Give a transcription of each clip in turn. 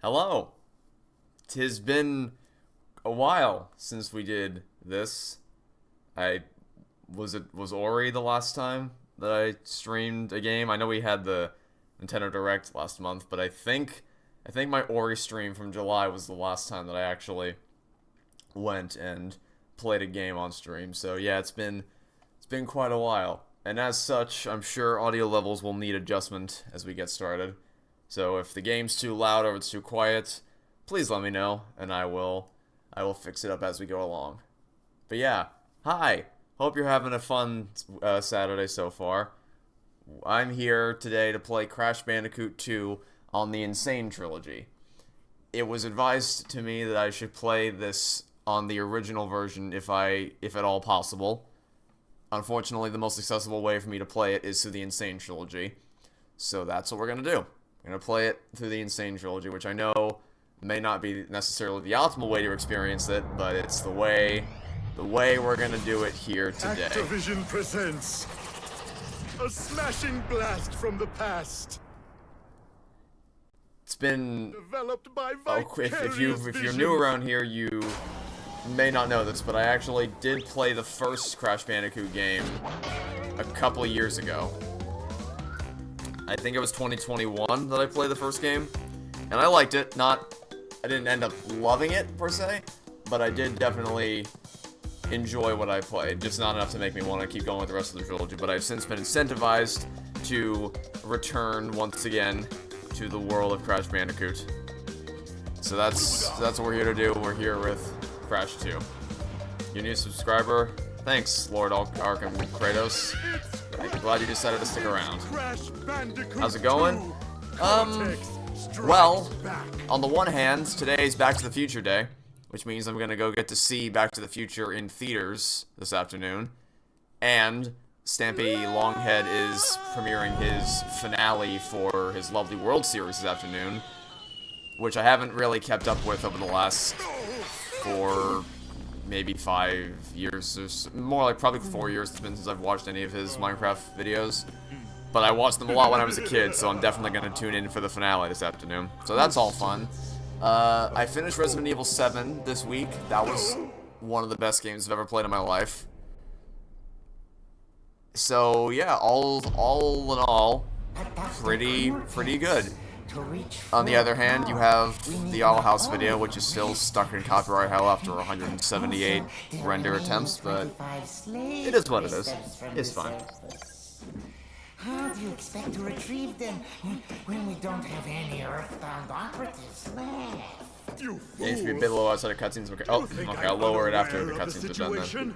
Hello. 'Tis been a while since we did this. Was Ori the last time that I streamed a game? I know we had the Nintendo Direct last month, but I think my Ori stream from July was the last time that I actually went and played a game on stream. So yeah, it's been quite a while. And as such, I'm sure audio levels will need adjustment as we get started. So if the game's too loud or it's too quiet, please let me know, and I will fix it up as we go along. But yeah, hi! Hope you're having a fun Saturday so far. I'm here today to play Crash Bandicoot 2 on the Sane Trilogy. It was advised to me that I should play this on the original version if at all possible. Unfortunately, the most accessible way for me to play it is through the Sane Trilogy. So that's what we're going to do. We're going to play it through the Sane Trilogy, which I know may not be necessarily the optimal way to experience it, but it's the way we're going to do it here today. Activision presents a smashing blast from the past. It's been developed by if you're new around here, you may not know this, but I actually did play the first Crash Bandicoot game a couple of years ago. I think it was 2021 that I played the first game, and I liked it. I didn't end up loving it, per se, but I did definitely enjoy what I played, just not enough to make me want to keep going with the rest of the trilogy, but I've since been incentivized to return once again to the world of Crash Bandicoot. So that's what we're here to do. We're here with Crash 2. Your new subscriber, thanks, Lord Arkham Kratos. I'm glad you decided to stick around. How's it going? Well, on the one hand, today's Back to the Future Day, which means I'm gonna go get to see Back to the Future in theaters this afternoon, and Stampy Longhead is premiering his finale for his lovely World Series this afternoon, which I haven't really kept up with over the last 5 years, or so, more like probably 4 years it's been since I've watched any of his Minecraft videos. But I watched them a lot when I was a kid, so I'm definitely going to tune in for the finale this afternoon. So that's all fun. I finished Resident Evil 7 this week. That was one of the best games I've ever played in my life. So yeah, all in all, pretty good. On the other hand, you have the Owl House video, which is still stuck in copyright hell after 178 render attempts, but it is what it is. It's fine. How do you expect to retrieve them when we don't have any Earthbound operatives left? You Yeah, it should be a bit low outside of cutscenes. Okay. Oh, okay, I'll lower it after the cutscenes are done then.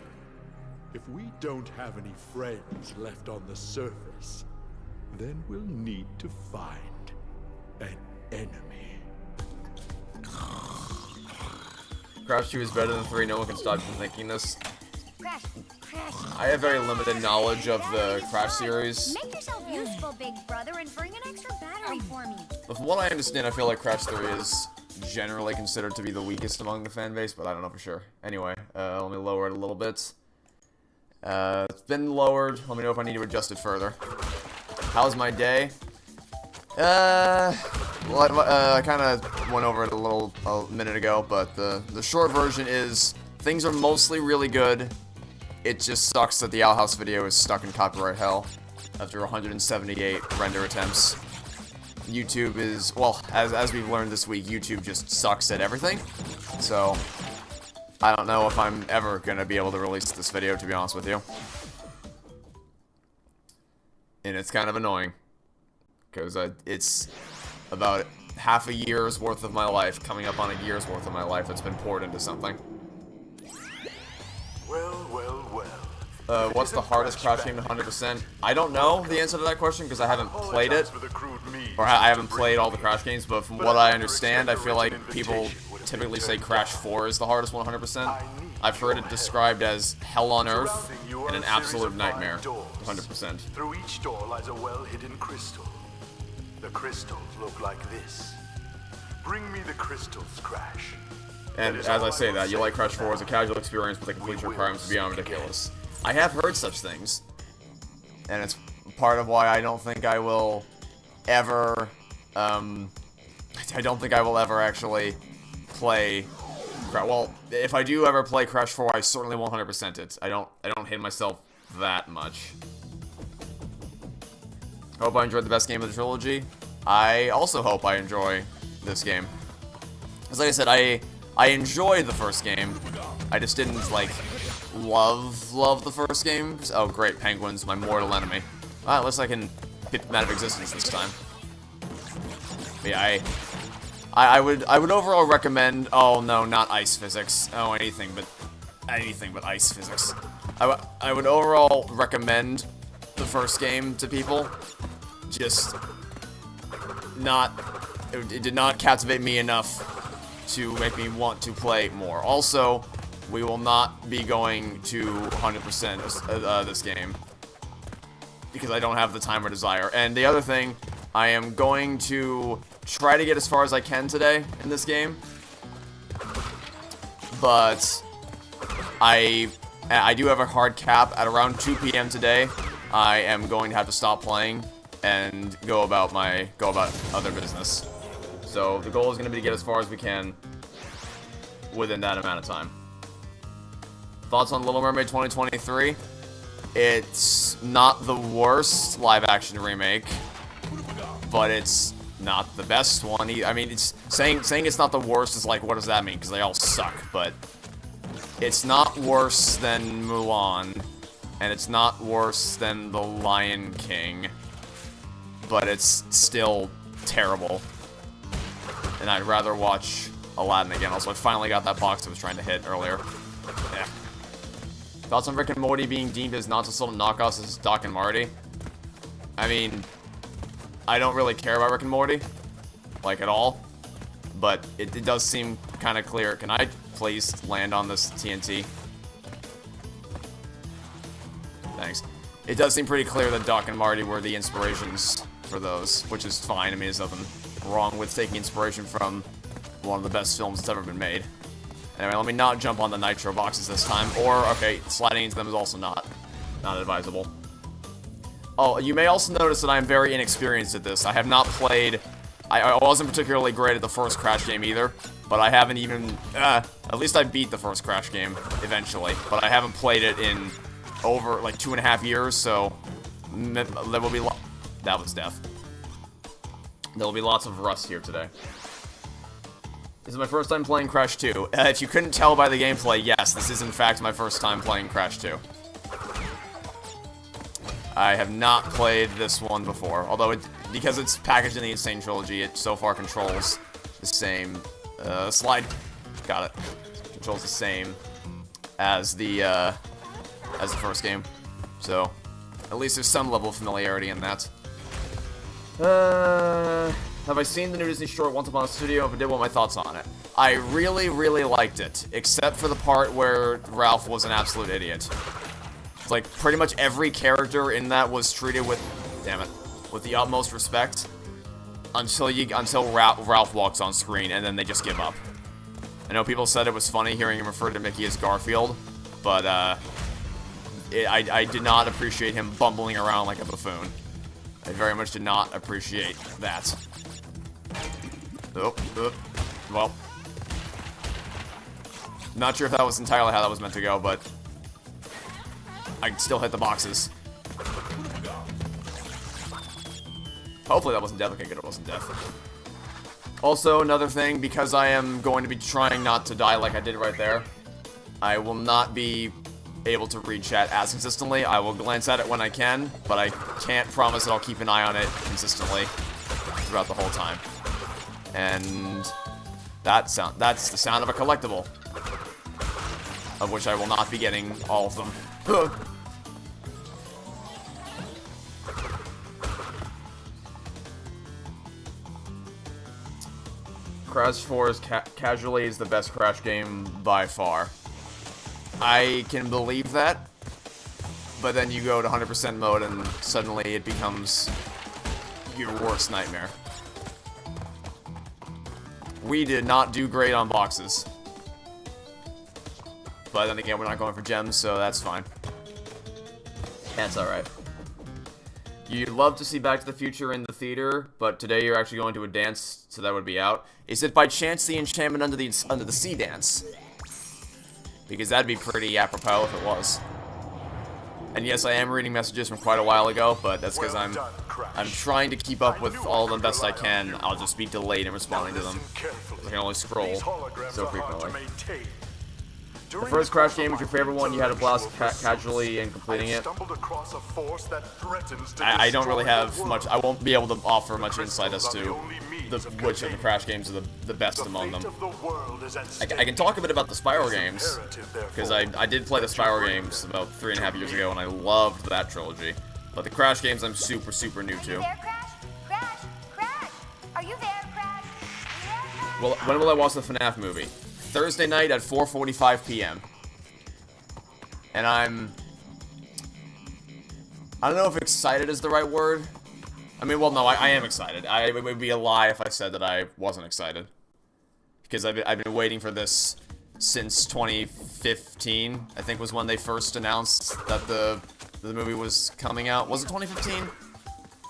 If we don't have any friends left on the surface, then we'll need to find an enemy. Crash 2 is better than 3, no one can stop you from thinking this. I have very limited knowledge of the Crash series. Make yourself useful, big brother, and bring an extra battery for me. But from what I understand, I feel like Crash 3 is generally considered to be the weakest among the fan base, but I don't know for sure. Anyway, let me lower it a little bit. It's been lowered. Let me know if I need to adjust it further. How's my day? Well, I kind of went over it a minute ago, but the short version is things are mostly really good. It just sucks that the Owl House video is stuck in copyright hell after 178 render attempts. YouTube is, well, as we've learned this week, YouTube just sucks at everything. So I don't know if I'm ever gonna be able to release this video, to be honest with you. And it's kind of annoying, because it's about half a year's worth of my life, coming up on a year's worth of my life that's been poured into something. Well. What's the hardest Crash game to 100%? I don't know the answer to that question because I haven't played it, or I haven't played all the Crash games, but from what I understand, I feel like people typically say Crash 4 is the hardest 100%. I've heard it described as hell on earth and an absolute nightmare, 100%. Through each door lies a well-hidden crystal. The crystals look like this. Bring me the crystals, Crash. And as I say that, you like Crash 4 as a casual experience with the completion requirements beyond ridiculous. I have heard such things, and it's part of why I don't think I will ever I don't think I will ever actually play. Well, if I do ever play Crash 4, I certainly won't 100% it. I don't hate myself that much. Hope I enjoyed the best game of the trilogy. I also hope I enjoy this game. Because like I said, I enjoyed the first game. I just didn't, like, love the first game. Oh, great, penguins, my mortal enemy. Well, at least I can get them out of existence this time. But yeah, I would overall recommend. Oh no, not ice physics. Oh, anything but ice physics. I would overall recommend the first game to people. Just not. It did not captivate me enough to make me want to play more. Also, we will not be going to 100% this game because I don't have the time or desire. And the other thing, I am going to try to get as far as I can today in this game, but I do have a hard cap at around 2 p.m. today. I am going to have to stop playing and go about other business. So the goal is going to be to get as far as we can within that amount of time. Thoughts on Little Mermaid 2023? It's not the worst live-action remake, but it's not the best one. I mean, it's saying it's not the worst is like, what does that mean? Because they all suck. But it's not worse than Mulan, and it's not worse than The Lion King, but it's still terrible. And I'd rather watch Aladdin again. Also, I finally got that box I was trying to hit earlier. Yeah. Thoughts on Rick and Morty being deemed as not just little knockoffs as Doc and Marty? I mean, I don't really care about Rick and Morty, like, at all. But it does seem kind of clear. Can I please land on this TNT? Thanks. It does seem pretty clear that Doc and Marty were the inspirations for those, which is fine. I mean, there's nothing wrong with taking inspiration from one of the best films that's ever been made. Anyway, let me not jump on the nitro boxes this time. Or, okay, sliding into them is also not advisable. Oh, you may also notice that I am very inexperienced at this. I have not played. I wasn't particularly great at the first Crash game either, but I haven't even. At least I beat the first Crash game eventually, but I haven't played it in over like 2.5 years. So there will be. That was death. There will be lots of rust here today. This is my first time playing Crash 2. If you couldn't tell by the gameplay, yes, this is in fact my first time playing Crash 2. I have not played this one before, although because it's packaged in the Sane Trilogy, it so far controls the same slide. Got it. Controls the same as the first game. So at least there's some level of familiarity in that. Have I seen the new Disney short Once Upon a Studio? If I did, what are my thoughts on it? I really, really liked it, except for the part where Ralph was an absolute idiot. It's like pretty much every character in that was treated with, damn it, with the utmost respect until Ralph walks on screen, and then they just give up. I know people said it was funny hearing him refer to Mickey as Garfield, but I did not appreciate him bumbling around like a buffoon. I very much did not appreciate that. Well. Not sure if that was entirely how that was meant to go, but I still hit the boxes. Hopefully that wasn't death. Okay, good, it wasn't death. Also, another thing, because I am going to be trying not to die like I did right there, I will not be able to read chat as consistently. I will glance at it when I can, but I can't promise that I'll keep an eye on it consistently throughout the whole time. And that's the sound of a collectible, of which I will not be getting all of them. Crash 4 is casually is the best Crash game by far. I can believe that, but then you go to 100% mode and suddenly it becomes your worst nightmare. We did not do great on boxes. But then again, we're not going for gems, so that's fine. That's alright. You'd love to see Back to the Future in the theater, but today you're actually going to a dance, so that would be out. Is it by chance the Enchantment Under the Sea dance? Because that'd be pretty apropos if it was. And yes, I am reading messages from quite a while ago, but that's because I'm trying to keep up with all of them best I can. I'll just be delayed in responding to them. I can only scroll so frequently. The first Crash game was your favorite one. You had a blast casually in completing it. I don't really have much. I won't be able to offer much insight as to which of the Crash games are the best among them. I can talk a bit about the Spyro games, because I did play the Spyro games about 3.5 years ago, and I loved that trilogy. But the Crash games I'm super, super new to. Crash! Are you there, Crash? Well, when will I watch the FNAF movie? Thursday night at 4:45 p.m. And I don't know if excited is the right word. I mean, well, no, I am excited. It would be a lie if I said that I wasn't excited. Because I've been waiting for this since 2015, I think was when they first announced that the movie was coming out. Was it 2015?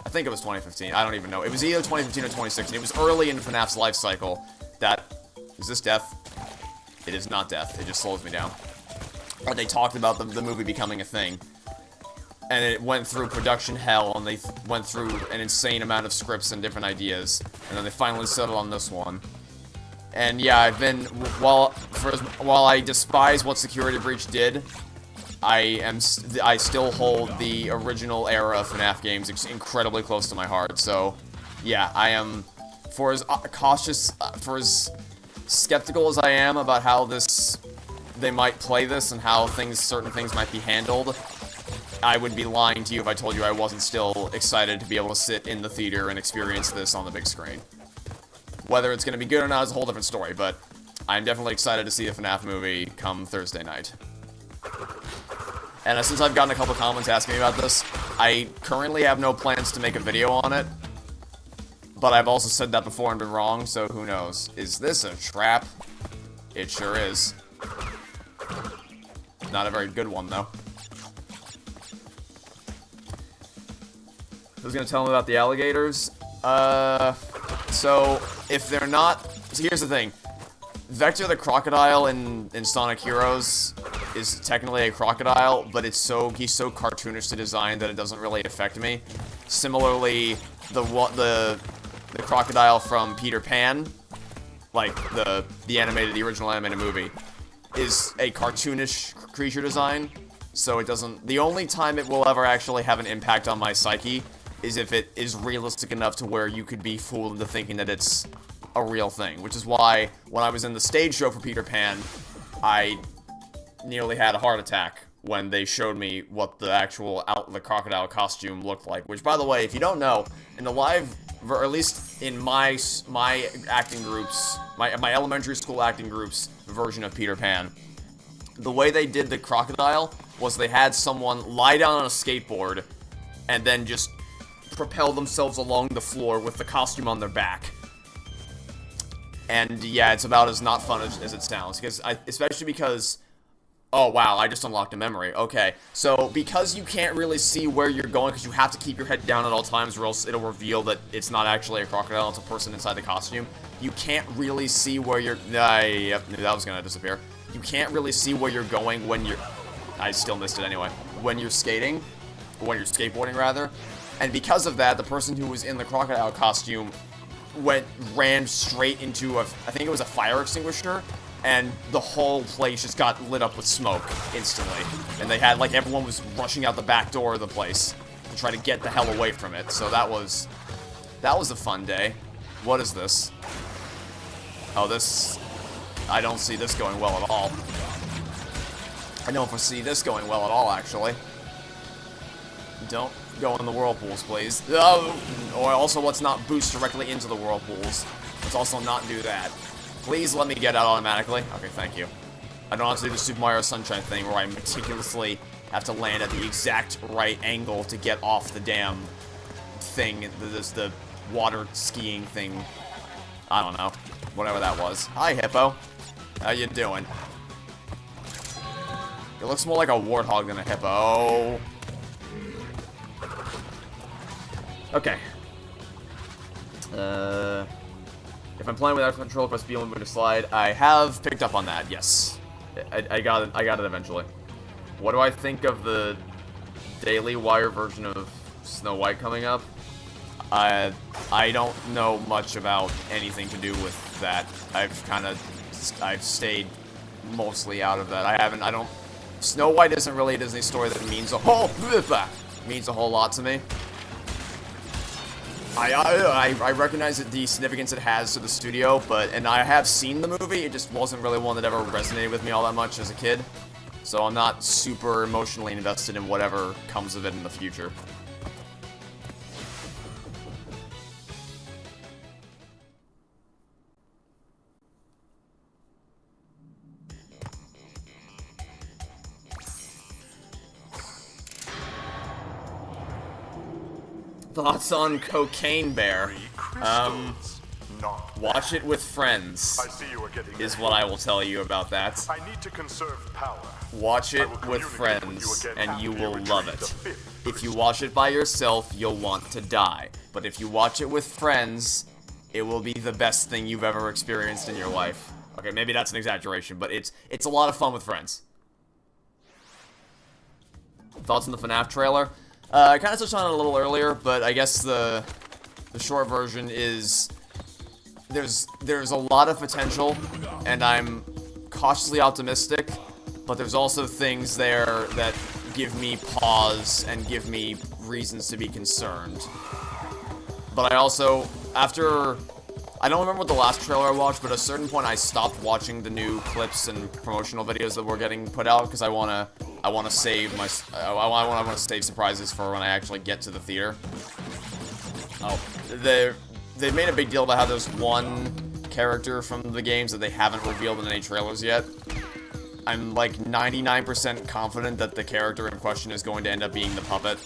I think it was 2015. I don't even know. It was either 2015 or 2016. It was early in FNAF's life cycle that... Is this death? It is not death. It just slows me down. But they talked about the movie becoming a thing. And it went through production hell, and they went through an insane amount of scripts and different ideas. And then they finally settled on this one. And yeah, I've been... While I despise what Security Breach did, I still hold the original era of FNAF games incredibly close to my heart. So, yeah, I am... For as cautious... For as skeptical as I am about how they might play this and how certain things might be handled, I would be lying to you if I told you I wasn't still excited to be able to sit in the theater and experience this on the big screen. Whether it's going to be good or not is a whole different story, but I'm definitely excited to see the FNAF movie come Thursday night. And since I've gotten a couple comments asking me about this, I currently have no plans to make a video on it. But I've also said that before and been wrong, so who knows. Is this a trap? It sure is. Not a very good one, though. Who's gonna tell me about the alligators? So, if they're not... So here's the thing. Vector the crocodile in Sonic Heroes is technically a crocodile, but he's so cartoonishly designed that it doesn't really affect me. Similarly, the crocodile from Peter Pan, like the original animated movie, is a cartoonish creature design, so it doesn't... The only time it will ever actually have an impact on my psyche is if it is realistic enough to where you could be fooled into thinking that it's a real thing, which is why when I was in the stage show for Peter Pan, I nearly had a heart attack when they showed me what the actual the crocodile costume looked like, which, by the way, if you don't know, in the live... or at least in my acting groups, my elementary school acting groups version of Peter Pan, the way they did the crocodile was they had someone lie down on a skateboard and then just propel themselves along the floor with the costume on their back. And yeah, it's about as not fun as it sounds, especially because... Oh, wow, I just unlocked a memory. Okay, so because you can't really see where you're going because you have to keep your head down at all times or else it'll reveal that it's not actually a crocodile, it's a person inside the costume. You can't really see where you're... Yep, that was gonna disappear. You can't really see where you're going when you're... I still missed it anyway. When you're skating, or when you're skateboarding, rather. And because of that, the person who was in the crocodile costume ran straight into I think it was a fire extinguisher, and the whole place just got lit up with smoke instantly. And they had, like, everyone was rushing out the back door of the place to try to get the hell away from it. So that was a fun day. What is this? Oh, I don't see this going well at all. I don't foresee this going well at all, actually. Don't go in the whirlpools, please. Oh, or also, let's not boost directly into the whirlpools. Let's also not do that. Please let me get out automatically. Okay, thank you. I don't have to do the Super Mario Sunshine thing where I meticulously have to land at the exact right angle to get off the damn thing, the water skiing thing. I don't know. Whatever that was. Hi, Hippo. How you doing? It looks more like a warthog than a hippo. Okay. If I'm playing without control, press B on to slide. I have picked up on that. Yes, I got it. I got it eventually. What do I think of the Daily Wire version of Snow White coming up? I don't know much about anything to do with that. I've stayed mostly out of that. I don't. Snow White isn't really a Disney story that means a whole lot to me. I recognize the significance it has to the studio, and I have seen the movie. It just wasn't really one that ever resonated with me all that much as a kid. So I'm not super emotionally invested in whatever comes of it in the future. Thoughts on Cocaine Bear? Watch it with friends, is what I will tell you about that. I need to conserve power. Watch it with friends, and you will love it. If you watch it by yourself, you'll want to die. But if you watch it with friends, it will be the best thing you've ever experienced in your life. Okay, maybe that's an exaggeration, but it's a lot of fun with friends. Thoughts on the FNAF trailer? I kind of touched on it a little earlier, but I guess the short version is there's a lot of potential, and I'm cautiously optimistic, but there's also things there that give me pause and give me reasons to be concerned. But I also, I don't remember what the last trailer I watched, but at a certain point I stopped watching the new clips and promotional videos that were getting put out because I want to save surprises for when I actually get to the theater. Oh, they've made a big deal about how there's one character from the games that they haven't revealed in any trailers yet. I'm like 99% confident that the character in question is going to end up being the puppet.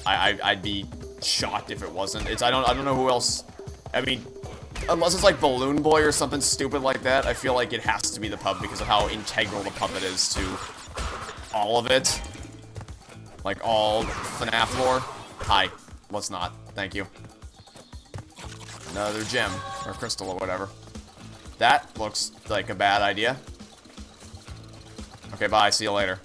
I'd be shocked if it wasn't. I don't know who else. I mean, unless it's like Balloon Boy or something stupid like that, I feel like it has to be the puppet because of how integral the puppet is to all of it. Like all FNAF lore. Hi. Let's not. Thank you. Another gem. Or crystal or whatever. That looks like a bad idea. Okay, bye. See you later.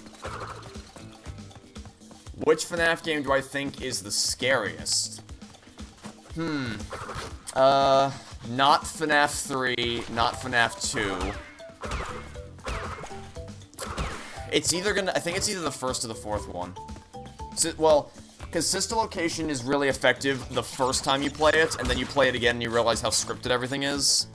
Which FNAF game do I think is the scariest? Not FNAF 3, not FNAF 2. It's either I think it's either the first or the fourth one. Well, because Sister Location is really effective the first time you play it, and then you play it again and you realize how scripted everything is.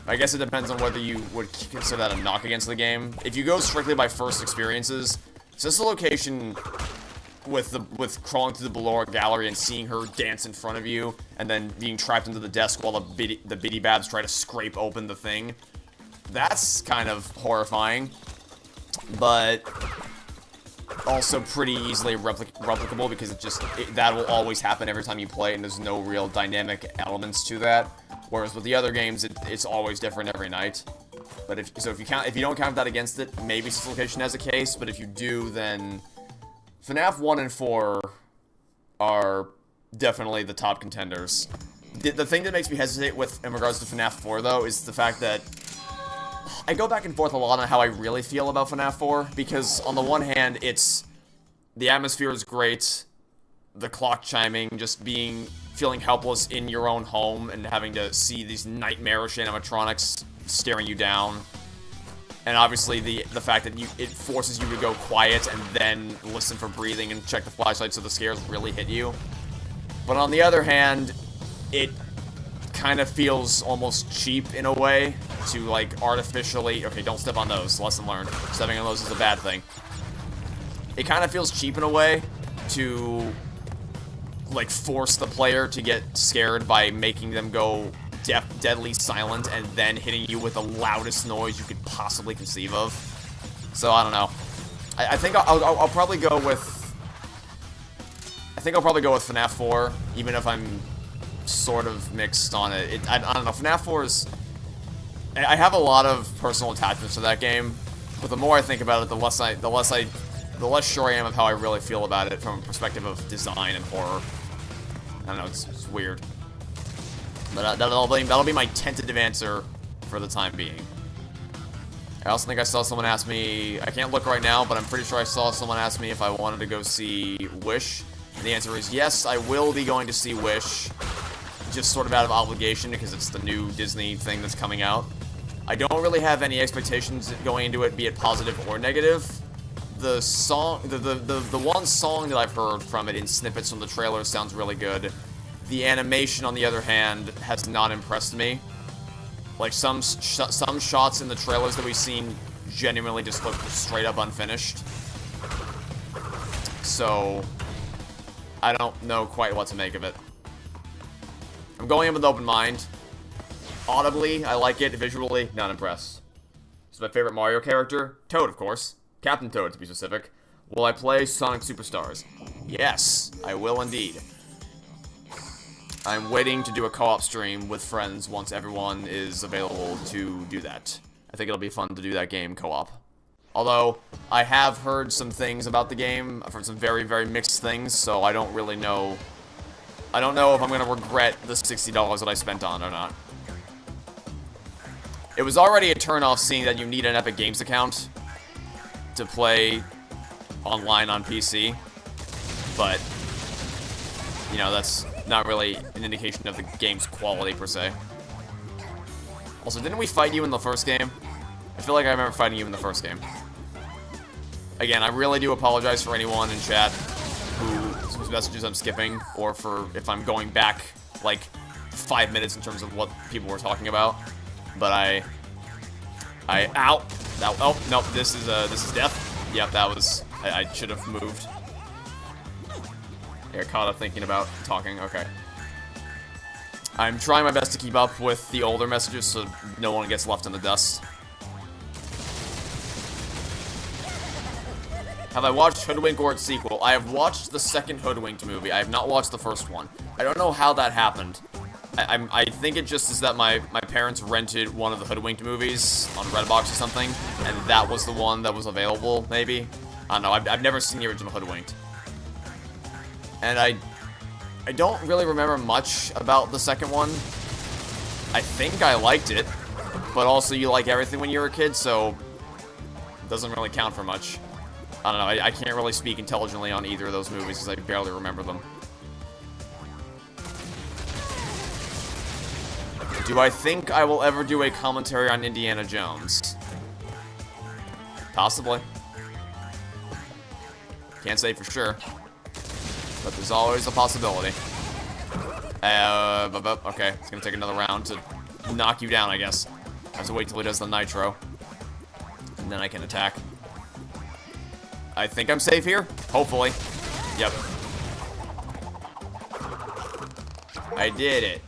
I guess it depends on whether you would consider that a knock against the game. If you go strictly by first experiences, Sister Location with crawling through the Ballora gallery and seeing her dance in front of you, and then being trapped into the desk while the Biddy Babs try to scrape open the thing, that's kind of horrifying, but also pretty easily replicable because that will always happen every time you play, and there's no real dynamic elements to that. Whereas with the other games, it's always different every night. But if you don't count that against it, maybe Sister Location has a case. But if you do, then FNAF 1 and 4 are definitely the top contenders. The thing that makes me hesitate in regards to FNAF 4 though is the fact that I go back and forth a lot on how I really feel about FNAF 4, because on the one hand, the atmosphere is great, the clock chiming, just feeling helpless in your own home and having to see these nightmarish animatronics staring you down, and obviously the fact that it forces you to go quiet and then listen for breathing and check the flashlight so the scares really hit you. But on the other hand, it kind of feels almost cheap in a way to, like, artificially... Okay, don't step on those. Lesson learned. Stepping on those is a bad thing. It kind of feels cheap in a way to, like, force the player to get scared by making them go deadly silent and then hitting you with the loudest noise you could possibly conceive of. So, I don't know. I think I'll probably go with... I think I'll probably go with FNAF 4, even if I'm sort of mixed on it. I don't know, FNAF 4 is... I have a lot of personal attachments to that game, but the more I think about it, the less sure I am of how I really feel about it from a perspective of design and horror. I don't know, it's weird. But that'll be my tentative answer for the time being. I also think I saw someone ask me, I can't look right now, but I'm pretty sure I saw someone ask me if I wanted to go see Wish. And the answer is yes, I will be going to see Wish. Just sort of out of obligation because it's the new Disney thing that's coming out. I don't really have any expectations going into it, be it positive or negative. The song, the one song that I've heard from it in snippets from the trailer sounds really good. The animation, on the other hand, has not impressed me. Like, some shots in the trailers that we've seen genuinely just look straight up unfinished. So, I don't know quite what to make of it. I'm going in with an open mind. Audibly, I like it. Visually, not impressed. It's my favorite Mario character. Toad, of course. Captain Toad, to be specific. Will I play Sonic Superstars? Yes, I will indeed. I'm waiting to do a co-op stream with friends once everyone is available to do that. I think it'll be fun to do that game co-op. Although, I have heard some things about the game. I've heard some very, very mixed things, so I don't really know. I don't know if I'm going to regret the $60 that I spent on or not. It was already a turn-off seeing that you need an Epic Games account to play online on PC, but, you know, that's not really an indication of the game's quality, per se. Also, didn't we fight you in the first game? I feel like I remember fighting you in the first game. Again, I really do apologize for anyone in chat whose messages I'm skipping, or for if I'm going back, like, 5 minutes in terms of what people were talking about. But ow! Oh, nope, this is death. Yep, that was, I should have moved. I got caught up thinking about talking, okay. I'm trying my best to keep up with the older messages so no one gets left in the dust. Have I watched Hoodwink or its sequel? I have watched the second Hoodwinked movie. I have not watched the first one. I don't know how that happened. I think it just is that my parents rented one of the Hoodwinked movies on Redbox or something, and that was the one that was available, maybe? I don't know, I've never seen the original Hoodwinked. And I don't really remember much about the second one. I think I liked it, but also you like everything when you're a kid, so it doesn't really count for much. I don't know, I can't really speak intelligently on either of those movies because I barely remember them. Do I think I will ever do a commentary on Indiana Jones? Possibly. Can't say for sure. But there's always a possibility. Okay, it's gonna take another round to knock you down, I guess. I have to wait till he does the nitro. And then I can attack. I think I'm safe here. Hopefully. Yep. I did it.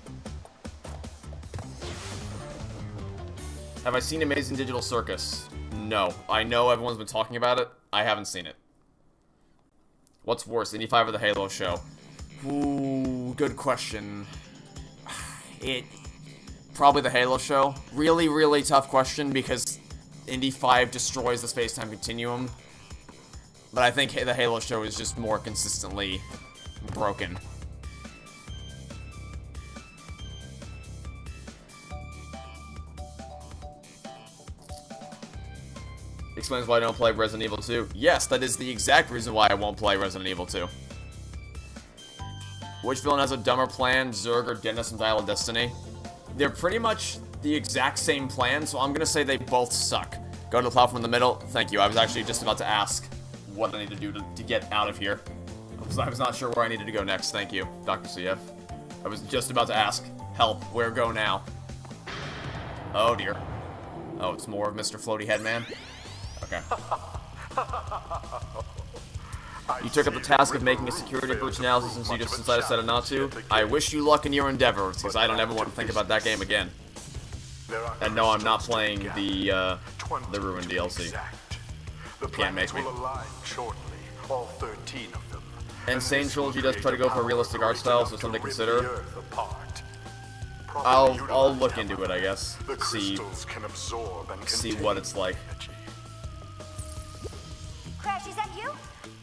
Have I seen Amazing Digital Circus? No. I know everyone's been talking about it. I haven't seen it. What's worse, Indy 5 or the Halo show? Ooh, good question. Probably the Halo show. Really, really tough question because Indy 5 destroys the space-time continuum. But I think the Halo show is just more consistently broken. Explains why I don't play Resident Evil 2. Yes, that is the exact reason why I won't play Resident Evil 2. Which villain has a dumber plan, Zurg or Dennis from Dial of Destiny? They're pretty much the exact same plan, so I'm gonna say they both suck. Go to the platform in the middle. Thank you. I was actually just about to ask what I need to do to get out of here. I was not sure where I needed to go next. Thank you, Dr. CF. I was just about to ask. Help. Where go now? Oh, dear. Oh, it's more of Mr. Floaty Head Man? Okay. You took up the task of making a security breach analysis since you just decided not to. I wish you luck in your endeavors, because I don't ever want to think about that game again. And no, I'm not playing the Ruin DLC. Can't make me. And Sane Trilogy does try to go for a realistic art style, so something to consider. I'll look into it, I guess. See what it's like. Crash, is that you?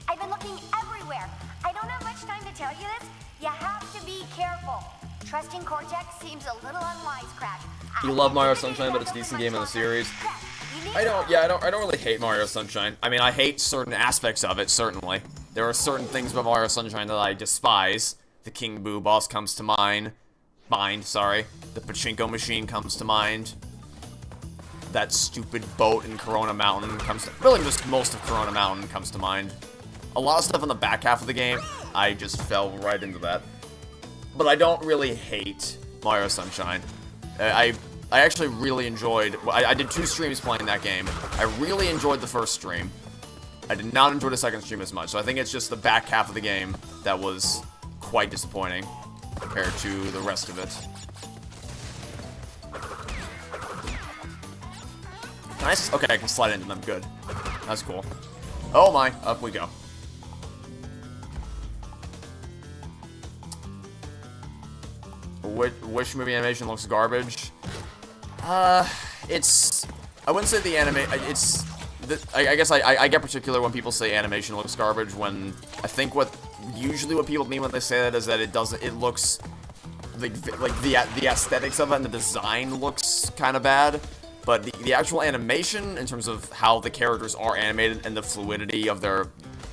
I've been looking everywhere. I don't have much time to tell you this, You have to be careful. Trusting Cortex seems a little unwise, Crash. You love Mario Sunshine, but it's a decent game in the series. I don't really hate Mario Sunshine. I mean, I hate certain aspects of it, certainly. There are certain things about Mario Sunshine that I despise. The King Boo boss comes to mind. The pachinko machine comes to mind. That stupid boat in Corona Mountain comes to... Really, just most of Corona Mountain comes to mind. A lot of stuff in the back half of the game, I just fell right into that. But I don't really hate Mario Sunshine. I actually really enjoyed... I did 2 streams playing that game. I really enjoyed the first stream. I did not enjoy the second stream as much, so I think it's just the back half of the game that was quite disappointing compared to the rest of it. Nice. Okay, I can slide into them. Good. That's cool. Oh my. Up we go. Which movie animation looks garbage? It's... I wouldn't say the anime... It's... I guess I get particular when people say animation looks garbage when... I think usually what people mean when they say that is that it looks... Like the aesthetics of it and the design looks kind of bad. But the actual animation, in terms of how the characters are animated and the fluidity of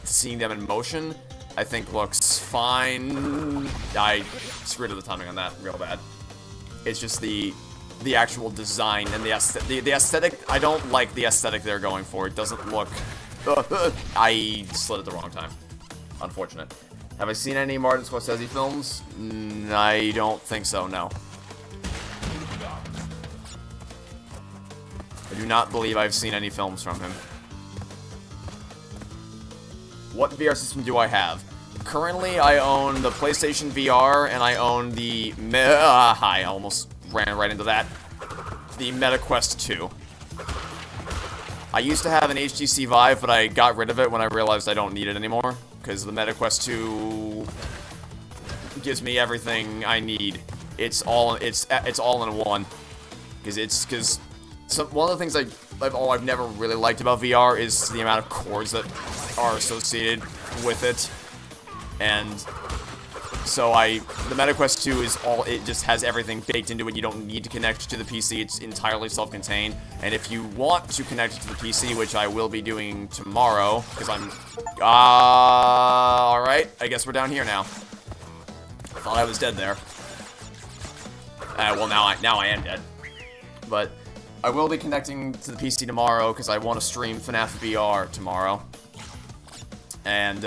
seeing them in motion, I think looks fine. I screwed up the timing on that real bad. It's just the actual design and the aesthetic. I don't like the aesthetic they're going for. It doesn't look... I slid at the wrong time. Unfortunate. Have I seen any Martin Scorsese films? I don't think so, no. I do not believe I've seen any films from him. What VR system do I have? Currently, I own the PlayStation VR, and I own the... I almost ran right into that. The MetaQuest 2. I used to have an HTC Vive, but I got rid of it when I realized I don't need it anymore. Because the MetaQuest 2 gives me everything I need. It's all in one. Because one of the things I've never really liked about VR is the amount of cords that are associated with it. And so the MetaQuest 2 is it just has everything baked into it. You don't need to connect to the PC. It's entirely self-contained. And if you want to connect it to the PC, which I will be doing tomorrow, because I'm... Alright, I guess we're down here now. I thought I was dead there. Well, now I am dead. But I will be connecting to the PC tomorrow, because I want to stream FNAF VR tomorrow. And,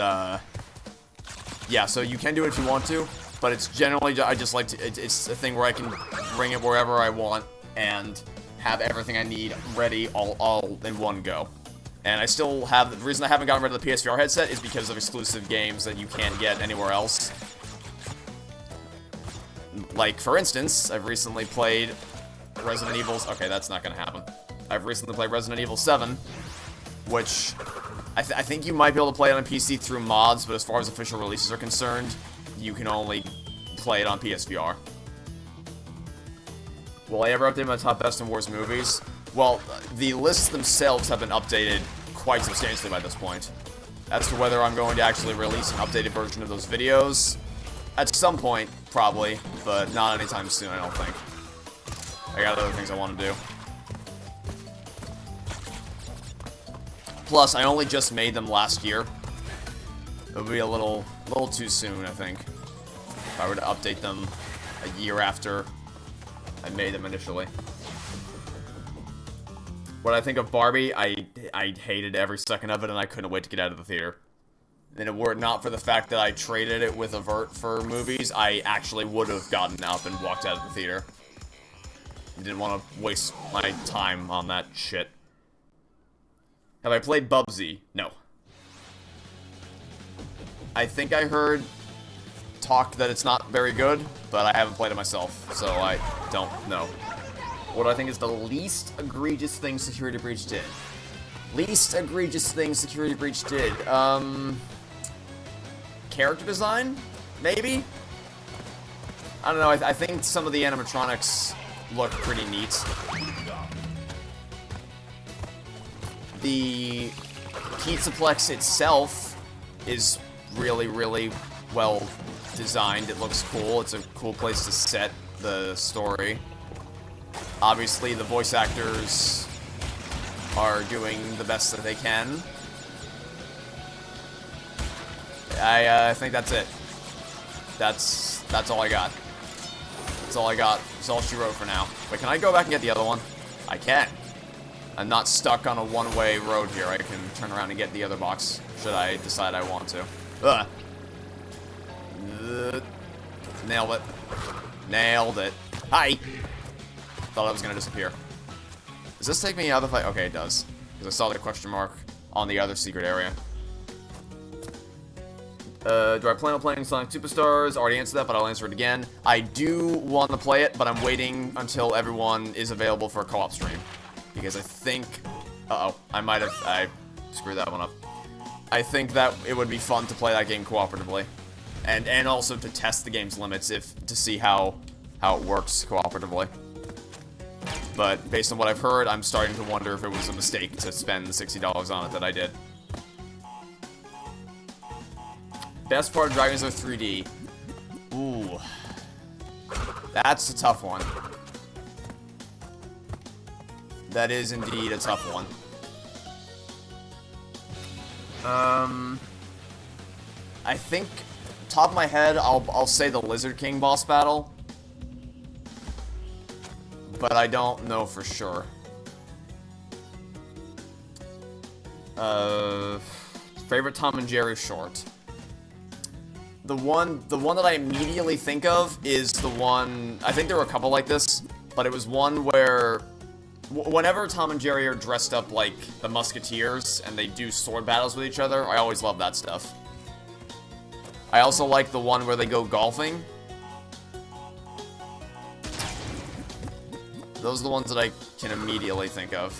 yeah, so you can do it if you want to, but it's generally, I just like to, it's a thing where I can bring it wherever I want and have everything I need ready all in one go. And I still have, the reason I haven't gotten rid of the PSVR headset is because of exclusive games that you can't get anywhere else. Like, for instance, I've recently played Resident Evil's, okay, that's not gonna happen. I've recently played Resident Evil 7, which... I think you might be able to play it on PC through mods, but as far as official releases are concerned, you can only play it on PSVR. Will I ever update my top best and worst movies? Well, the lists themselves have been updated quite substantially by this point. As to whether I'm going to actually release an updated version of those videos, at some point, probably, but not anytime soon, I don't think. I got other things I want to do. Plus, I only just made them last year. It would be a little too soon, I think, if I were to update them a year after I made them initially. What I think of Barbie, I hated every second of it, and I couldn't wait to get out of the theater. And if it were not for the fact that I traded it with Avert for movies, I actually would have gotten up and walked out of the theater. I didn't want to waste my time on that shit. Have I played Bubsy? No. I think I heard talk that it's not very good, but I haven't played it myself, so I don't know. What I think is the least egregious thing Security Breach did. Least egregious thing Security Breach did. Character design? Maybe? I don't know, I think some of the animatronics look pretty neat. The Pizzaplex itself is really, really well designed. It looks cool. It's a cool place to set the story. Obviously, the voice actors are doing the best that they can. I think that's it. That's all I got. That's all I got. That's all she wrote for now. Wait, can I go back and get the other one? I can. I'm not stuck on a one-way road here. I can turn around and get the other box, should I decide I want to. Ugh. Nailed it. Nailed it. Hi! Thought I was gonna disappear. Does this take me out of the fight? Okay, it does. Because I saw the question mark on the other secret area. Do I plan on playing Sonic Superstars? Already answered that, but I'll answer it again. I do want to play it, but I'm waiting until everyone is available for a co-op stream. Because I think... Uh-oh. I screwed that one up. I think that it would be fun to play that game cooperatively. And also to test the game's limits to see how it works cooperatively. But based on what I've heard, I'm starting to wonder if it was a mistake to spend the $60 on it that I did. Best part of Dragon's Lair 3D. Ooh. That's a tough one. That is indeed a tough one. I think, top of my head, I'll say the Lizard King boss battle. But I don't know for sure. Favorite Tom and Jerry short. The one that I immediately think of is the one, I think there were a couple like this, but it was one where whenever Tom and Jerry are dressed up like the Musketeers and they do sword battles with each other, I always love that stuff. I also like the one where they go golfing. Those are the ones that I can immediately think of.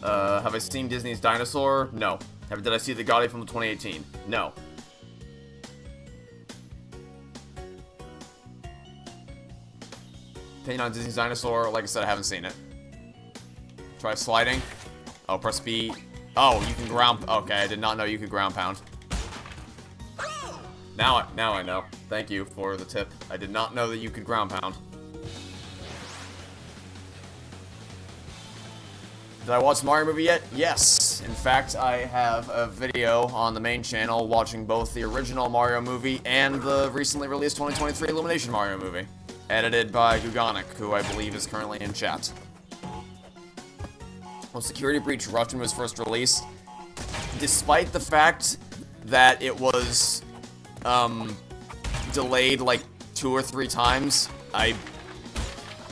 Have I seen Disney's Dinosaur? No. Did I see the Gotti from 2018? No. Opinion on Disney's Dinosaur? Like I said, I haven't seen it. Try sliding. Oh, press B. Oh, you can ground... Okay, I did not know you could ground pound. Now I know. Thank you for the tip. I did not know that you could ground pound. Did I watch the Mario movie yet? Yes. In fact, I have a video on the main channel watching both the original Mario movie and the recently released 2023 Illumination Mario movie. Edited by Gugonic, who I believe is currently in chat. When Security Breach rushed when it was first released, despite the fact that it was delayed like 2 or 3 times, I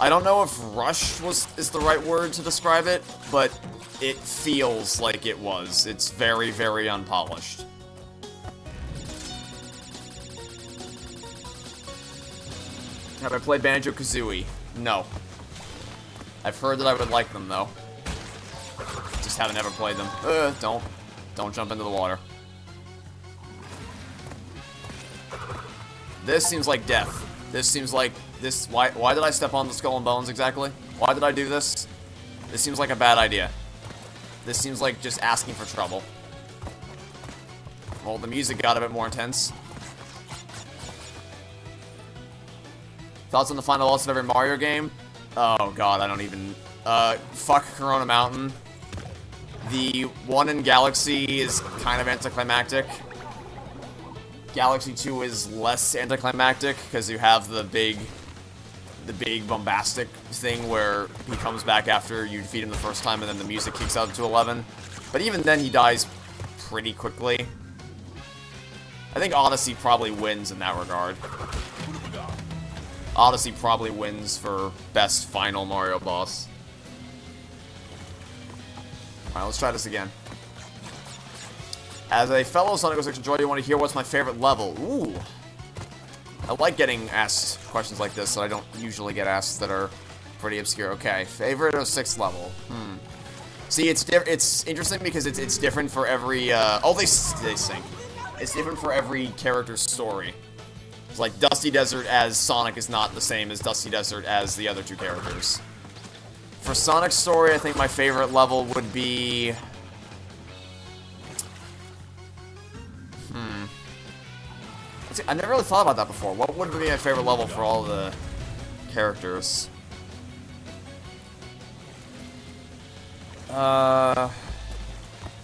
don't know if rush is the right word to describe it, but it feels like it was. It's very, very unpolished. Have I played Banjo-Kazooie? No. I've heard that I would like them, though. Just haven't ever played them. Don't jump into the water. This seems like death. This seems like this. Why did I step on the skull and bones exactly? Why did I do this? This seems like a bad idea. This seems like just asking for trouble. Well, the music got a bit more intense. Thoughts on the final boss of every Mario game? Oh god, I don't even... fuck Corona Mountain. The one in Galaxy is kind of anticlimactic. Galaxy 2 is less anticlimactic, because you have the big bombastic thing where he comes back after you defeat him the first time, and then the music kicks up to 11. But even then, he dies pretty quickly. I think Odyssey probably wins in that regard. Odyssey probably wins for best final Mario boss. Alright, let's try this again. As a fellow Sonic 06 enjoyer, you want to hear what's my favorite level? Ooh. I like getting asked questions like this that I don't usually get asked that are pretty obscure. Okay, favorite 06 level. See, it's interesting because it's different for every, oh, they sing. It's different for every character's story. It's like Dusty Desert as Sonic is not the same as Dusty Desert as the other 2 characters. For Sonic's story, I think my favorite level would be... I never really thought about that before. What would be my favorite level for all the characters? I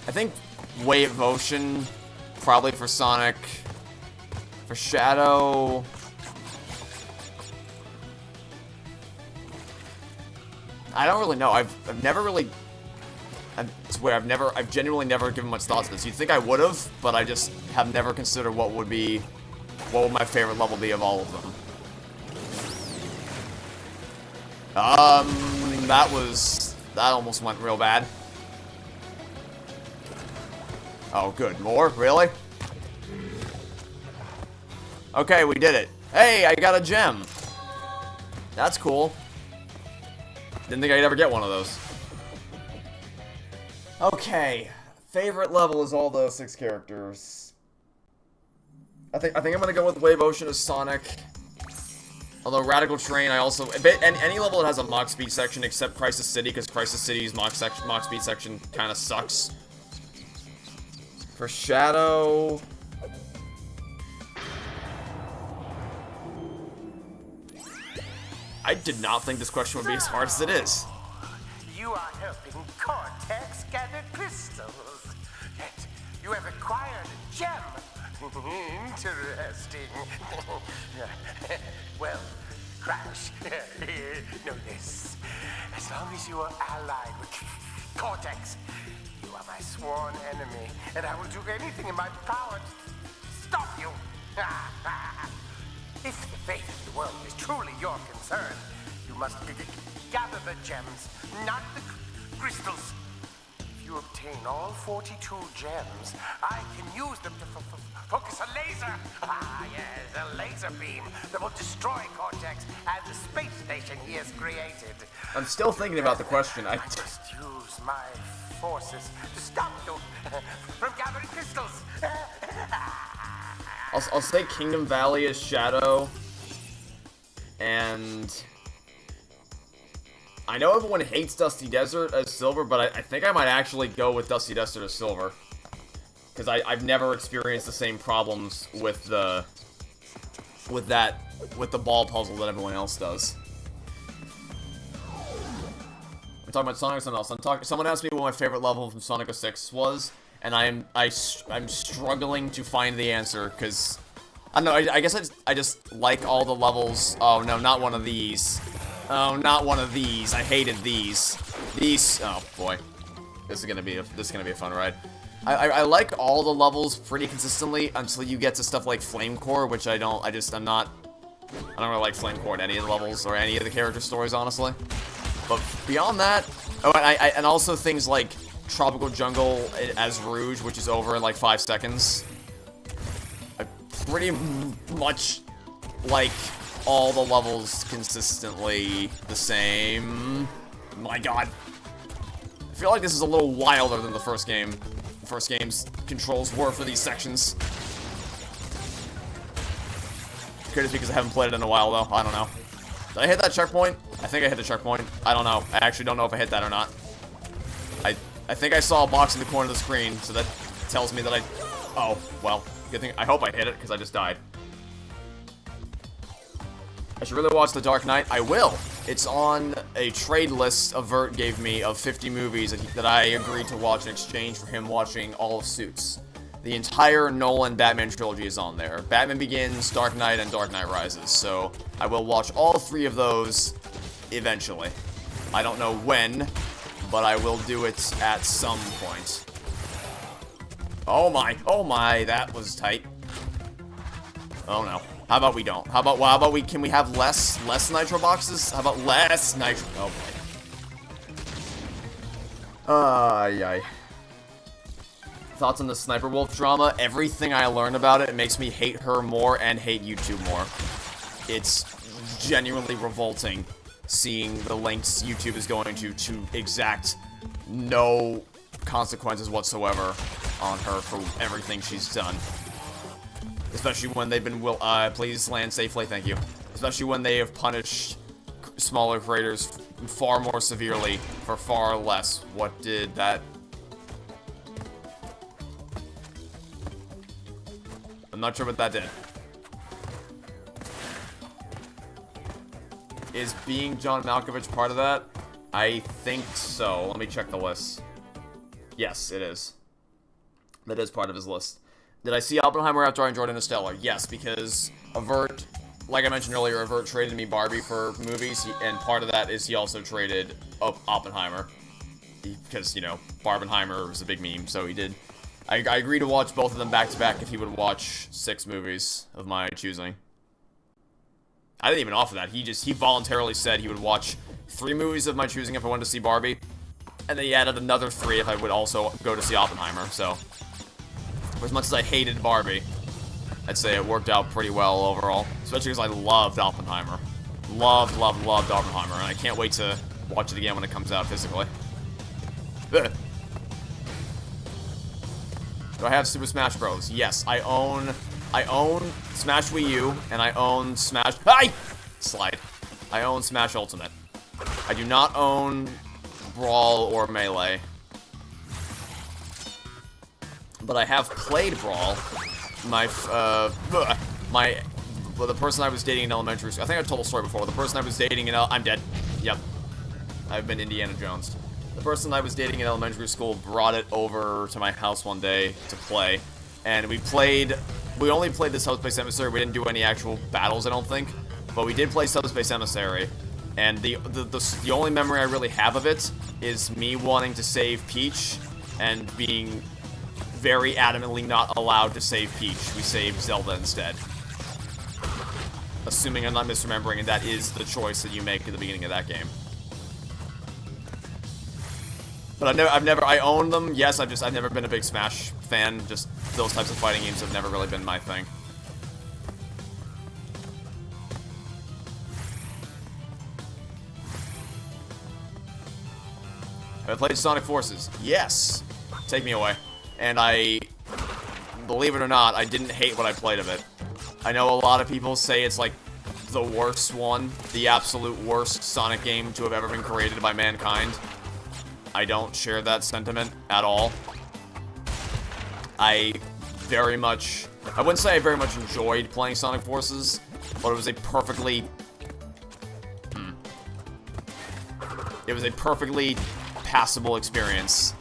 think Wave of Ocean, probably for Sonic. For Shadow... I don't really know. I've never really... I swear, I've genuinely never given much thought to this. You'd think I would have, but I just have never considered what would my favorite level be of all of them. That almost went real bad. Oh, good. More? Really? Okay, we did it. Hey, I got a gem. That's cool. Didn't think I'd ever get one of those. Okay. Favorite level is all those 6 characters. I think I'm gonna go with Wave Ocean as Sonic. Although Radical Terrain, I also... And any level that has a Mach Speed section except Crisis City, because Crisis City's Mach Speed section kind of sucks. For Shadow... I did not think this question would be as hard as it is. You are helping Cortex gather crystals. Yet you have acquired a gem. Interesting. Well, Crash, know this. As long as you are allied with Cortex, you are my sworn enemy, and I will do anything in my power to stop you. If the fate of the world is truly your concern, you must gather the gems, not the crystals. If you obtain all 42 gems, I can use them to focus a laser. Ah, yes, a laser beam that will destroy Cortex and the space station he has created. I'm still thinking about the question. I must use my forces to stop you from gathering crystals. I'll say Kingdom Valley as Shadow, and I know everyone hates Dusty Desert as Silver, but I think I might actually go with Dusty Desert as Silver, because I've never experienced the same problems with the ball puzzle that everyone else does. We're talking about Sonic or something else. Someone asked me what my favorite level from Sonic 06 was. And I'm struggling to find the answer, because, I don't know, I guess I just like all the levels. Oh, no, not one of these. Oh, not one of these. I hated these. These, oh, boy. This is gonna be a fun ride. I like all the levels pretty consistently until you get to stuff like Flame Core, which I don't really like Flame Core in any of the levels, or any of the character stories, honestly. But beyond that, oh, and also things like Tropical Jungle as Rouge, which is over in like 5 seconds. I pretty much like all the levels consistently the same. My god. I feel like this is a little wilder than the first game. The first game's controls were for these sections. Could it be because I haven't played it in a while, though? I don't know. Did I hit that checkpoint? I think I hit the checkpoint. I don't know. I actually don't know if I hit that or not. I think I saw a box in the corner of the screen, so that tells me that oh, well, good thing. I hope I hit it, because I just died. I should really watch The Dark Knight. I will. It's on a trade list Avert gave me of 50 movies that I agreed to watch in exchange for him watching all of Suits. The entire Nolan Batman trilogy is on there. Batman Begins, Dark Knight, and Dark Knight Rises. So I will watch all 3 of those eventually. I don't know when, but I will do it at some point. Oh my, that was tight. Oh no. How about we don't? How about we, can we have less nitro boxes? How about less nitro? Oh boy. Yay. Thoughts on the Sniper Wolf drama? Everything I learned about it makes me hate her more and hate YouTube more. It's genuinely revolting seeing the lengths YouTube is going to exact no consequences whatsoever on her for everything she's done. Especially when they've been please land safely, thank you. Especially when they have punished smaller creators far more severely for far less. What did that... I'm not sure what that did. Is being John Malkovich part of that? I think so. Let me check the list. Yes, it is. That is part of his list. Did I see Oppenheimer after I enjoyed Interstellar? Yes, because Avert, like I mentioned earlier, Avert traded me Barbie for movies, and part of that is he also traded Oppenheimer. Because, you know, Barbenheimer was a big meme, so he did. I agreed to watch both of them back-to-back if he would watch 6 movies of my choosing. I didn't even offer that. He voluntarily said he would watch 3 movies of my choosing if I wanted to see Barbie. And then he added another 3 if I would also go to see Oppenheimer, so. For as much as I hated Barbie, I'd say it worked out pretty well overall. Especially because I loved Oppenheimer. Loved Oppenheimer, and I can't wait to watch it again when it comes out physically. Ugh. Do I have Super Smash Bros? Yes, I own Smash Wii U, and I own Smash... Slide. I own Smash Ultimate. I do not own Brawl or Melee. But I have played Brawl. The person I was dating in elementary school... I think I told the story before. The person I was dating in... I'm dead. Yep. I've been Indiana Jones. The person I was dating in elementary school brought it over to my house one day to play. And we only played the Subspace Emissary. We didn't do any actual battles, I don't think. But we did play Subspace Emissary. And the only memory I really have of it is me wanting to save Peach and being very adamantly not allowed to save Peach. We saved Zelda instead. Assuming I'm not misremembering, and that is the choice that you make at the beginning of that game. But I own them, yes, I've never been a big Smash fan, just those types of fighting games have never really been my thing. Have I played Sonic Forces? Yes! Take me away. And believe it or not, I didn't hate what I played of it. I know a lot of people say it's like the worst one, the absolute worst Sonic game to have ever been created by mankind. I don't share that sentiment at all. I wouldn't say I very much enjoyed playing Sonic Forces, but it was a perfectly passable experience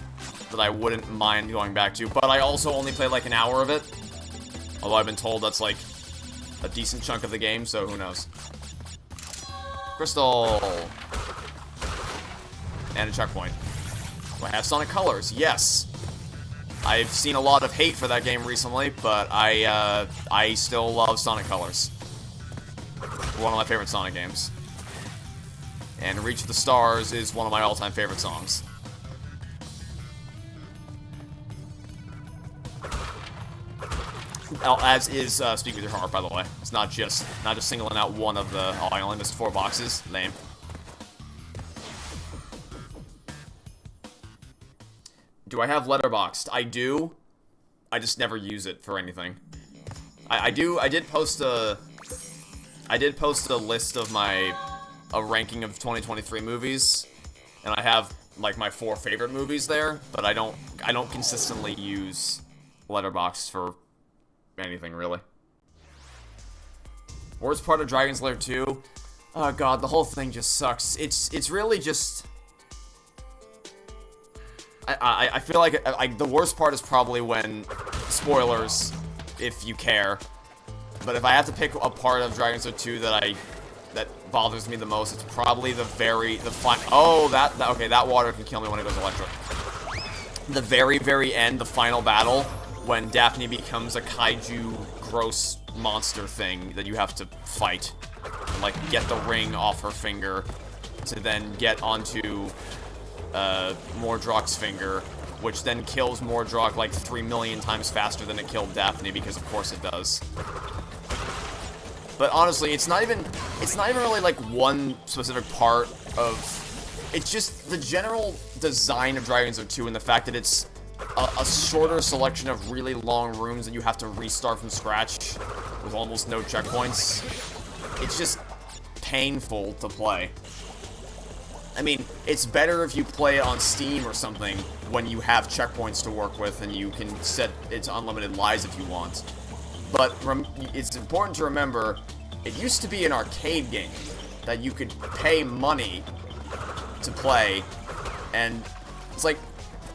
that I wouldn't mind going back to, but I also only played like an hour of it, although I've been told that's like a decent chunk of the game, so who knows. Crystal! And a checkpoint. Do I have Sonic Colors? Yes! I've seen a lot of hate for that game recently, but I still love Sonic Colors. One of my favorite Sonic games. And Reach of the Stars is one of my all-time favorite songs. As is Speak With Your Heart, by the way. It's not just singling out one of the... Oh, I only missed 4 boxes. Lame. Do I have Letterboxd? I do. I just never use it for anything. I did post a list of a ranking of 2023 movies, and I have like my 4 favorite movies there, but I don't consistently use Letterboxd for anything really. Worst part of Dragon's Lair 2? Oh god, the whole thing just sucks. It's really just... I feel like the worst part is probably when... Spoilers, if you care. But if I have to pick a part of Dragon's Lair 2 that bothers me the most, it's probably okay, that water can kill me when it goes electric. The very end, the final battle, when Daphne becomes a kaiju gross monster thing that you have to fight. And, like, get the ring off her finger to then get onto Mordrok's finger, which then kills Mordrok like 3 million times faster than it killed Daphne, because of course it does. But honestly, it's not even really like one specific part of... It's just the general design of Dragon's Lair 2 and the fact that it's a shorter selection of really long rooms that you have to restart from scratch with almost no checkpoints. It's just painful to play. I mean, it's better if you play it on Steam or something when you have checkpoints to work with and you can set its unlimited lives if you want. But it's important to remember, it used to be an arcade game. that you could pay money to play, and it's like,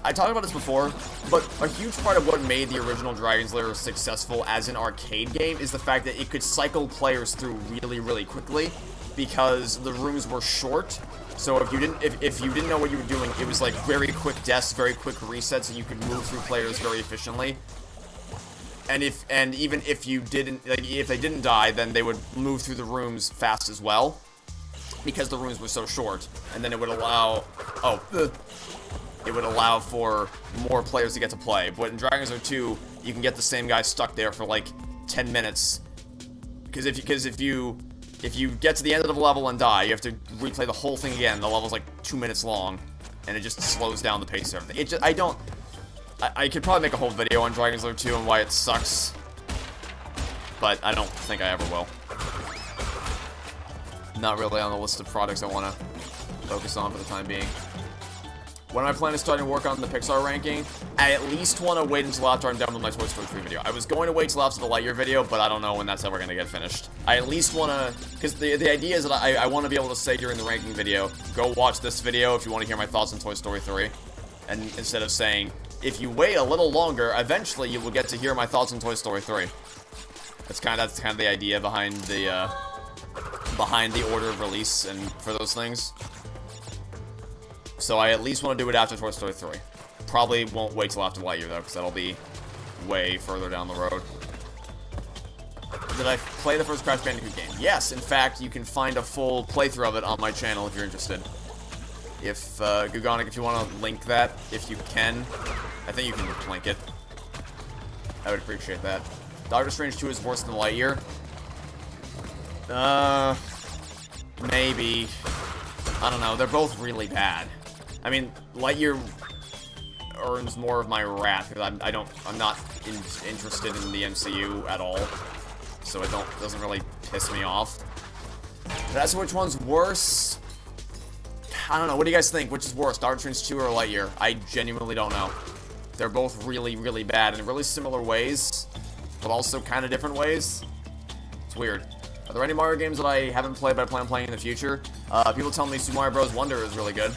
I talked about this before, but a huge part of what made the original Dragon's Lair successful as an arcade game is the fact that it could cycle players through really, really quickly, because the rooms were short. So if you didn't know what you were doing, it was like very quick deaths, very quick resets, and you could move through players very efficiently. And even if you didn't, like, if they didn't die, then they would move through the rooms fast as well, because the rooms were so short. And then it would allow, it would allow for more players to get to play. But in Dragon's Lair 2, you can get the same guy stuck there for like 10 minutes. Because if you get to the end of the level and die, you have to replay the whole thing again. The level's like 2 minutes long, and it just slows down the pace of everything. I could probably make a whole video on Dragon's Lair 2 and why it sucks, but I don't think I ever will. Not really on the list of products I want to focus on for the time being. When am I planning to start work on the Pixar ranking? I at least want to wait until after I'm done with my Toy Story 3 video. I was going to wait till after the Lightyear video, but I don't know when that's ever going to get finished. I at least want to, because the idea is that I want to be able to say during the ranking video, go watch this video if you want to hear my thoughts on Toy Story 3. And instead of saying, if you wait a little longer, eventually you will get to hear my thoughts on Toy Story 3. That's kind of the idea behind the order of release and for those things. So I at least want to do it after Toy Story 3. Probably won't wait till after Lightyear though, because that'll be way further down the road. Did I play the first Crash Bandicoot game? Yes, in fact, you can find a full playthrough of it on my channel if you're interested. If, Gugonic, if you want to link that, if you can. I think you can link it. I would appreciate that. Doctor Strange 2 is worse than Lightyear. Maybe. I don't know, they're both really bad. I mean, Lightyear earns more of my wrath, because I'm not interested in the MCU at all. So it doesn't really piss me off. But as to which one's worse, I don't know. What do you guys think? Which is worse, Doctor Strange 2 or Lightyear? I genuinely don't know. They're both really, really bad in really similar ways, but also kind of different ways. It's weird. Are there any Mario games that I haven't played but I plan on playing in the future? People tell me Super Mario Bros. Wonder is really good.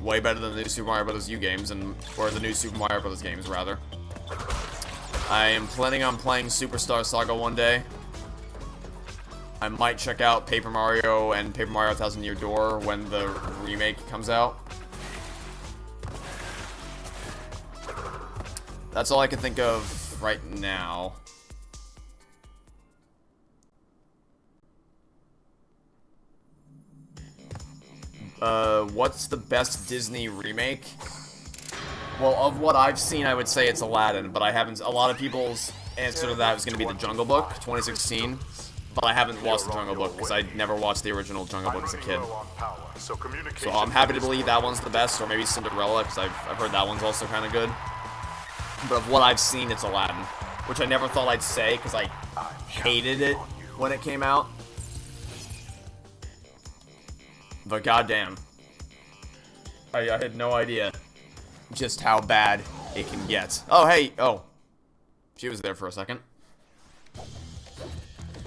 Way better than the new Super Mario Bros. U games, or the new Super Mario Bros. Games, rather. I am planning on playing Superstar Saga one day. I might check out Paper Mario and Paper Mario 1000 Year Door when the remake comes out. That's all I can think of right now. What's the best Disney remake? Well, of what I've seen, I would say it's Aladdin, but I haven't. A lot of people's answer to that was going to be The Jungle Book, 2016. But I haven't watched The Jungle Book because I never watched the original Jungle Book as a kid. So I'm happy to believe that one's the best, or maybe Cinderella, because I've heard that one's also kind of good. But of what I've seen, it's Aladdin, which I never thought I'd say because I hated it when it came out. But goddamn, I had no idea just how bad it can get. Oh, hey, she was there for a second.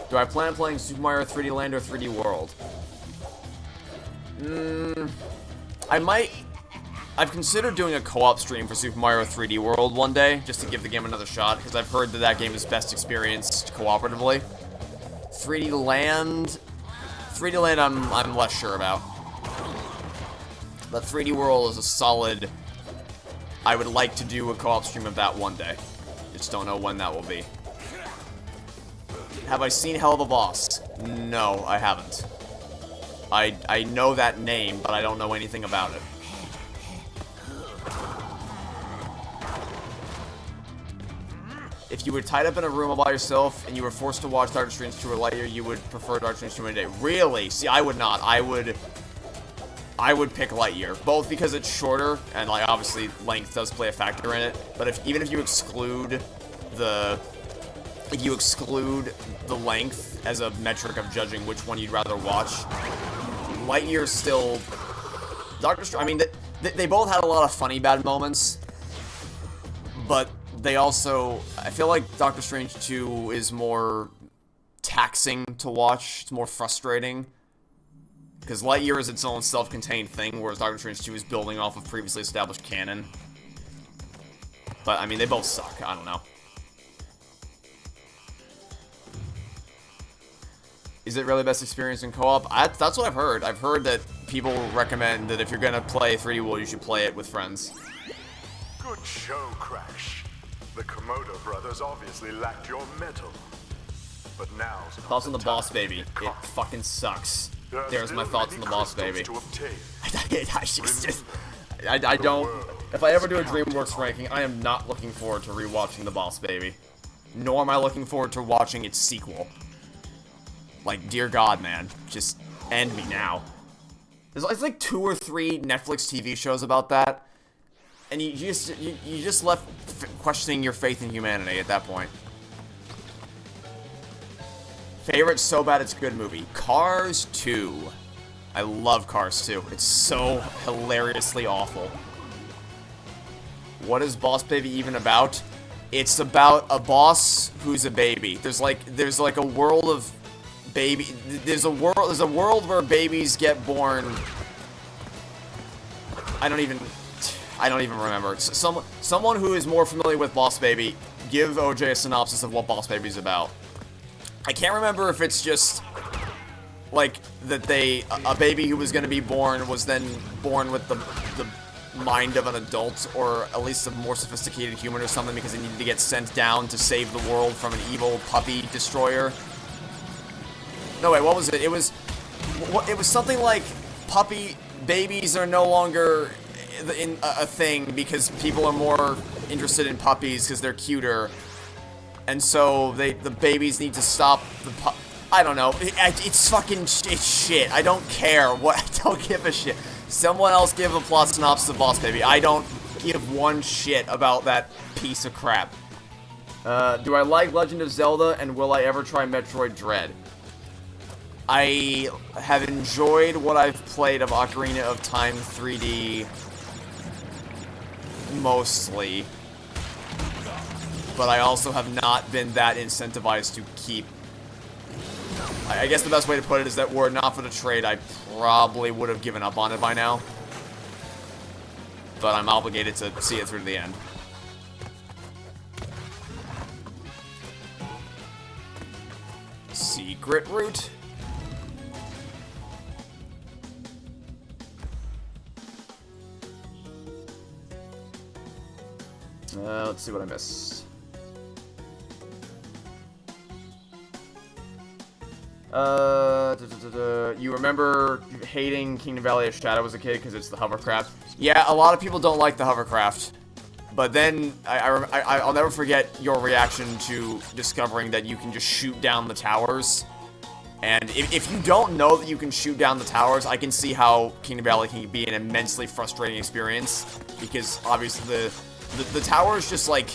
Do I plan on playing Super Mario 3D Land or 3D World? I might. I've considered doing a co-op stream for Super Mario 3D World one day, just to give the game another shot, because I've heard that that game is best experienced cooperatively. 3D Land, I'm less sure about. But 3D World is a solid. I would like to do a co-op stream of that one day. Just don't know when that will be. Have I seen Hell of a Boss? No, I haven't. I know that name, but I don't know anything about it. If you were tied up in a room all by yourself and you were forced to watch Doctor Strange 2 or Lightyear, you would prefer Doctor Strange 2 in a day. Really? See, I would not. I would pick Lightyear, both because it's shorter and, like, obviously length does play a factor in it. But even if you exclude the length as a metric of judging which one you'd rather watch, Lightyear still. I mean, they both had a lot of funny bad moments, but they also, I feel like Doctor Strange 2 is more taxing to watch. It's more frustrating. Because Lightyear is its own self-contained thing, whereas Doctor Strange 2 is building off of previously established canon. But, I mean, they both suck. I don't know. Is it really best experience in co-op? That's what I've heard. I've heard that people recommend that if you're gonna play 3D World, you should play it with friends. Good show, Crash. The Komodo brothers obviously lacked your mettle. But now's not Thoughts on the time Boss to Baby. get It cocky. fucking sucks. There are There's my still thoughts on many the Boss crystals Baby. to obtain. I don't... If I ever do a DreamWorks ranking, I am not looking forward to rewatching The Boss Baby. Nor am I looking forward to watching its sequel. Like, dear God, man. Just end me now. There's like 2 or 3 Netflix TV shows about that. And you just left questioning your faith in humanity at that point. Favorite So Bad It's Good movie? Cars 2. I love Cars 2. It's so hilariously awful. What is Boss Baby even about? It's about a boss who's a baby. There's like a world of baby. There's a world where babies get born. I don't even remember. Someone who is more familiar with Boss Baby, give OJ a synopsis of what Boss Baby's about. I can't remember if it's just like that a baby who was going to be born was then born with the mind of an adult, or at least a more sophisticated human or something, because they needed to get sent down to save the world from an evil puppy destroyer. No, wait, what was it? It was something like babies are no longer in a thing because people are more interested in puppies because they're cuter. And so the babies need to stop the I don't know. It's shit. I don't care. I don't give a shit. Someone else give a plot synopsis of Boss Baby. I don't give one shit about that piece of crap. Do I like Legend of Zelda, and will I ever try Metroid Dread? I have enjoyed what I've played of Ocarina of Time 3D mostly. But I also have not been that incentivized to keep... I guess the best way to put it is that were it not for the trade, I probably would have given up on it by now. But I'm obligated to see it through to the end. Secret route. Let's see what I missed. You remember hating Kingdom Valley of Shadow as a kid because it's the hovercraft? Yeah, a lot of people don't like the hovercraft. But then, I'll never forget your reaction to discovering that you can just shoot down the towers. And if you don't know that you can shoot down the towers, I can see how Kingdom Valley can be an immensely frustrating experience. Because, obviously, the towers just, like,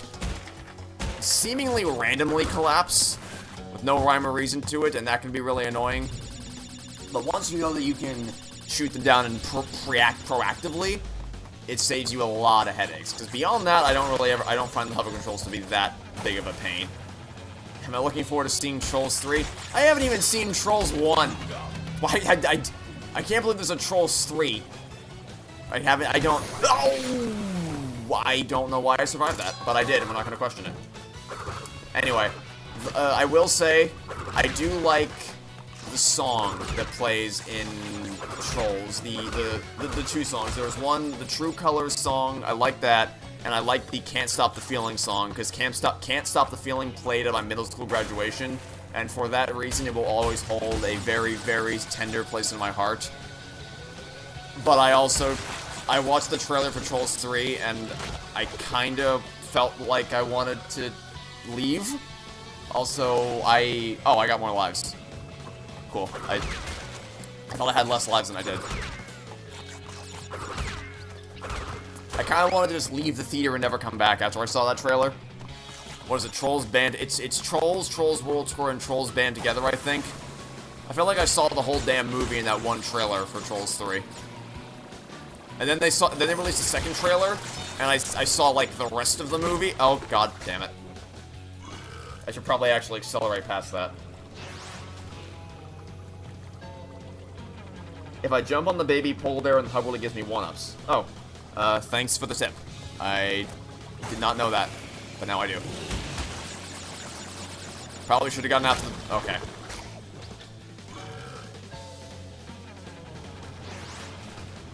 seemingly randomly collapse with no rhyme or reason to it, and that can be really annoying. But once you know that you can shoot them down and react proactively, it saves you a lot of headaches. Because beyond that, I don't find the hover controls to be that big of a pain. Am I looking forward to seeing Trolls 3? I haven't even seen Trolls 1. Why? I can't believe there's a Trolls 3. I don't know why I survived that, but I did, and we're not going to question it. Anyway, I will say, I do like the song that plays in Trolls, the 2 songs. There was one, the True Colors song, I like that, and I like the Can't Stop the Feeling song, because Can't Stop the Feeling played at my middle school graduation, and for that reason it will always hold a very, very tender place in my heart. But I watched the trailer for Trolls 3, and I kind of felt like I wanted to leave. Also, I got more lives. Cool. I thought I had less lives than I did. I kind of wanted to just leave the theater and never come back after I saw that trailer. What is it? Trolls Band? It's Trolls World Tour, and Trolls Band together, I think. I feel like I saw the whole damn movie in that one trailer for Trolls 3. And then they released a second trailer, and I saw like the rest of the movie. Oh god damn it. I should probably actually accelerate past that. If I jump on the baby polar bear in the hub world, it gives me 1-ups. Oh, thanks for the tip. I did not know that, but now I do. Probably should have gotten after the... Okay.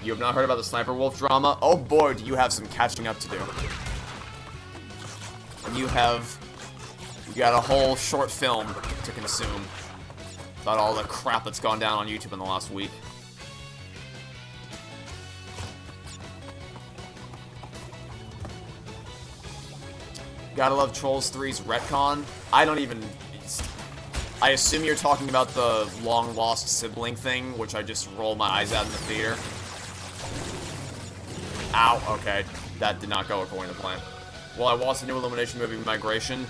You have not heard about the Sniper Wolf drama? Oh boy, do you have some catching up to do. You got a whole short film to consume about all the crap that's gone down on YouTube in the last week. Gotta love Trolls 3's retcon. I don't even... I assume you're talking about the long-lost sibling thing, which I just rolled my eyes at in the theater. Ow, okay. That did not go according to plan. Will I watch the new Illumination movie, Migration?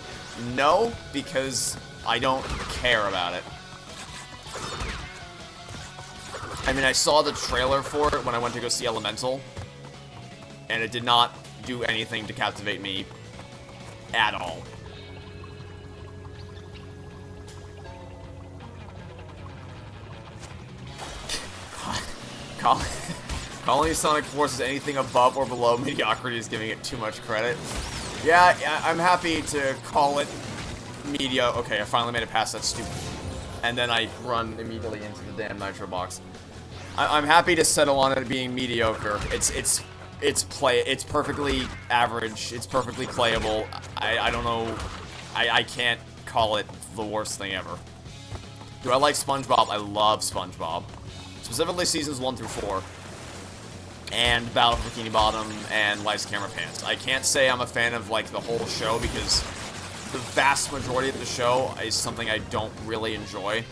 No, because I don't care about it. I mean, I saw the trailer for it when I went to go see Elemental, and it did not do anything to captivate me at all. Calling Sonic Forces anything above or below mediocrity is giving it too much credit. Yeah, I'm happy to call it media. Okay, I finally made it past that stupid. And then I run immediately into the damn Nitro box. I'm happy to settle on it being mediocre. It's perfectly average. It's perfectly playable. I don't know. I can't call it the worst thing ever. Do I like SpongeBob? I love SpongeBob. Specifically seasons 1 through 4. And Battle for Bikini Bottom and Lights Camera Pants. I can't say I'm a fan of like the whole show because the vast majority of the show is something I don't really enjoy.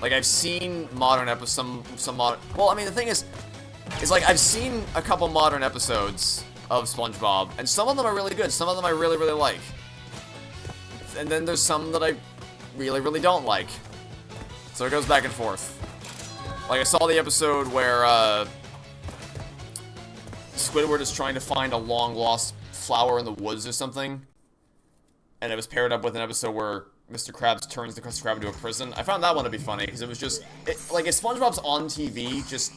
Like I've seen modern episodes, some modern. Well, I mean the thing is like I've seen a couple modern episodes of SpongeBob, and some of them are really good. Some of them I really like. And then there's some that I really don't like. So it goes back and forth. Like I saw the episode where Squidward is trying to find a long-lost flower in the woods or something. And it was paired up with an episode where Mr. Krabs turns the Krusty Krab into a prison. I found that one to be funny, because it was just... like, if SpongeBob's on TV, just...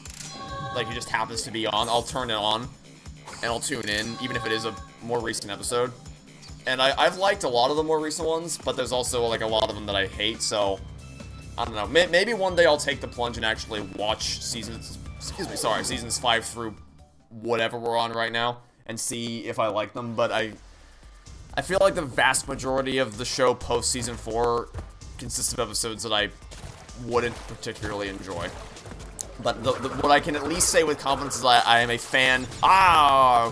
like, it just happens to be on, I'll turn it on, and I'll tune in, even if it is a more recent episode. And I've liked a lot of the more recent ones, but there's also, like, a lot of them that I hate, so... I don't know. Maybe one day I'll take the plunge and actually watch seasons 5 through whatever we're on right now, and see if I like them, but I feel like the vast majority of the show post-season 4 consists of episodes that I wouldn't particularly enjoy. But what I can at least say with confidence is I am a fan...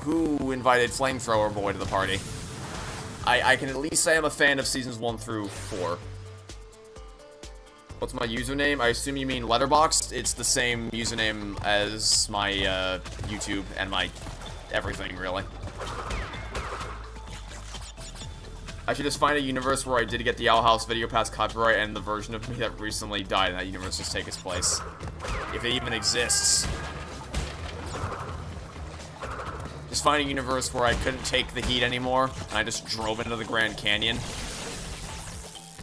who invited Flamethrower Boy to the party? I can at least say I'm a fan of seasons 1 through 4. What's my username? I assume you mean Letterboxd. It's the same username as my YouTube and my everything, really. I should just find a universe where I did get the Owl House Video Pass copyright and the version of me that recently died in that universe just take its place. If it even exists. Just find a universe where I couldn't take the heat anymore, and I just drove into the Grand Canyon.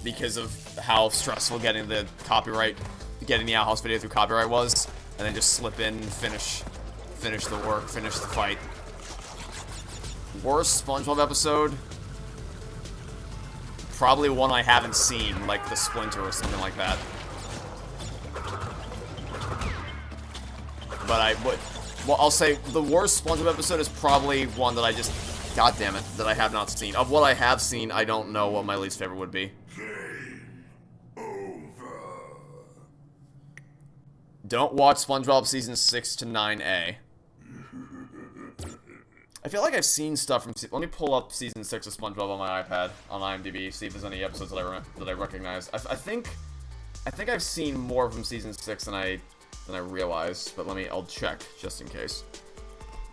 Because of how stressful getting the Owl House video through copyright was, and then just slip in and finish the work, finish the fight. Worst SpongeBob episode? Probably one I haven't seen, like the Splinter or something like that. But well, I'll say the worst SpongeBob episode is probably one that I just, god damn it, that I have not seen. Of what I have seen, I don't know what my least favorite would be. Don't watch SpongeBob season 6 to 9A. I feel like I've seen stuff from... Let me pull up season 6 of SpongeBob on my iPad, on IMDb, see if there's any episodes that I recognize. I think I've seen more from season 6 than I realized, but I'll check, just in case.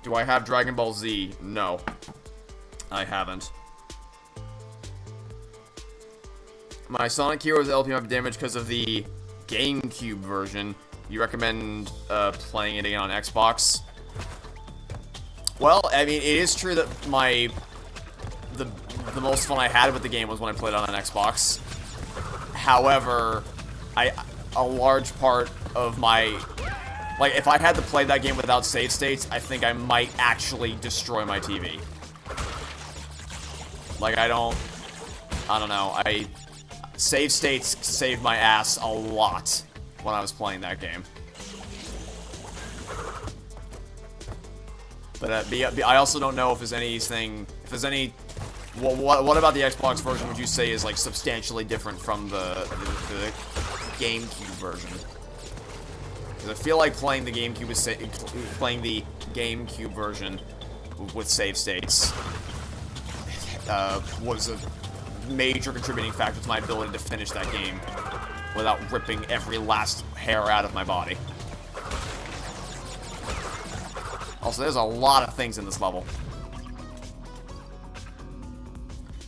Do I have Dragon Ball Z? No. I haven't. My Sonic Heroes LP might be damaged because of the GameCube version. You recommend playing it again on Xbox? Well, I mean, it is true that the most fun I had with the game was when I played it on an Xbox. However, a large part of my Like, if I had to play that game without save states, I think I might actually destroy my TV. Like, I don't know, save states saved my ass a lot when I was playing that game. But I also don't know if there's anything, what about the Xbox version would you say is, like, substantially different from the GameCube version? Because I feel like playing the GameCube version with save states was a major contributing factor to my ability to finish that game without ripping every last hair out of my body. Also, there's a lot of things in this level.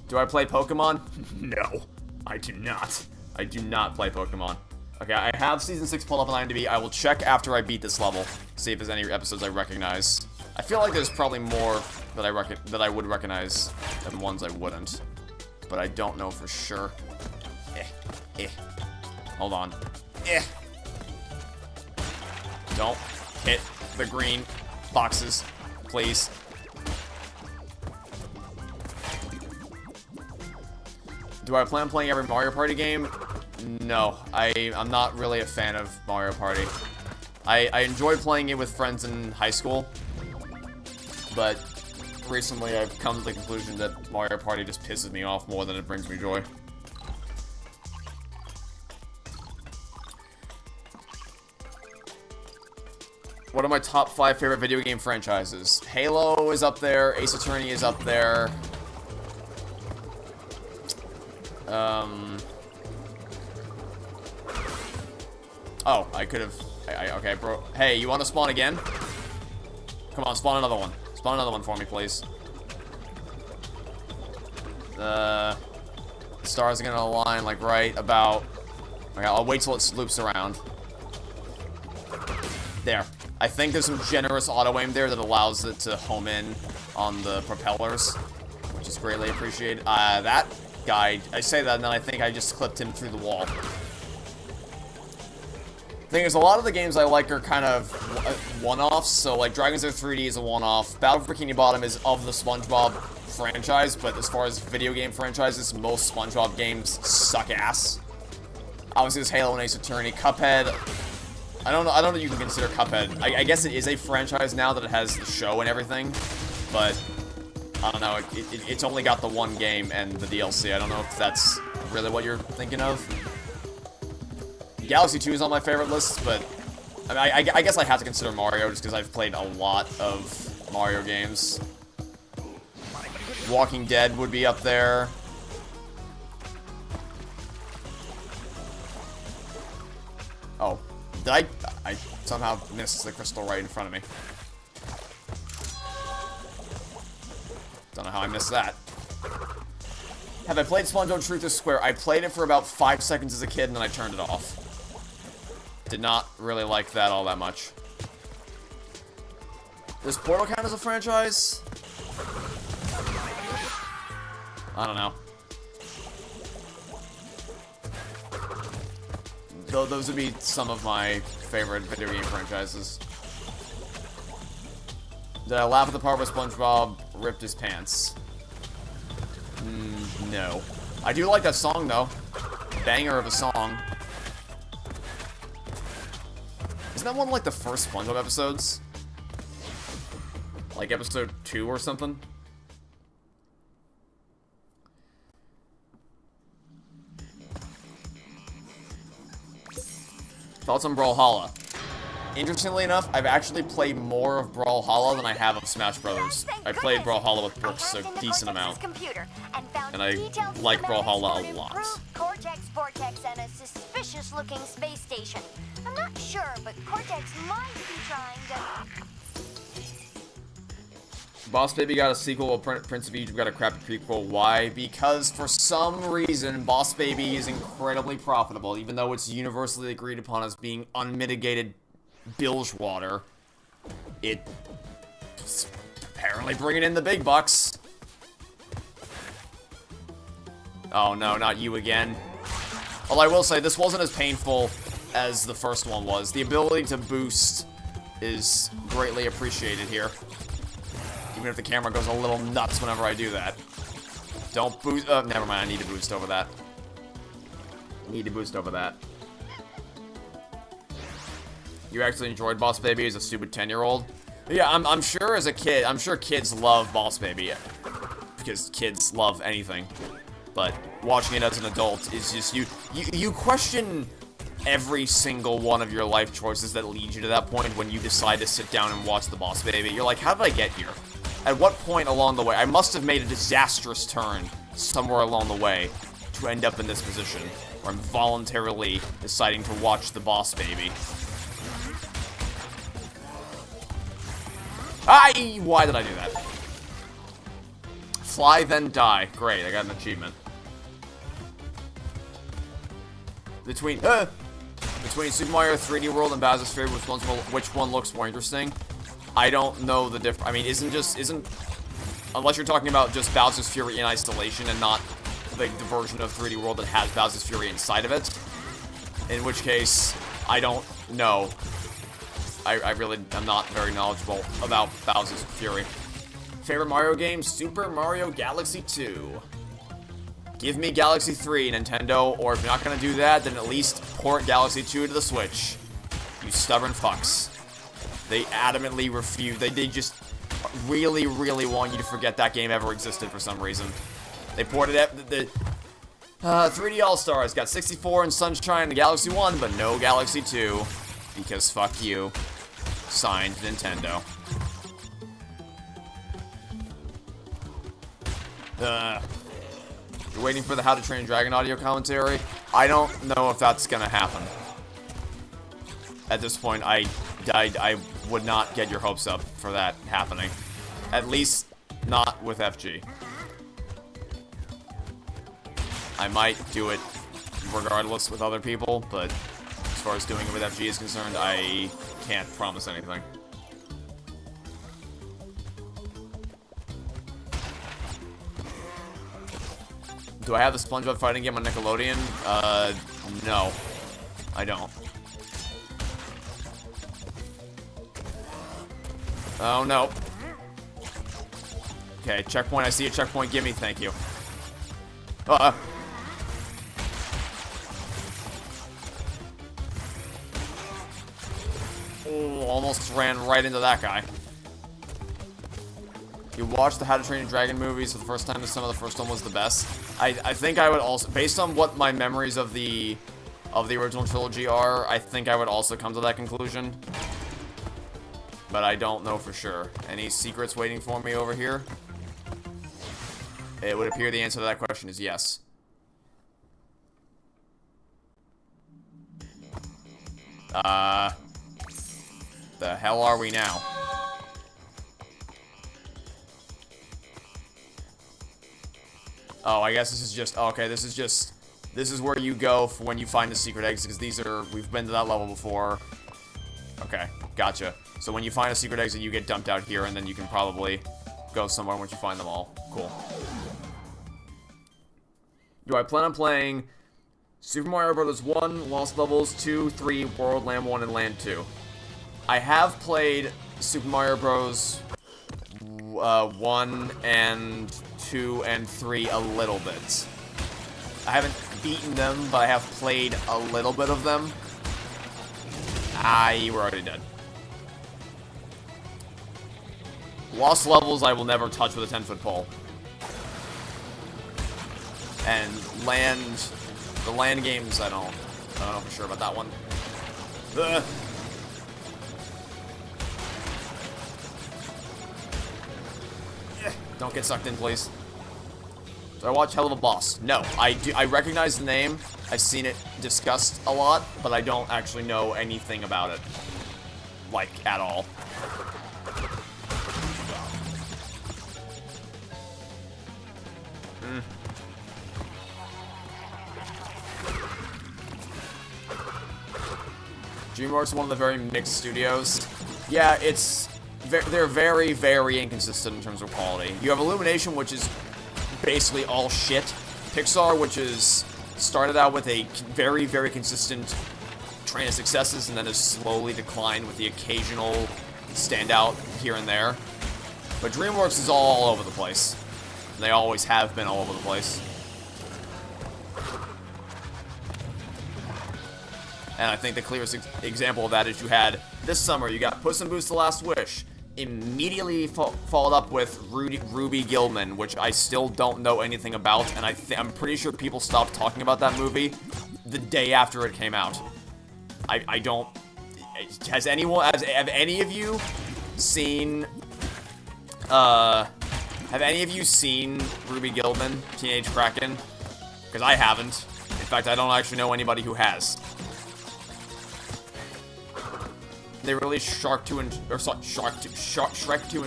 Do I play Pokemon? No, I do not. I do not play Pokemon. Okay, I have Season 6 pulled up on IMDb. I will check after I beat this level, see if there's any episodes I recognize. I feel like there's probably more that I would recognize than ones I wouldn't. But I don't know for sure. Hold on. Don't hit the green boxes, please. Do I plan on playing every Mario Party game? No, I'm not really a fan of Mario Party. I enjoyed playing it with friends in high school, but recently I've come to the conclusion that Mario Party just pisses me off more than it brings me joy. What are my top 5 favorite video game franchises? Halo is up there, Ace Attorney is up there. Oh, I could have... okay, bro. Hey, you want to spawn again? Come on, spawn another one. Spawn another one for me, please. The stars are gonna align, like, right about... Okay, I'll wait till it loops around. There. I think there's some generous auto-aim there that allows it to home in on the propellers, which is greatly appreciated. That guy, I say that, and then I think I just clipped him through the wall. Thing is, a lot of the games I like are kind of one-offs, so like Dragon's Den 3D is a one-off. Battle for Bikini Bottom is of the SpongeBob franchise, but as far as video game franchises, most SpongeBob games suck ass. Obviously, there's Halo and Ace Attorney. Cuphead, I don't know if you can consider Cuphead. I guess it is a franchise now that it has the show and everything, but I don't know. It's only got the one game and the DLC. I don't know if that's really what you're thinking of. Galaxy 2 is on my favorite list, but I guess I have to consider Mario just because I've played a lot of Mario games. Walking Dead would be up there. Oh, did I somehow missed the crystal right in front of me. Don't know how I missed that. Have I played SpongeBob Truth or Square? I played it for about 5 seconds as a kid and then I turned it off. Did not really like that all that much. Does Portal count as a franchise? I don't know. Those would be some of my favorite video game franchises. Did I laugh at the part where SpongeBob ripped his pants? No. I do like that song, though. Banger of a song. Isn't that one of, like, the first SpongeBob episodes? Like, episode 2 or something? Thoughts on Brawlhalla? Interestingly enough, I've actually played more of Brawlhalla than I have of Smash Brothers. I played Brawlhalla with Brooks a decent amount. And I like Brawlhalla a lot. Cortex, Vortex, and a suspicious-looking space station. I'm not sure, but Cortex might be trying to... Boss Baby got a sequel, while Prince of Egypt got a crappy prequel. Why? Because for some reason, Boss Baby is incredibly profitable, even though it's universally agreed upon as being unmitigated bilge water. It's apparently bringing in the big bucks. Oh no, not you again. Well, I will say, this wasn't as painful as the first one was. The ability to boost is greatly appreciated here. Even if the camera goes a little nuts whenever I do that. Don't boost. Never mind. I need to boost over that. Need to boost over that. You actually enjoyed Boss Baby as a stupid 10-year-old? Yeah, I'm sure as a kid. I'm sure kids love Boss Baby because kids love anything. But watching it as an adult is just you question every single one of your life choices that lead you to that point when you decide to sit down and watch the Boss Baby. You're like, how did I get here? At what point along the way? I must have made a disastrous turn somewhere along the way to end up in this position where I'm voluntarily deciding to watch the Boss Baby. Why did I do that? Fly, then die. Great, I got an achievement. Between Super Mario 3D World and Bowser's Fury, which one looks more interesting? I don't know the difference. I mean, unless you're talking about just Bowser's Fury in isolation and not like the version of 3D World that has Bowser's Fury inside of it. In which case, I don't know. I really am not very knowledgeable about Bowser's Fury. Favorite Mario game? Super Mario Galaxy 2. Give me Galaxy 3, Nintendo, or if you're not gonna do that, then at least port Galaxy 2 to the Switch. You stubborn fucks. They adamantly refuse. They just really, really want you to forget that game ever existed for some reason. They ported the 3D All-Stars, got 64 and Sunshine and Galaxy 1, but no Galaxy 2. Because fuck you. Signed, Nintendo. You're waiting for the How to Train Your Dragon audio commentary? I don't know if that's gonna happen. At this point, I would not get your hopes up for that happening. At least, not with FG. I might do it regardless with other people, but as far as doing it with FG is concerned, I can't promise anything. Do I have the SpongeBob fighting game on Nickelodeon? No. I don't. Oh, no. Okay, checkpoint. I see a checkpoint. Gimme, thank you. Oh, almost ran right into that guy. You watched the How to Train Your Dragon movies for the first time, and some of the first one was the best. I think I would also, based on what my memories of the original trilogy are, I think I would also come to that conclusion. But I don't know for sure. Any secrets waiting for me over here? It would appear the answer to that question is yes. The hell are we now? Oh, I guess this is just, okay, this is where you go for when you find the secret exit, because we've been to that level before. Okay, gotcha. So when you find a secret exit, you get dumped out here, and then you can probably go somewhere once you find them all. Cool. Do I plan on playing Super Mario Bros. 1, Lost Levels, 2, 3, World, Land 1, and Land 2? I have played Super Mario Bros. 1 and 2 and 3 a little bit. I haven't beaten them, but I have played a little bit of them. You were already dead. Lost Levels I will never touch with a 10-foot pole. And the land games I don't know for sure about that one. Don't get sucked in, please. Do I watch Hell of a Boss? No, I do. I recognize the name. I've seen it discussed a lot, but I don't actually know anything about it. Like, at all. DreamWorks is one of the very mixed studios. Yeah, they're very, very inconsistent in terms of quality. You have Illumination, which is basically all shit. Pixar, which is started out with a very, very consistent train of successes and then has slowly declined with the occasional standout here and there. But DreamWorks is all over the place. They always have been all over the place. And I think the clearest example of that is you had this summer, you got Puss in Boots: The Last Wish, immediately followed up with Ruby Gillman, which I still don't know anything about, and I'm pretty sure people stopped talking about that movie the day after it came out. I don't... Have any of you seen... have any of you seen Ruby Gillman, Teenage Kraken? Because I haven't. In fact, I don't actually know anybody who has. They released Shrek 2 and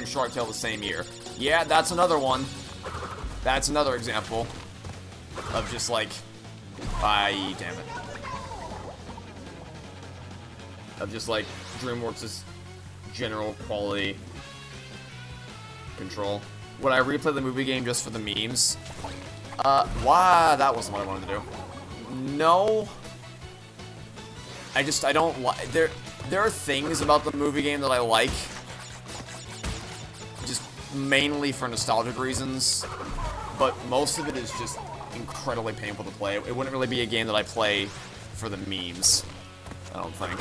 Shark Tale the same year. Yeah, that's another one. That's another example of just like, damn it. Of just like DreamWorks' general quality control. Would I replay the movie game just for the memes? Why? That wasn't what I wanted to do. No. I don't like... There are things about the movie game that I like. Just mainly for nostalgic reasons. But most of it is just incredibly painful to play. It wouldn't really be a game that I play for the memes. I don't think.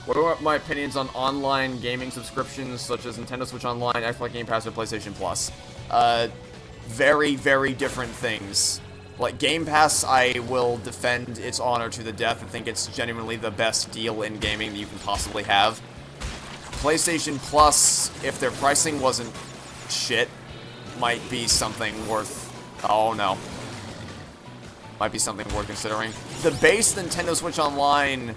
What are my opinions on online gaming subscriptions such as Nintendo Switch Online, Xbox Game Pass, or PlayStation Plus? Very, very different things. Like, Game Pass, I will defend its honor to the death. I think it's genuinely the best deal in gaming that you can possibly have. PlayStation Plus, if their pricing wasn't shit, might be something worth... Oh, no. Might be something worth considering. The base Nintendo Switch Online...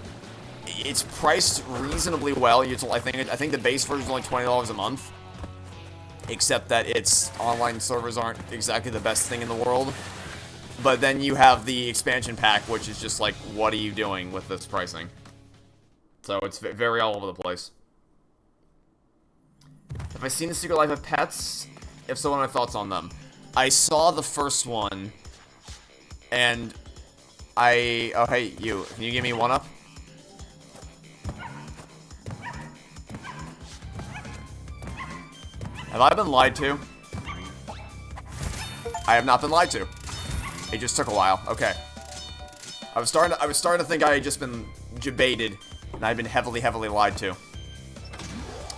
It's priced reasonably well. I think the base version is only $20 a month. Except that its online servers aren't exactly the best thing in the world. But then you have the expansion pack, which is just like, what are you doing with this pricing? So it's very all over the place. Have I seen The Secret Life of Pets? If so, what are my thoughts on them? I saw the first one, and oh hey, you. Can you give me one up? Have I been lied to? I have not been lied to. It just took a while. Okay. I was starting to think I had just been jebaited, and I'd been heavily lied to.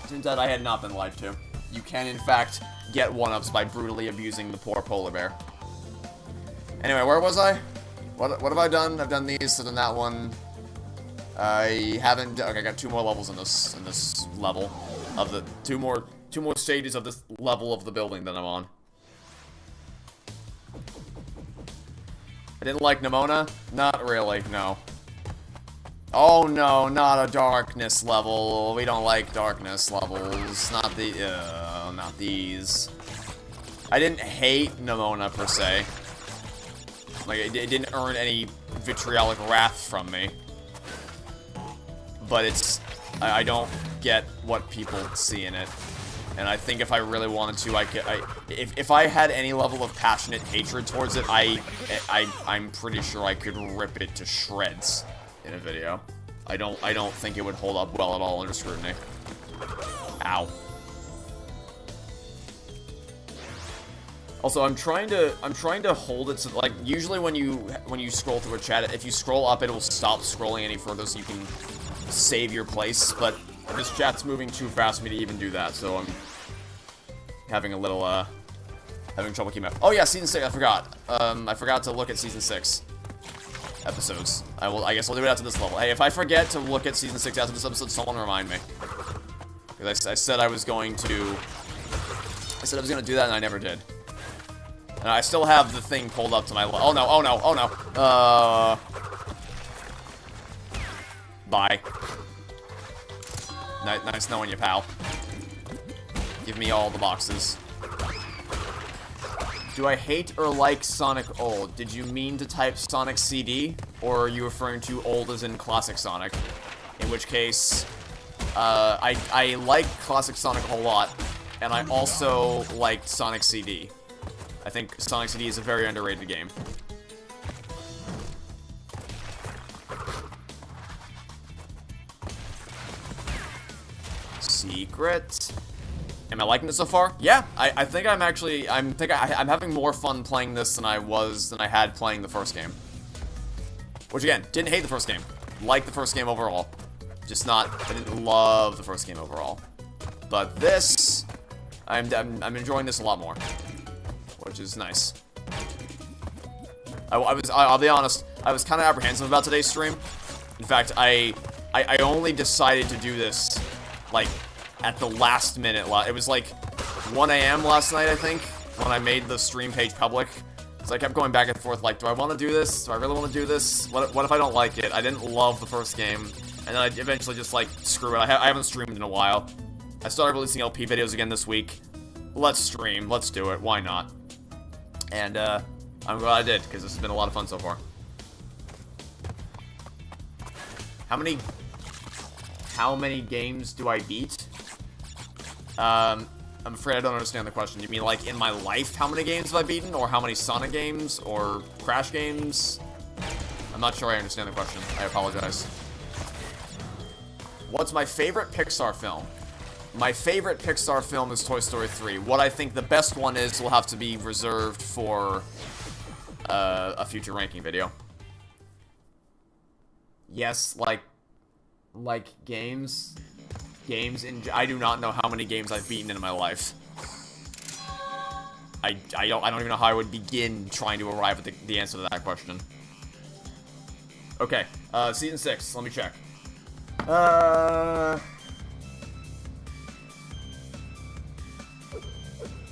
Turns out I had not been lied to. You can, in fact, get one-ups by brutally abusing the poor polar bear. Anyway, where was I? What have I done? I've done these, I've done that one. I haven't... Okay, I got 2 more levels in this level. Of the... 2 more stages of this level of the building that I'm on. I didn't like Nimona? Not really, no. Oh no, not a darkness level. We don't like darkness levels. Not these. I didn't hate Nimona per se. Like, it didn't earn any vitriolic wrath from me. But it's... I don't get what people see in it. And I think if I really wanted to, if I had any level of passionate hatred towards it, I'm pretty sure I could rip it to shreds in a video. I don't think it would hold up well at all under scrutiny. Ow. Also, I'm trying to hold it so, like, usually when you scroll through a chat, if you scroll up, it will stop scrolling any further so you can save your place, but this chat's moving too fast for me to even do that, so I'm having a little, having trouble keeping up. Oh yeah, Season 6, I forgot. I forgot to look at Season 6 episodes. I guess I'll do it after this level. Hey, if I forget to look at Season 6 after this episode, someone remind me. Because I said I was going to do that, and I never did. And I still have the thing pulled up to my left. Oh no, oh no, oh no. Bye. Nice knowing you, pal. Give me all the boxes. Do I hate or like Sonic old? Did you mean to type Sonic CD? Or are you referring to old as in classic Sonic? In which case, I like classic Sonic a whole lot, and I also liked Sonic CD. I think Sonic CD is a very underrated game. Secret. Am I liking it so far? Yeah, I think I'm actually, I'm having more fun playing this than I had playing the first game. Which again, didn't hate the first game. Liked the first game overall. Just not, I didn't love the first game overall. But this, I'm enjoying this a lot more. Which is nice. I'll be honest, I was kind of apprehensive about today's stream. In fact, I only decided to do this, like, at the last minute. It was like 1 AM last night, I think, when I made the stream page public. So I kept going back and forth, like, do I want to do this? Do I really want to do this? What if I don't like it? I didn't love the first game. And then I eventually just, like, screw it. I haven't streamed in a while. I started releasing LP videos again this week. Let's stream. Let's do it. Why not? And, I'm glad I did, because this has been a lot of fun so far. How many games do I beat? I'm afraid I don't understand the question. You mean, like, in my life, how many games have I beaten? Or how many Sonic games? Or Crash games? I'm not sure I understand the question. I apologize. What's my favorite Pixar film? My favorite Pixar film is Toy Story 3. What I think the best one is will have to be reserved for a future ranking video. Yes, like games. I do not know how many games I've beaten in my life. I don't even know how I would begin trying to arrive at the answer to that question. Okay, season 6. Let me check.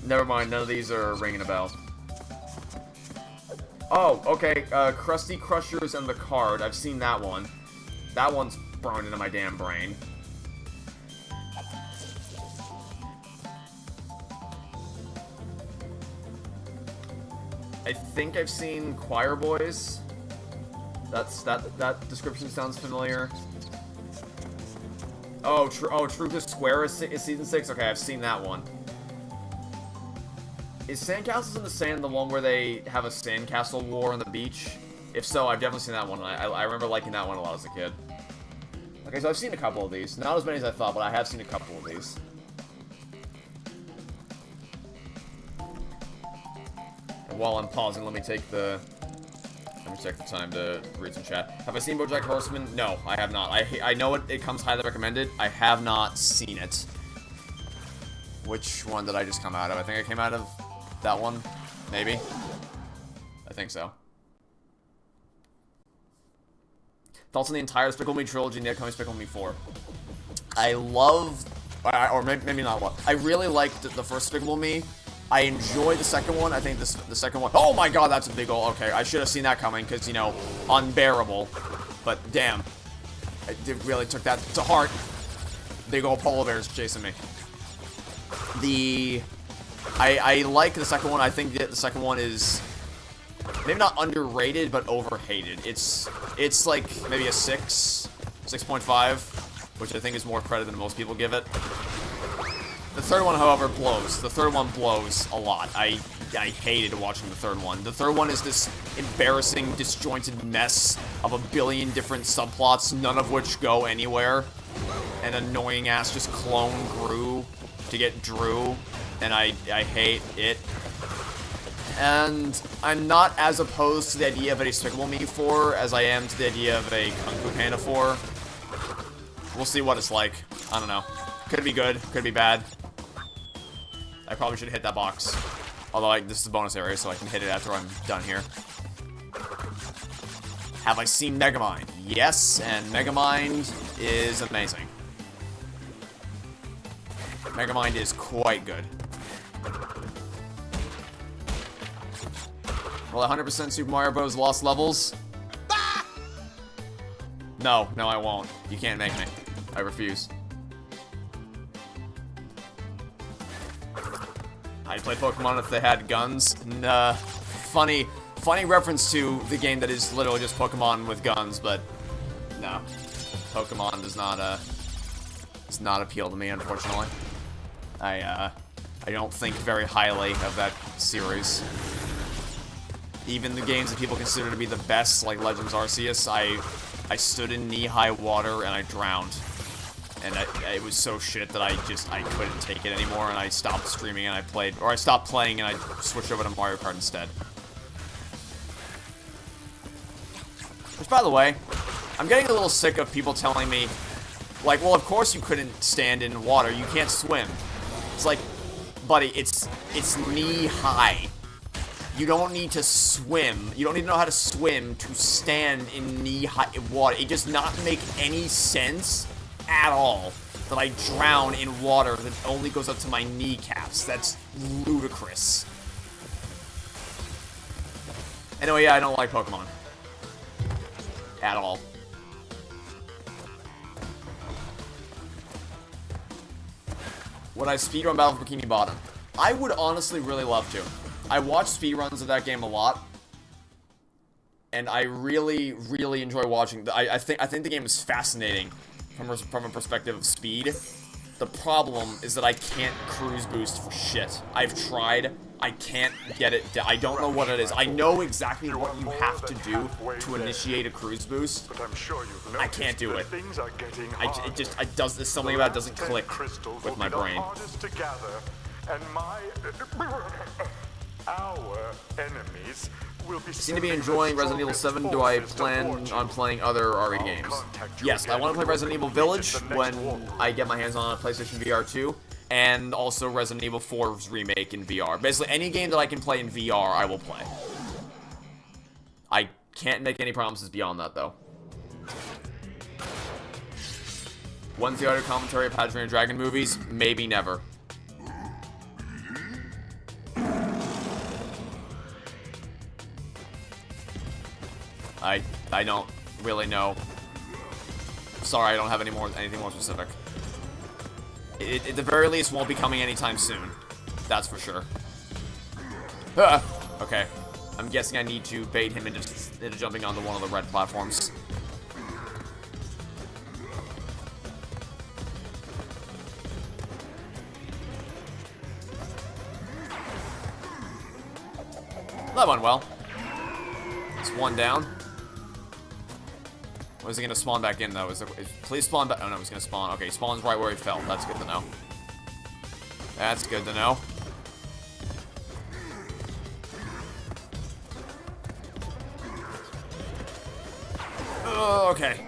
Never mind. None of these are ringing a bell. Oh, okay. Krusty Crushers and the Card. I've seen that one. That one's burned into my damn brain. I think I've seen Choir Boys. That description sounds familiar. Oh, Truth is Square is season 6? Okay, I've seen that one. Is Sandcastles in the Sand the one where they have a sandcastle war on the beach? If so, I've definitely seen that one. I remember liking that one a lot as a kid. Okay, so I've seen a couple of these. Not as many as I thought, but I have seen a couple of these. And while I'm pausing, let me check the time to read some chat. Have I seen BoJack Horseman? No, I have not. I know it comes highly recommended. I have not seen it. Which one did I just come out of? I think I came out of that one, maybe? I think so. Thoughts on the entire Despicable Me trilogy and the upcoming Despicable Me 4? I love, or maybe not love, I really liked the first Despicable Me. I enjoy the second one. I think the second one, oh my god, that's a big ol', okay, I should have seen that coming, because, you know, unbearable. But damn, I really took that to heart. Big ol' polar bears chasing me. I like the second one. I think that the second one is maybe not underrated, but overhated. It's like maybe a 6.5, which I think is more credit than most people give it. The third one, however, blows. The third one blows a lot. I hated watching the third one. The third one is this embarrassing, disjointed mess of a billion different subplots, none of which go anywhere. An annoying ass just clone Gru to get Drew, and I hate it. And I'm not as opposed to the idea of a Despicable Me 4 as I am to the idea of a Kung Fu Panda 4. We'll see what it's like. I don't know. Could be good, could be bad. I probably should hit that box. Although this is a bonus area, so I can hit it after I'm done here. Have I seen Megamind? Yes, and Megamind is amazing. Megamind is quite good. Well, 100% Super Mario Bros. Lost Levels? Ah! No, I won't. You can't make me. I refuse. I'd play Pokemon if they had guns. Nah, funny reference to the game that is literally just Pokemon with guns, but no. Pokemon does not, does not appeal to me, unfortunately. I don't think very highly of that series. Even the games that people consider to be the best, like Legends Arceus, I stood in knee-high water and I drowned. And it was so shit that I couldn't take it anymore, and I stopped streaming and I stopped playing and I switched over to Mario Kart instead. Which, by the way, I'm getting a little sick of people telling me, like, well, of course you couldn't stand in water, you can't swim. It's like, buddy, it's knee-high. You don't need to swim. You don't need to know how to swim to stand in knee-high water. It does not make any sense at all that I drown in water that only goes up to my kneecaps. That's ludicrous. Anyway, yeah, I don't like Pokemon. At all. Would I speedrun Battle for Bikini Bottom? I would honestly really love to. I watch speedruns of that game a lot, and I really, really enjoy watching. I think the game is fascinating from a perspective of speed. The problem is that I can't cruise boost for shit. I've tried. I can't get it. I don't know what it is. I know exactly what you have to do to initiate a cruise boost. But I'm sure you've I can't do it. Things are getting There's something about it doesn't click with my brain. To gather, and our enemies will be. Seem to be enjoying Resident Evil 7. Do I plan on playing other RE games? Yes, I want to play Resident Evil Village when I get my hands on a PlayStation VR 2, and also Resident Evil 4's remake in VR. Basically, any game that I can play in VR, I will play. I can't make any promises beyond that, though. When's the audio commentary of How to Train Your Dragon movies? Maybe never. I don't really know. Sorry, I don't have anything more specific. It at the very least won't be coming anytime soon. That's for sure. Okay. I'm guessing I need to bait him into jumping onto one of the red platforms. That went well. It's one down. What is he gonna spawn back in though? Please spawn back. Oh no, he's gonna spawn. Okay, he spawns right where he fell. That's good to know. That's good to know. Okay.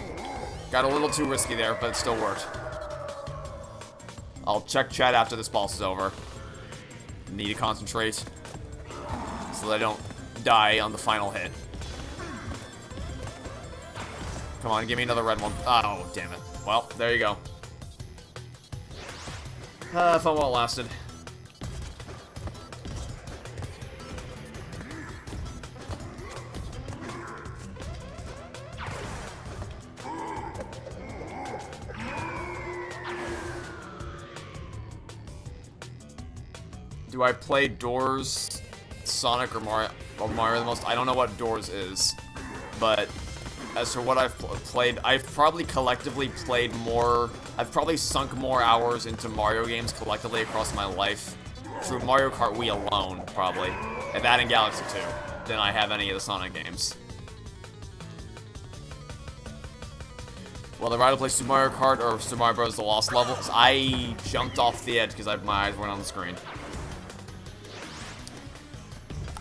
Got a little too risky there, but it still worked. I'll check chat after this boss is over. Need to concentrate so that I don't die on the final hit. Come on, give me another red one. Oh, damn it. Well, there you go. Fun while it lasted. Do I play Doors, Sonic, or Mario the most? I don't know what Doors is, but as for what I've played, I've probably collectively played more. I've probably sunk more hours into Mario games collectively across my life through Mario Kart Wii alone, probably, and that in Galaxy 2, than I have any of the Sonic games. Well, I'd rather play Super Mario Kart or Super Mario Bros. The Lost Levels. I jumped off the edge because my eyes weren't on the screen.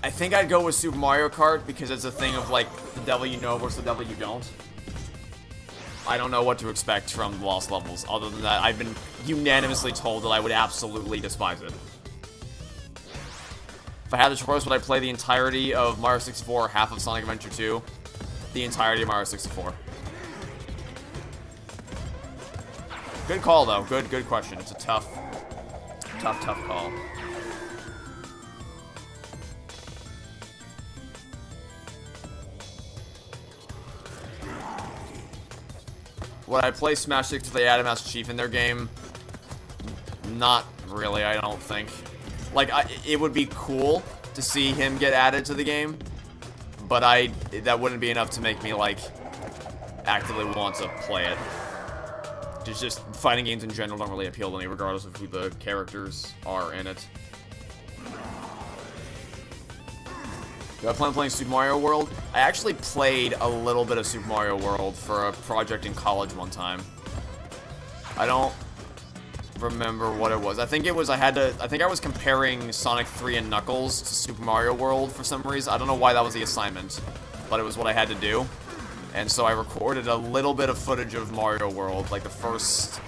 I think I'd go with Super Mario Kart because it's a thing of, like, the devil you know versus the devil you don't. I don't know what to expect from the Lost Levels. Other than that, I've been unanimously told that I would absolutely despise it. If I had the choice, would I play the entirety of Mario 64 or half of Sonic Adventure 2? The entirety of Mario 64. Good call, though. Good question. It's a tough call. Would I play Smash 6 if they added Master Chief in their game? Not really, I don't think. Like, it would be cool to see him get added to the game, but that wouldn't be enough to make me, like, actively want to play it. just fighting games in general don't really appeal to me, regardless of who the characters are in it. Do I plan on playing Super Mario World? I actually played a little bit of Super Mario World for a project in college one time. I don't remember what it was. I think it was, I think I was comparing Sonic 3 and Knuckles to Super Mario World for some reason. I don't know why that was the assignment, but it was what I had to do. And so I recorded a little bit of footage of Mario World, like the first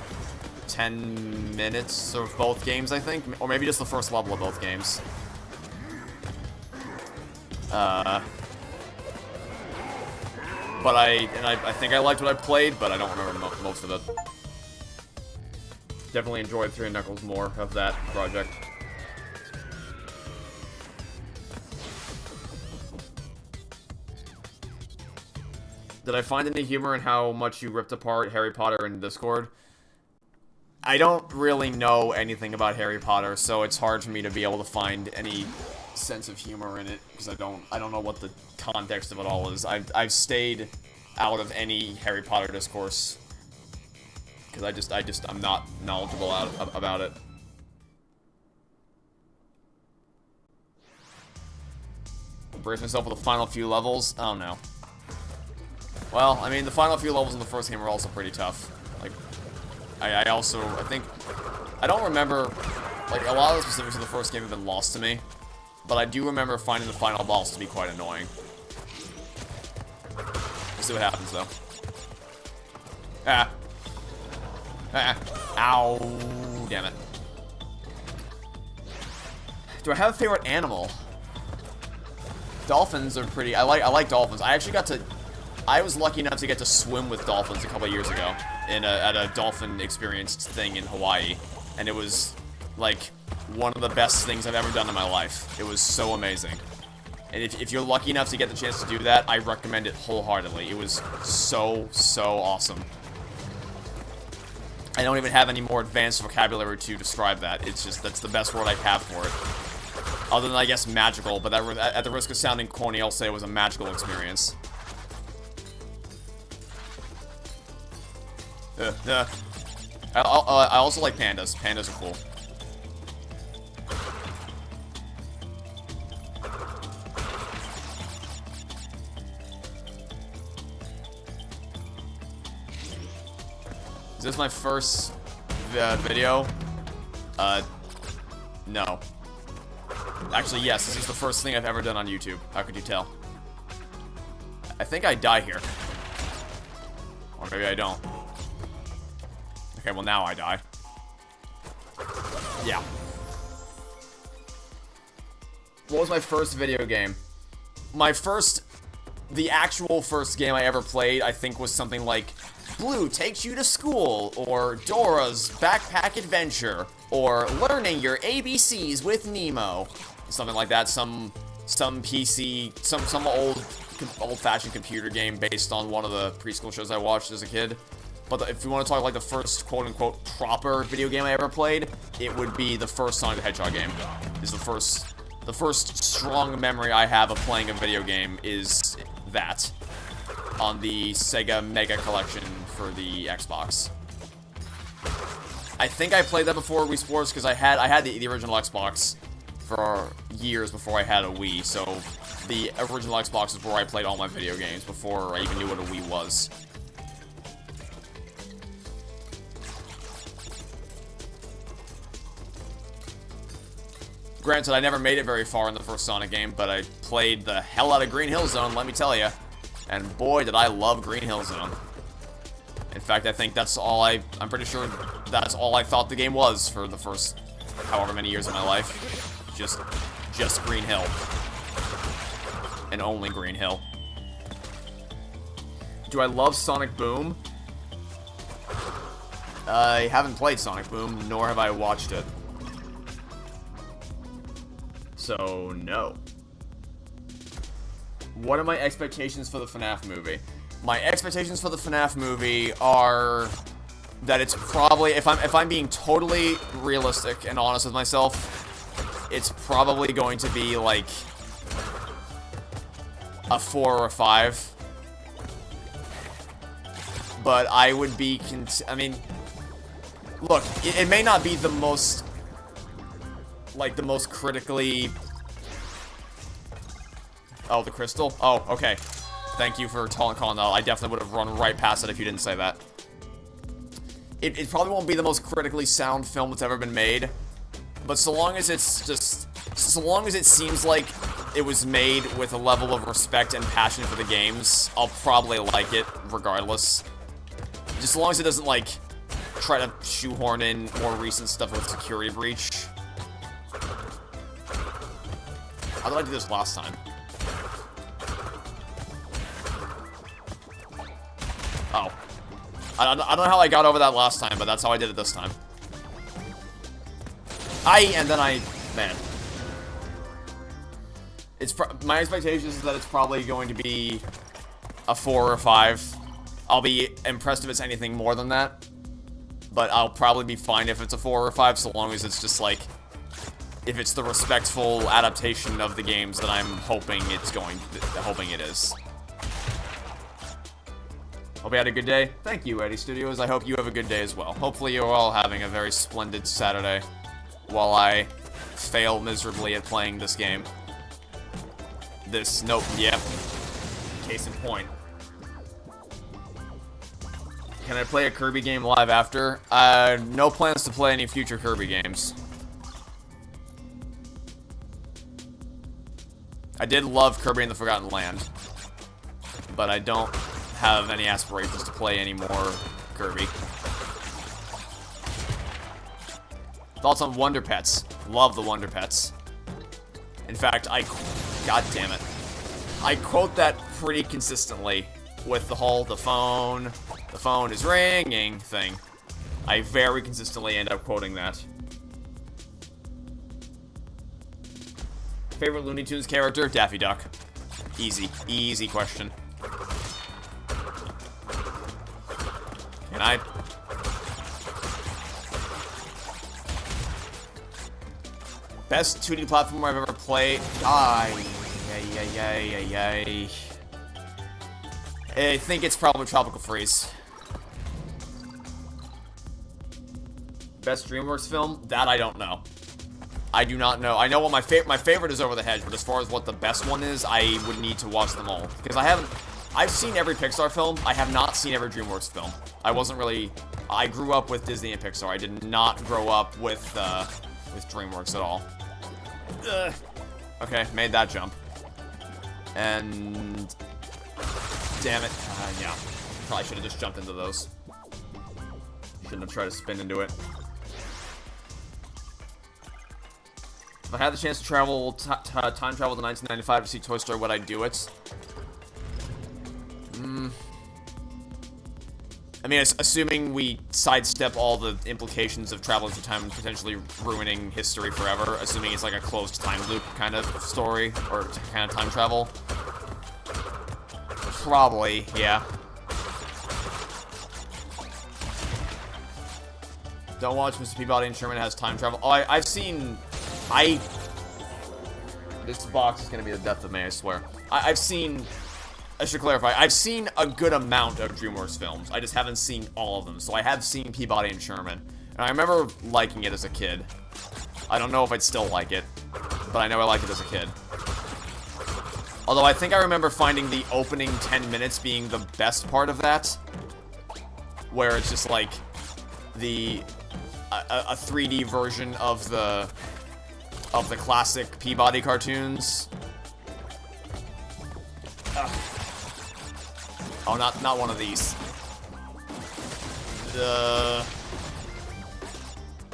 10 minutes of both games, I think. Or maybe just the first level of both games. But I think I liked what I played, but I don't remember most of it. Definitely enjoyed 3 and Knuckles more of that project. Did I find any humor in how much you ripped apart Harry Potter in Discord? I don't really know anything about Harry Potter, so it's hard for me to be able to find any sense of humor in it, because I don't know what the context of it all is. I've stayed out of any Harry Potter discourse, because I'm not knowledgeable about it. Brace myself for the final few levels? Oh no. Well, I mean, the final few levels in the first game were also pretty tough. Like, I don't remember, like, a lot of the specifics of the first game have been lost to me, but I do remember finding the final boss to be quite annoying. We'll see what happens, though. Ah. Ah. Ow. Damn it. Do I have a favorite animal? Dolphins are pretty... I like dolphins. I was lucky enough to get to swim with dolphins a couple years ago at a dolphin experienced thing in Hawaii, and it was like one of the best things I've ever done in my life. It was so amazing, and if you're lucky enough to get the chance to do that, I recommend it wholeheartedly. It was so awesome. I don't even have any more advanced vocabulary to describe that. It's just, that's the best word I have for it, other than I guess magical. But at the risk of sounding corny, I'll say it was a magical experience. I also like pandas. Pandas are cool. Is this my first video? No. Actually, yes, this is the first thing I've ever done on YouTube. How could you tell? I think I die here. Or maybe I don't. Okay, well now I die. Yeah. What was my first video game? The actual first game I ever played, I think, was something like Blue Takes You to School, or Dora's Backpack Adventure, or Learning Your ABCs with Nemo. Something like that, some PC, some old-fashioned computer game based on one of the preschool shows I watched as a kid. But if you want to talk like the first quote-unquote proper video game I ever played, it would be the first Sonic the Hedgehog game. Is the first strong memory I have of playing a video game is that on the Sega Mega Collection for the Xbox. I think I played that before Wii Sports because I had the original Xbox for years before I had a Wii, so the original Xbox is where I played all my video games before I even knew what a Wii was. Granted, I never made it very far in the first Sonic game, but I played the hell out of Green Hill Zone, let me tell you. And boy, did I love Green Hill Zone. In fact, I think that's all I'm pretty sure that's all I thought the game was for the first however many years of my life. Just Green Hill. And only Green Hill. Do I love Sonic Boom? I haven't played Sonic Boom, nor have I watched it. So, no. What are my expectations for the FNAF movie? My expectations for the FNAF movie are that it's probably, if I'm being totally realistic and honest with myself, it's probably going to be like a 4 or a 5. But I would be, Look, it may not be the most, like, the most critically... Oh, the crystal? Oh, okay. Thank you for calling that. I definitely would have run right past it if you didn't say that. It probably won't be the most critically sound film that's ever been made, but so long as it's just... So long as it seems like it was made with a level of respect and passion for the games, I'll probably like it regardless. Just as long as it doesn't, like, try to shoehorn in more recent stuff with Security Breach. How did I do this last time? Oh. I don't know how I got over that last time, but that's how I did it this time. Man. My expectation is that it's probably going to be a 4 or 5. I'll be impressed if it's anything more than that. But I'll probably be fine if it's a 4 or 5, so long as it's just like... If it's the respectful adaptation of the games that I'm hoping it is. Hope you had a good day. Thank you, Eddie Studios. I hope you have a good day as well. Hopefully you're all having a very splendid Saturday. While I fail miserably at playing this game. Nope, yep. Case in point. Can I play a Kirby game live after? No plans to play any future Kirby games. I did love Kirby and the Forgotten Land, but I don't have any aspirations to play any more Kirby. Thoughts on Wonder Pets? Love the Wonder Pets. In fact, God damn it. I quote that pretty consistently with the whole the phone is ringing thing. I very consistently end up quoting that. Favorite Looney Tunes character? Daffy Duck. Easy question. Can I... Best 2D platformer I've ever played. I think it's probably Tropical Freeze. Best DreamWorks film? That I don't know. I do not know. I know what my favorite is Over the Hedge, but as far as what the best one is, I would need to watch them all. Because I've seen every Pixar film. I have not seen every DreamWorks film. I grew up with Disney and Pixar. I did not grow up with DreamWorks at all. Ugh. Okay, made that jump. And... Damn it. Yeah. Probably should have just jumped into those. Shouldn't have tried to spin into it. If I had the chance to time travel to 1995 to see Toy Story, would I do it? I mean, assuming we sidestep all the implications of traveling through time and potentially ruining history forever, assuming it's like a closed time loop kind of story, or kind of time travel. Probably, yeah. Don't watch Mr. Peabody and Sherman has time travel. Oh, I've seen... This box is gonna be the death of me, I swear. I've seen... I should clarify, I've seen a good amount of DreamWorks films. I just haven't seen all of them. So I have seen Peabody and Sherman. And I remember liking it as a kid. I don't know if I'd still like it, but I know I liked it as a kid. Although I think I remember finding the opening 10 minutes being the best part of that. Where it's just like a 3D version of the classic Peabody cartoons. Ugh. Oh, not one of these.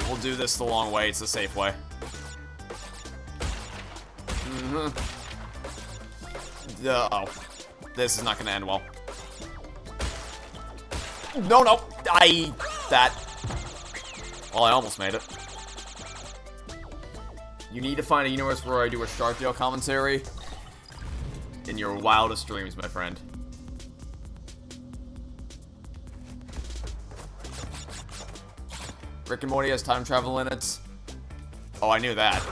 We'll do this the long way. It's the safe way. Oh. This is not gonna end well. No. Well, I almost made it. You need to find a universe where I do a Sharkdale commentary. In your wildest dreams, my friend. Rick and Morty has time travel in it. Oh, I knew that.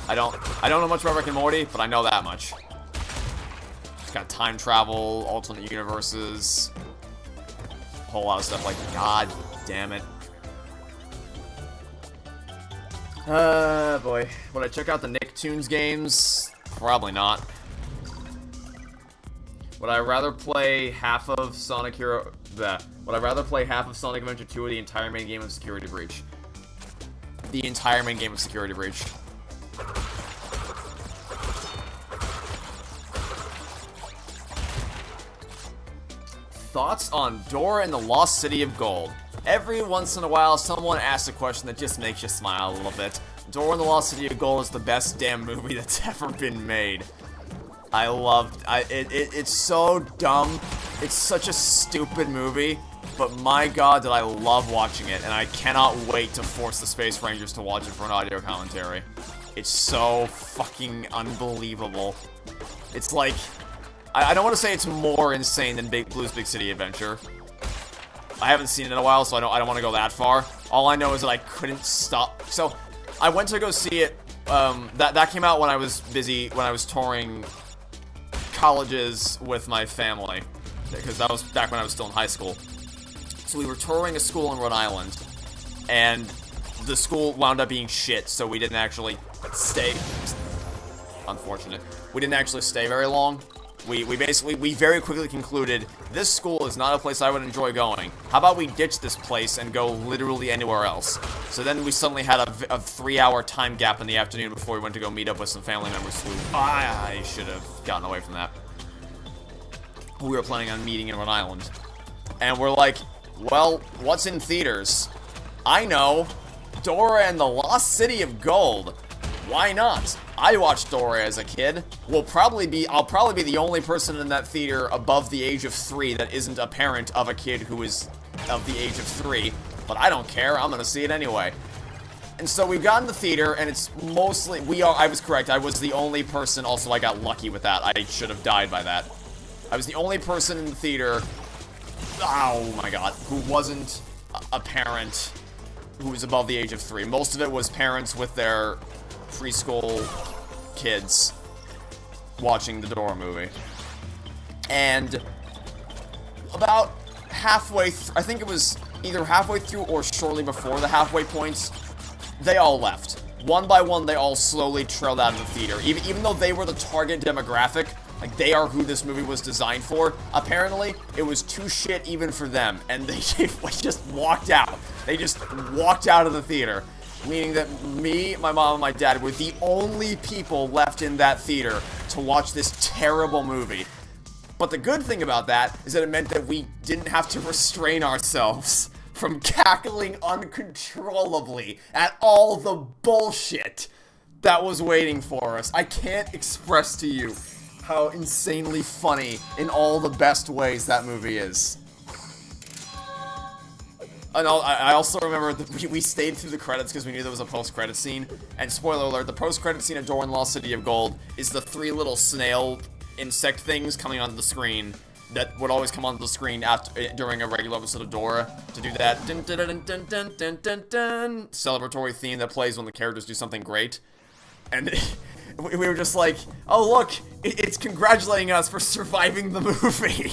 I don't know much about Rick and Morty, but I know that much. It's got time travel, alternate universes, a whole lot of stuff like, god damn it. Boy. Would I check out the Nicktoons games? Probably not. Would I rather play half of Sonic Hero... Would I rather play half of Sonic Adventure 2 or the entire main game of Security Breach? The entire main game of Security Breach. Thoughts on Dora and the Lost City of Gold? Every once in a while, someone asks a question that just makes you smile a little bit. Dora and the Lost City of Gold is the best damn movie that's ever been made. I loved it's so dumb. It's such a stupid movie, but my god did I love watching it, and I cannot wait to force the Space Rangers to watch it for an audio commentary. It's so fucking unbelievable. It's like, I don't want to say it's more insane than Blue's Big City Adventure. I haven't seen it in a while, so I don't want to go that far. All I know is that I couldn't stop. So, I went to go see it. That came out when I was busy, when I was touring colleges with my family. Because that was back when I was still in high school. So we were touring a school in Rhode Island. And the school wound up being shit, so we didn't actually stay. Unfortunate. We didn't actually stay very long. We very quickly concluded, this school is not a place I would enjoy going. How about we ditch this place and go literally anywhere else? So then we suddenly had a 3-hour time gap in the afternoon before we went to go meet up with some family members who I should have gotten away from that. We were planning on meeting in Rhode Island. And we're like, well, what's in theaters? I know, Dora and the Lost City of Gold. Why not? I watched Dora as a kid. I'll probably be the only person in that theater above the age of 3 that isn't a parent of a kid who is of the age of 3. But I don't care, I'm gonna see it anyway. And so we've gotten the theater, and it's mostly, I was correct, I was the only person, also I got lucky with that, I should have died by that. I was the only person in the theater, oh my god, who wasn't a parent who was above the age of 3. Most of it was parents with their preschool kids watching the Dora movie. And about halfway I think it was either halfway through or shortly before the halfway points, they all left. One by one, they all slowly trailed out of the theater. Even though they were the target demographic, like they are who this movie was designed for, apparently it was too shit even for them, and they just walked out. They just walked out of the theater. Meaning that me, my mom, and my dad were the only people left in that theater to watch this terrible movie. But the good thing about that is that it meant that we didn't have to restrain ourselves from cackling uncontrollably at all the bullshit that was waiting for us. I can't express to you how insanely funny in all the best ways that movie is. And I also remember that we stayed through the credits because we knew there was a post-credit scene. And spoiler alert, the post-credit scene of Dora and the Lost City of Gold is the 3 little snail insect things coming onto the screen that would always come onto the screen during a regular episode of Dora to do that dun, dun, dun, dun, dun, dun, dun, dun, celebratory theme that plays when the characters do something great. And we were just like, oh look, it's congratulating us for surviving the movie.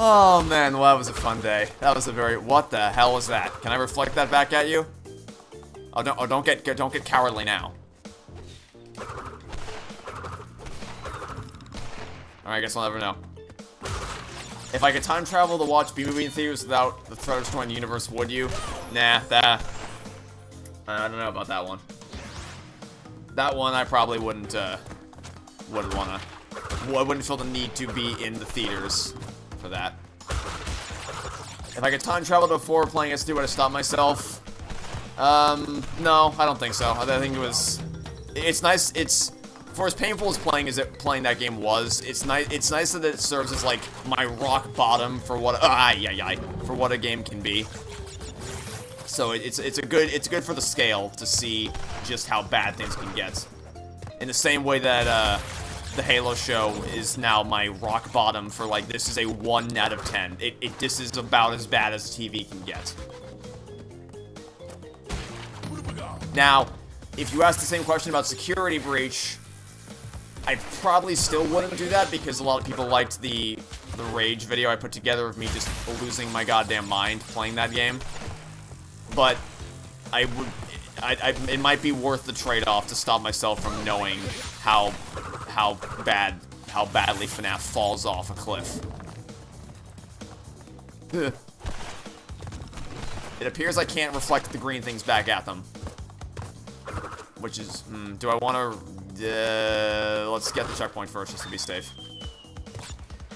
Oh man, well that was a fun day. That was a what the hell was that? Can I reflect that back at you? Oh, don't get cowardly now. Alright, I guess I'll never know. If I could time travel to watch B-movie in theaters without the threat of destroying the universe, would you? Nah, I don't know about that one. That one I probably wouldn't wanna. I wouldn't feel the need to be in the theaters for that. If I could time travel to before playing S2, would I stop myself? No, I don't think so. I think it's nice, for as painful as playing that game was, it's nice that it serves as like my rock bottom for what a game can be. So it's good for the scale to see just how bad things can get. In the same way that the Halo show is now my rock bottom for like, this is a 1 out of 10. This is about as bad as TV can get. Now, if you ask the same question about Security Breach, I probably still wouldn't do that because a lot of people liked the rage video I put together of me just losing my goddamn mind playing that game. But it might be worth the trade-off to stop myself from knowing how badly FNAF falls off a cliff. Ugh. It appears I can't reflect the green things back at them. Which is, do I want to, let's get the checkpoint first just to be safe.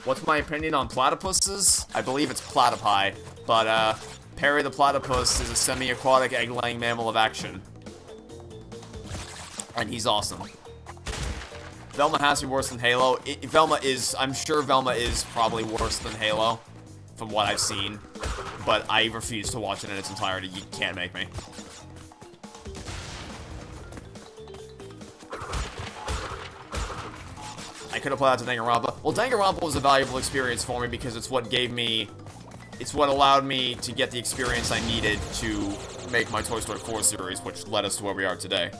What's my opinion on platypuses? I believe it's platypi, but, Perry the platypus is a semi-aquatic egg-laying mammal of action. And he's awesome. Velma has to be worse than Halo. I'm sure Velma is probably worse than Halo, from what I've seen. But I refuse to watch it in its entirety. You can't make me. I could have played out to Danganronpa. Well, Danganronpa was a valuable experience for me because it's what allowed me to get the experience I needed to make my Toy Story 4 series, which led us to where we are today.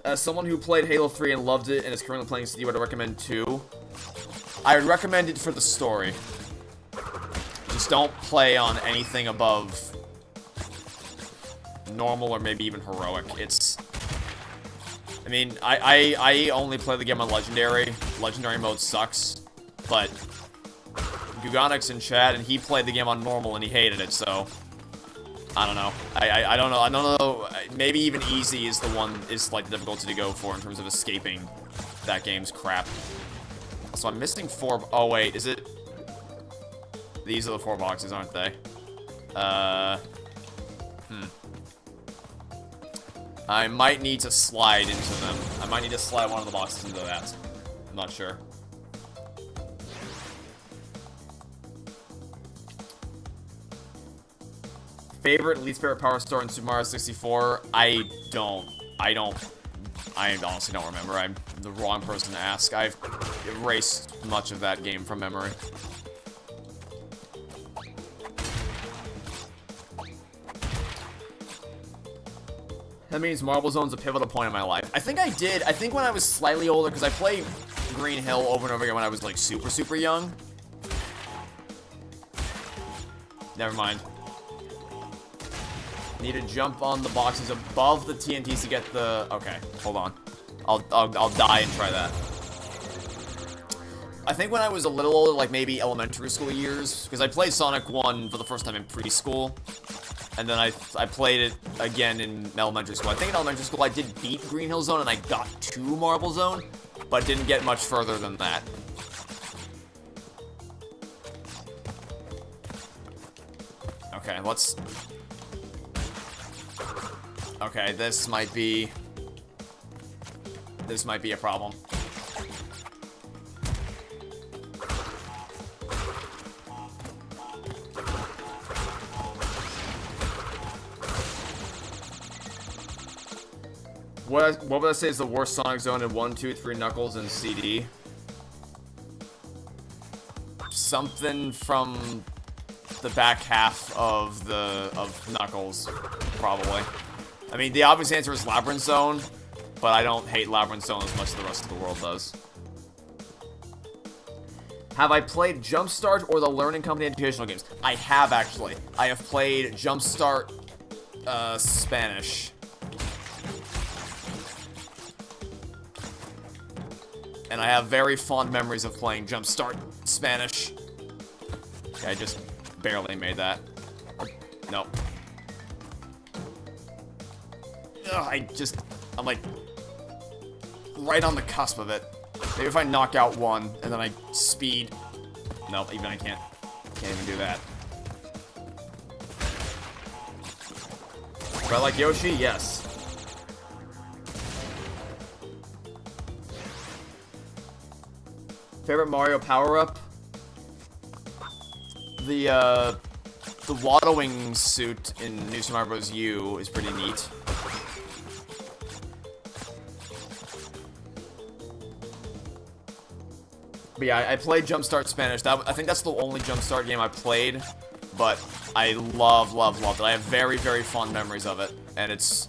As someone who played Halo 3 and loved it and is currently playing CD, would I recommend 2? I would recommend it for the story. Just don't play on anything above normal or maybe even heroic. I mean, I only play the game on Legendary. Legendary mode sucks, but Guganix in chat, and he played the game on normal and he hated it, so I don't know. I don't know. Maybe even easy is like the difficulty to go for in terms of escaping that game's crap. So I'm missing 4. Oh wait, is it? These are the 4 boxes, aren't they? I might need to slide into them. I might need to slide one of the boxes into that. I'm not sure. Least favorite Power Star in Super Mario 64? I honestly don't remember. I'm the wrong person to ask. I've erased much of that game from memory. That means Marble Zone's a pivotal point in my life. I think I did. I think when I was slightly older, because I played Green Hill over and over again when I was, like, super, super young. Never mind. Need to jump on the boxes above the TNTs to get the... Okay, hold on. I'll die and try that. I think when I was a little older, like maybe elementary school years, because I played Sonic 1 for the first time in preschool. And then I played it again in elementary school. I think in elementary school I did beat Green Hill Zone and I got to Marble Zone, but didn't get much further than that. Okay, let's... Okay, this might be a problem. What would I say is the worst Sonic Zone in 1, 2, 3 Knuckles and CD? Something from the back half of Knuckles, probably. I mean, the obvious answer is Labyrinth Zone, but I don't hate Labyrinth Zone as much as the rest of the world does. Have I played Jumpstart or the Learning Company educational games? I have, actually. I have played Jumpstart, Spanish. And I have very fond memories of playing Jumpstart Spanish. Okay, I just barely made that. Nope. Ugh, I'm like, right on the cusp of it. Maybe if I knock out one, and then I speed. Nope, even I can't even do that. Do I like Yoshi? Yes. Favorite Mario power-up? The waddling suit in New Super Mario Bros. U is pretty neat. But yeah, I played Jumpstart Spanish. I think that's the only Jumpstart game I played, but I loved it. I have very, very fond memories of it, and it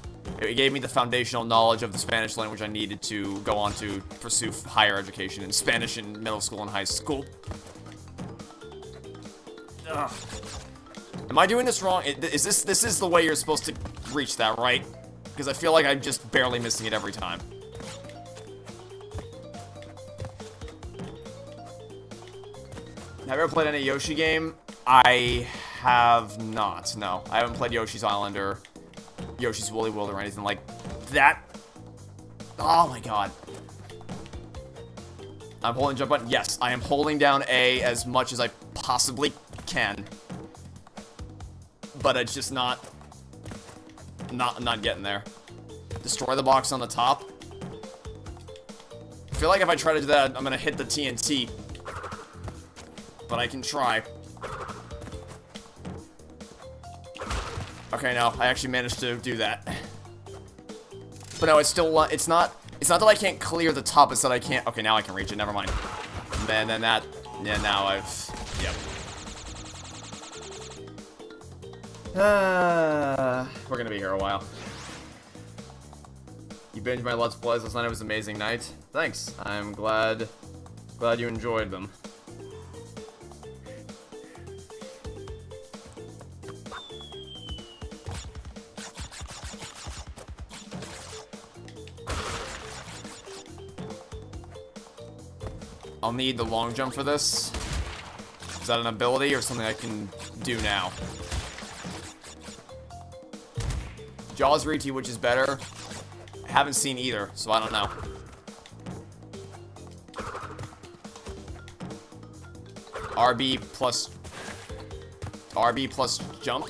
gave me the foundational knowledge of the Spanish language I needed to go on to pursue higher education in Spanish in middle school and high school. Ugh. Am I doing this wrong? Is this is the way you're supposed to reach that, right? Because I feel like I'm just barely missing it every time. Have you ever played any Yoshi game? I have not. No, I haven't played Yoshi's Island or Yoshi's Woolly World or anything like that. Oh my god. I'm holding jump button. Yes, I am holding down A as much as I possibly can. But it's just not getting there. Destroy the box on the top. I feel like if I try to do that, I'm gonna hit the TNT. But I can try. Okay, no, I actually managed to do that. But no, it's still, it's not that I can't clear the top, it's that I can't, okay, now I can reach it, never mind. And then that, yeah, now I've, yep. We're gonna be here a while. You binged my Let's Plays last night, it was an amazing night. Thanks, I'm glad you enjoyed them. I'll need the long jump for this. Is that an ability or something I can do now? Jaws Reti, which is better? I haven't seen either, so I don't know. RB plus jump?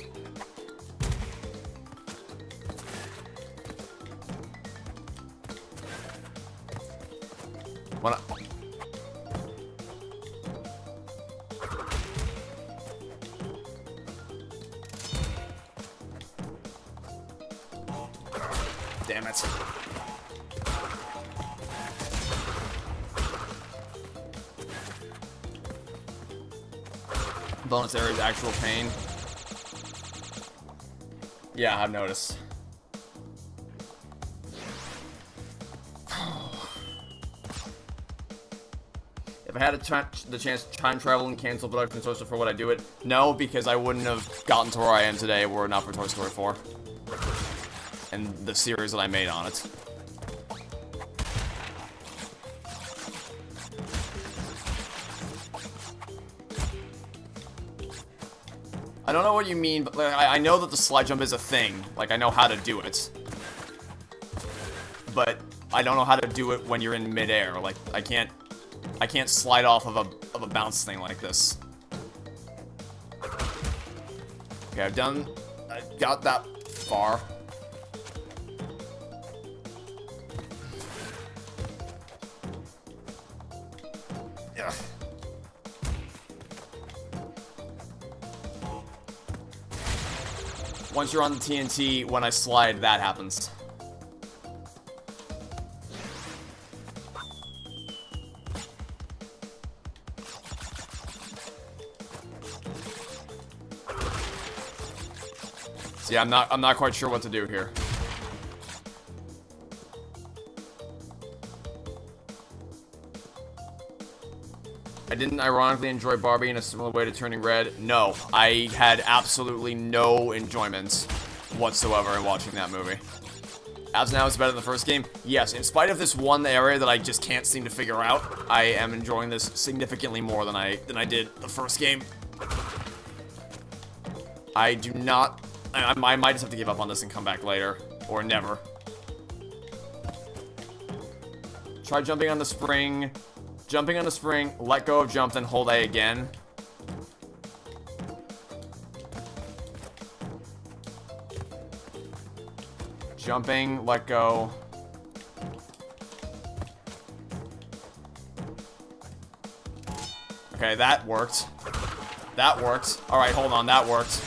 When damn it. Bonus area is actual pain. Yeah, I've noticed. If I had the chance to time travel and cancel production Toy Story 4, would I do it? No, because I wouldn't have gotten to where I am today were it not for Toy Story 4. And the series that I made on it. I don't know what you mean, but I know that the slide jump is a thing. Like, I know how to do it. But I don't know how to do it when you're in midair. Like, I can't slide off of a bounce thing like this. Okay, I got that far. Ugh. Once you're on the TNT, when I slide, that happens. See, I'm not quite sure what to do here. I didn't ironically enjoy Barbie in a similar way to Turning Red. No, I had absolutely no enjoyment whatsoever in watching that movie. As now it's better than the first game. Yes, in spite of this one area that I just can't seem to figure out, I am enjoying this significantly more than I did the first game. I do not. I might just have to give up on this and come back later, or never. Try jumping on the spring. Jumping on the spring, let go of jump, then hold A again. Jumping, let go. Okay, that worked. That worked. Alright, hold on, that worked.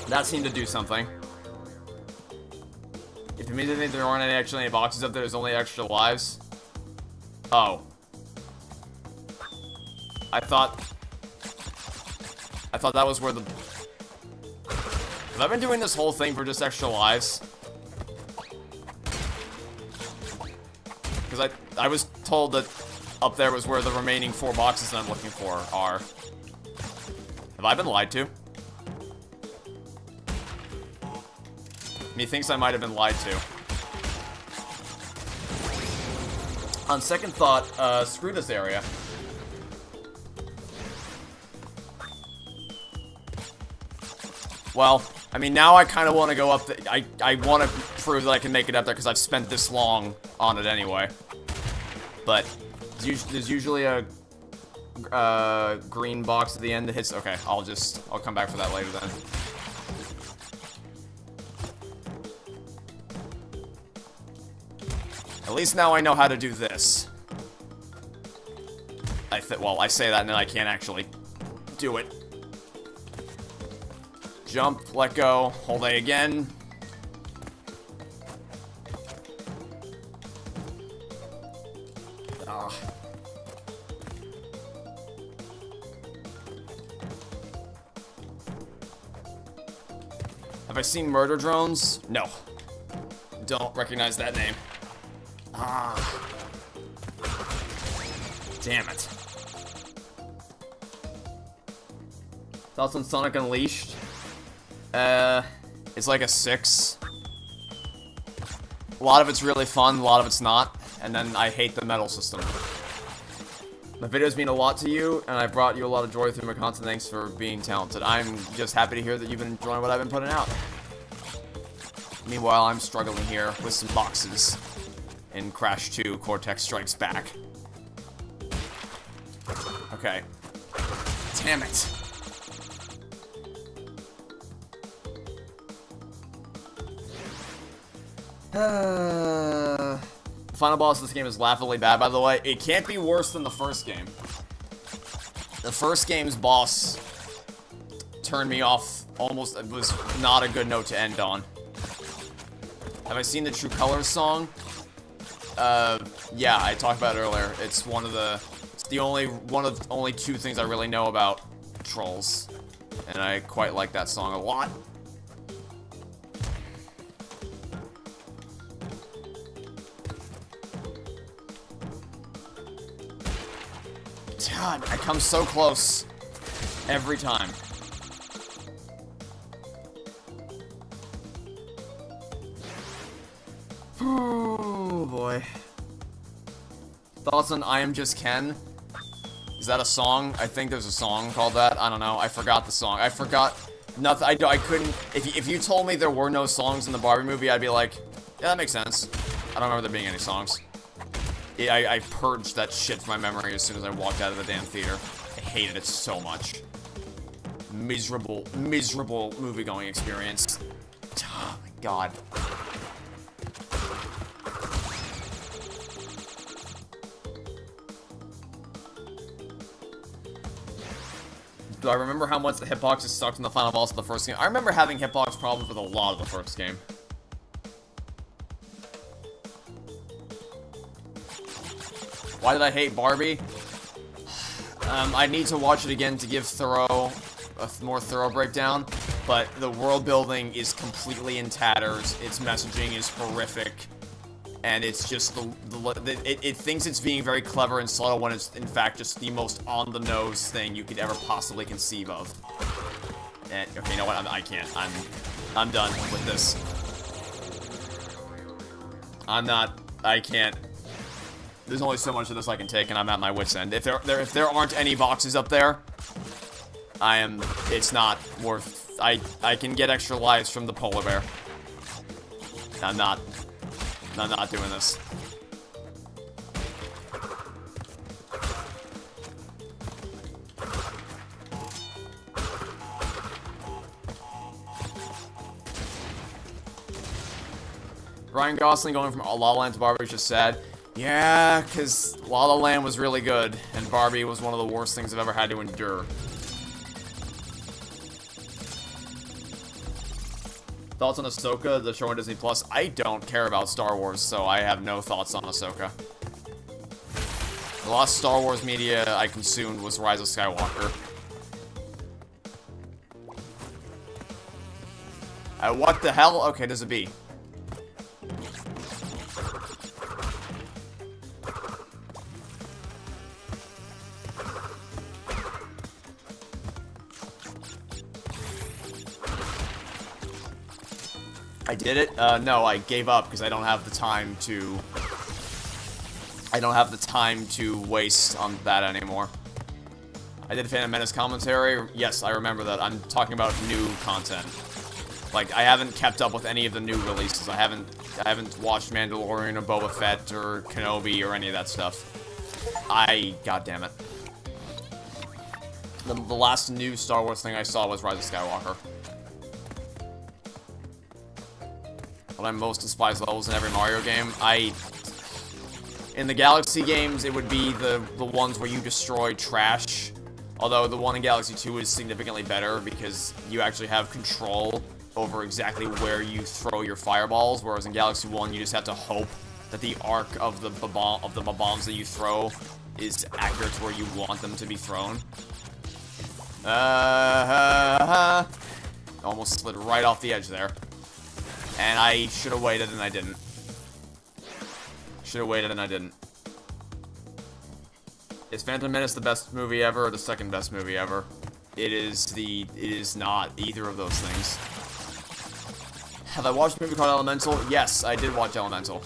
That seemed to do something. If it means anything, there aren't actually any boxes up there, there's only extra lives. Oh. I thought that was where the... Have I been doing this whole thing for just extra lives? Because I was told that up there was where the remaining 4 boxes that I'm looking for are. Have I been lied to? Methinks I might have been lied to. On second thought, screw this area. Well, I mean, now I kind of want to go up I want to prove that I can make it up there because I've spent this long on it anyway. But there's usually a green box at the end that hits. Okay, I'll come back for that later then. At least now I know how to do this. Well, I say that and then I can't actually do it. Jump, let go, hold A again. Ah. Have I seen Murder Drones? No. Don't recognize that name. Ah. Damn it. Thoughts on Sonic Unleashed? It's like a 6. A lot of it's really fun, a lot of it's not. And then I hate the medal system. My videos mean a lot to you, and I've brought you a lot of joy through my content. Thanks for being talented. I'm just happy to hear that you've been enjoying what I've been putting out. Meanwhile, I'm struggling here with some boxes in Crash 2 Cortex Strikes Back. Okay. Damn it. The final boss of this game is laughably bad, by the way. It can't be worse than the first game. The first game's boss turned me off almost. It was not a good note to end on. Have I seen the True Colors song? Yeah, I talked about it earlier. It's one of the only two things I really know about Trolls. And I quite like that song a lot. God, I come so close every time. Oh boy. Thoughts on I Am Just Ken? Is that a song? I think there's a song called that. I don't know. I forgot the song. I forgot nothing. I couldn't. If you told me there were no songs in the Barbie movie, I'd be like, yeah, that makes sense. I don't remember there being any songs. I purged that shit from my memory as soon as I walked out of the damn theater. I hated it so much. Miserable, miserable movie-going experience. Oh my god. Do I remember how much the hitboxes sucked in the final boss of the first game? I remember having hitbox problems with a lot of the first game. Why did I hate Barbie? I need to watch it again to give a more thorough breakdown, but the world building is completely in tatters, its messaging is horrific, and it's just it thinks it's being very clever and subtle when it's in fact just the most on-the-nose thing you could ever possibly conceive of. And, okay, you know what, I can't. I'm done with this. I can't. There's only so much of this I can take, and I'm at my wit's end. If there aren't any boxes up there, it's not worth. I can get extra lives from the polar bear. I'm not doing this. Ryan Gosling going from La La Land to Barbie is just sad. Yeah, because La La Land was really good, and Barbie was one of the worst things I've ever had to endure. Thoughts on Ahsoka, the show on Disney Plus? I don't care about Star Wars, so I have no thoughts on Ahsoka. The last Star Wars media I consumed was Rise of Skywalker. What the hell? Okay, there's a bee. I did it? No, I gave up because I don't have the time to... I don't have the time to waste on that anymore. I did Phantom Menace commentary. Yes, I remember that. I'm talking about new content. Like, I haven't kept up with any of the new releases. I haven't watched Mandalorian or Boba Fett or Kenobi or any of that stuff. God damn it. The last new Star Wars thing I saw was Rise of Skywalker. But I most despise levels in every Mario game. In the Galaxy games, it would be the ones where you destroy trash. Although the one in Galaxy 2 is significantly better because you actually have control over exactly where you throw your fireballs, whereas in Galaxy 1 you just have to hope that the arc of the bombs that you throw is accurate to where you want them to be thrown. Almost slid right off the edge there. And I should have waited and I didn't. Should have waited and I didn't. Is Phantom Menace the best movie ever or the second best movie ever? It is not either of those things. Have I watched a movie called Elemental? Yes, I did watch Elemental.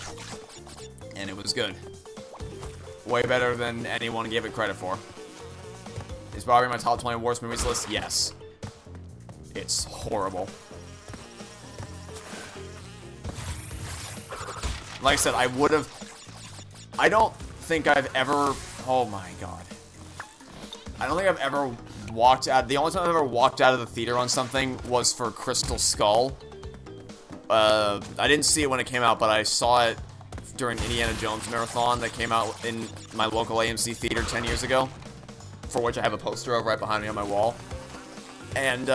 And it was good. Way better than anyone gave it credit for. Is Barbie my top 20 worst movies list? Yes. It's horrible. Like I said, I don't think I've ever... Oh my god. I don't think I've ever walked out... The only time I've ever walked out of the theater on something was for Crystal Skull. I didn't see it when it came out, but I saw it during Indiana Jones Marathon that came out in my local AMC theater 10 years ago. For which I have a poster of right behind me on my wall. And,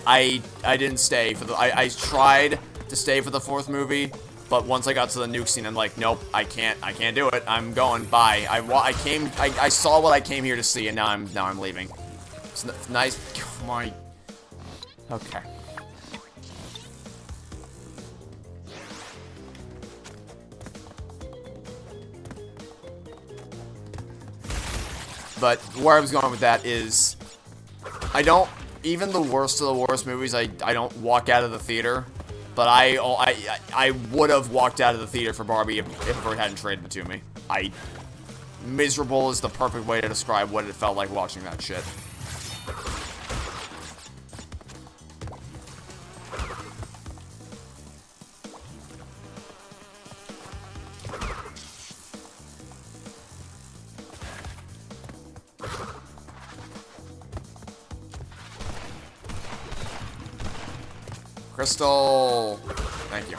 I didn't stay for the... I tried to stay for the fourth movie, but once I got to the nuke scene, I'm like, nope, I can't do it. I'm going, bye. I saw what I came here to see, and now I'm leaving. It's nice. Oh my... Okay. But where I was going with that is, I don't, even the worst of the worst movies, I don't walk out of the theater. But I would have walked out of the theater for Barbie if Bert hadn't traded it to me. Miserable is the perfect way to describe what it felt like watching that shit. Crystal! Thank you.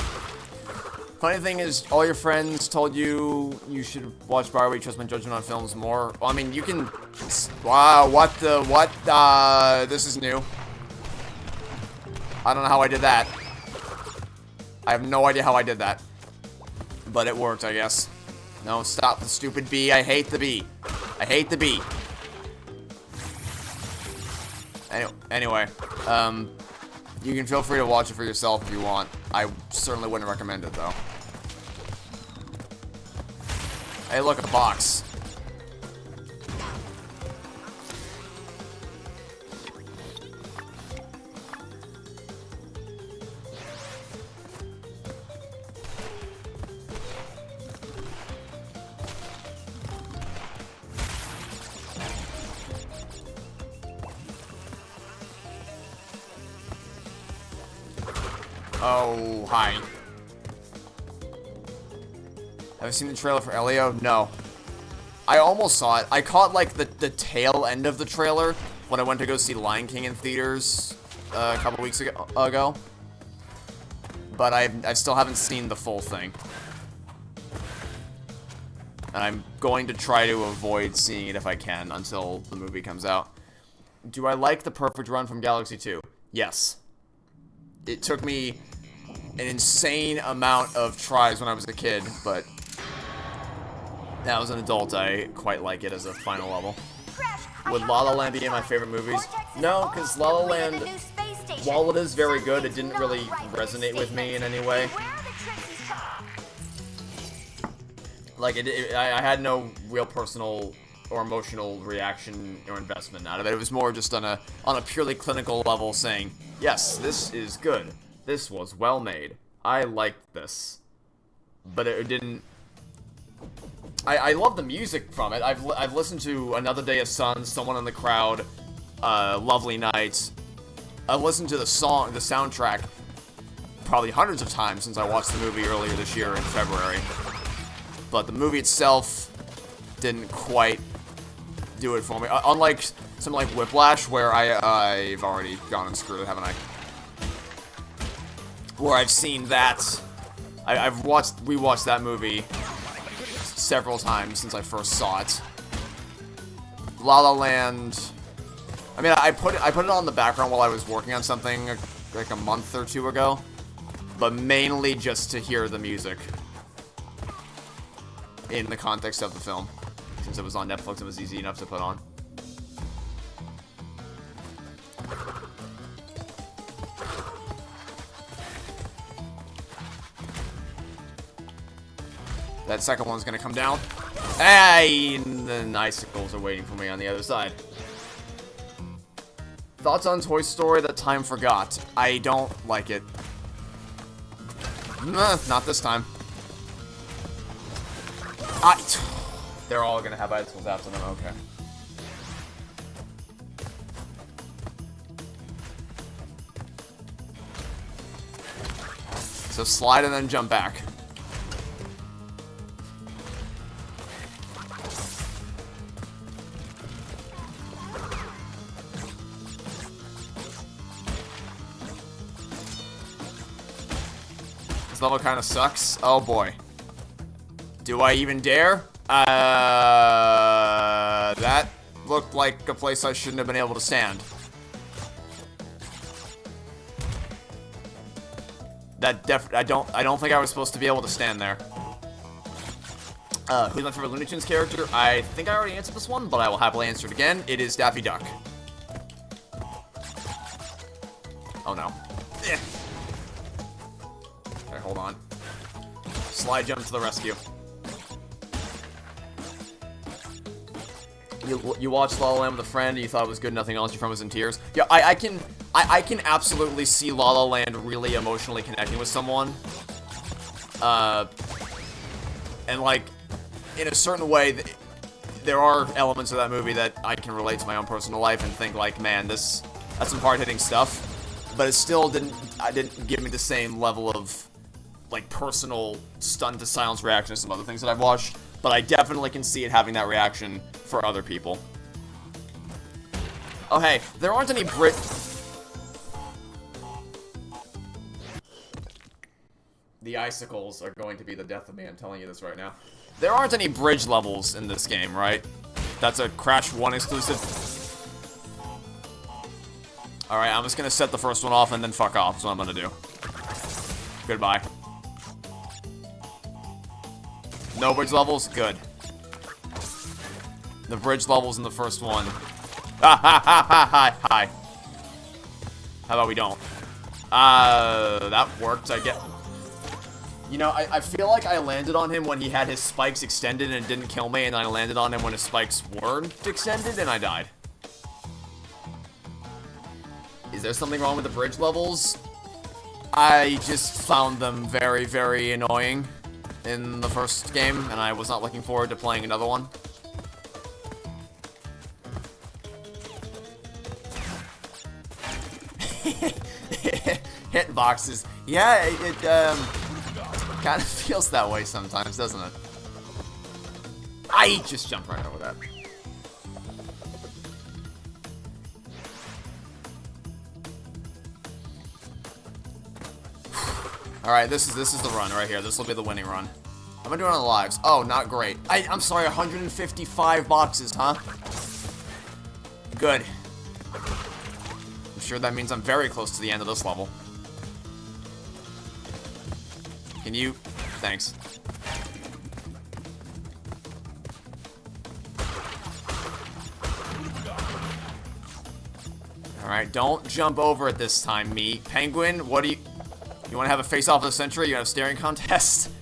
Funny thing is, all your friends told you you should watch Barbie, trust my judgment on films more. Well, I mean, you can... Wow, what? This is new. I don't know how I did that. I have no idea how I did that. But it worked, I guess. No, stop the stupid bee. I hate the bee. I hate the bee. Anyway, you can feel free to watch it for yourself if you want. I certainly wouldn't recommend it, though. Hey, look, a box. Oh, hi. Have you seen the trailer for Elio? No. I almost saw it. I caught, like, the tail end of the trailer when I went to go see Lion King in theaters a couple weeks ago. But I still haven't seen the full thing. And I'm going to try to avoid seeing it if I can until the movie comes out. Do I like the perfect run from Galaxy 2? Yes. It took me an insane amount of tries when I was a kid, but now as an adult, I quite like it as a final level. Would La La Land be in my favorite movies? No, because La La Land, while it is very good, it didn't really resonate with me in any way. Like, I had no real personal or emotional reaction or investment out of it. It was more just on a purely clinical level saying, yes, this is good. This was well made. I liked this. But it didn't... I love the music from it. I've listened to Another Day of Sun, Someone in the Crowd, Lovely Night. I've listened to the soundtrack, probably hundreds of times since I watched the movie earlier this year in February. But the movie itself didn't quite do it for me. Unlike something like Whiplash, where I've already gone and screwed it, haven't I? Where I've seen that. I've rewatched that movie several times since I first saw it. La La Land. I mean, I put it on the background while I was working on something like a month or two ago, but mainly just to hear the music in the context of the film. Since it was on Netflix, it was easy enough to put on. That second one's gonna come down. Hey, and the icicles are waiting for me on the other side. Thoughts on Toy Story that time forgot? I don't like it. Not this time. They're all gonna have icicles after them, okay. So slide and then jump back. This level kind of sucks. Oh boy. Do I even dare? That looked like a place I shouldn't have been able to stand. I don't think I was supposed to be able to stand there. Who's my favorite Looney Tunes character? I think I already answered this one, but I will happily answer it again. It is Daffy Duck. Oh no. Eh. Okay, hold on. Slide jump to the rescue. You watched La La Land with a friend and you thought it was good, nothing else, your friend was in tears. Yeah, I can absolutely see La La Land really emotionally connecting with someone. And like, in a certain way, there are elements of that movie that I can relate to my own personal life and think like, man, that's some hard-hitting stuff. But it still didn't give me the same level of, like, personal stunned to silence reaction to some other things that I've watched. But I definitely can see it having that reaction for other people. Oh, hey, there aren't any The icicles are going to be the death of me, I'm telling you this right now. There aren't any bridge levels in this game, right? That's a Crash 1 exclusive. Alright, I'm just gonna set the first one off and then fuck off. That's what I'm gonna do. Goodbye. No bridge levels? Good. The bridge levels in the first one. Hi. How about we don't? That worked, I get. You know, I feel like I landed on him when he had his spikes extended and it didn't kill me, and I landed on him when his spikes weren't extended and I died. Is there something wrong with the bridge levels? I just found them very, very annoying in the first game, and I was not looking forward to playing another one. Hitboxes. Yeah, it kind of feels that way sometimes, doesn't it? I just jumped right over that. Alright, this is the run right here. This will be the winning run. How am I doing on the lives? Oh, not great. I'm sorry, 155 boxes, huh? Good. I'm sure that means I'm very close to the end of this level. Can you? Thanks. Alright, don't jump over it this time, me. Penguin, what do you... You want to have a face-off of the century? You have a staring contest?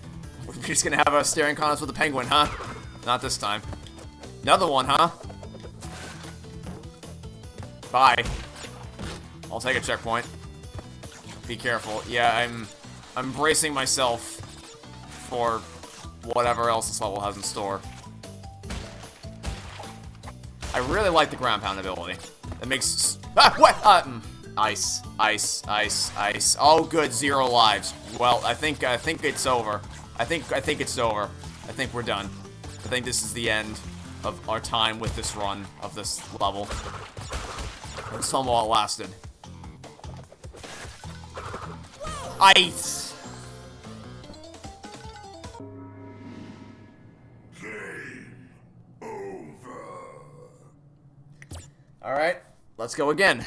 We're just gonna have a staring contest with the penguin, huh? Not this time. Another one, huh? Bye. I'll take a checkpoint. Be careful. Yeah, I'm bracing myself for whatever else this level has in store. I really like the ground pound ability. It makes... what? Ice. Ice. Ice. Ice. Oh, good. 0 lives. Well, I think it's over. I think it's over. I think we're done. I think this is the end of our time with this run of this level. It's how long it lasted. Ice! Game over. Alright, let's go again.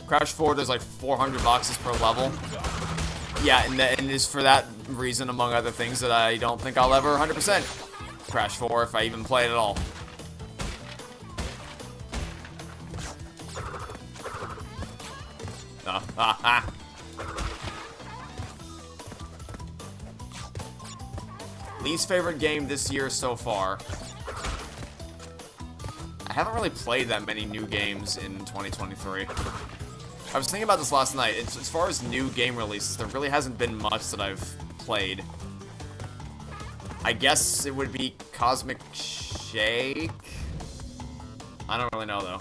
Crash 4 does like 400 boxes per level. Yeah, and it's for that reason, among other things, that I don't think I'll ever 100% Crash 4 if I even play it at all. Least favorite game this year so far. I haven't really played that many new games in 2023. I was thinking about this last night. As far as new game releases, there really hasn't been much that I've played. I guess it would be Cosmic Shake? I don't really know,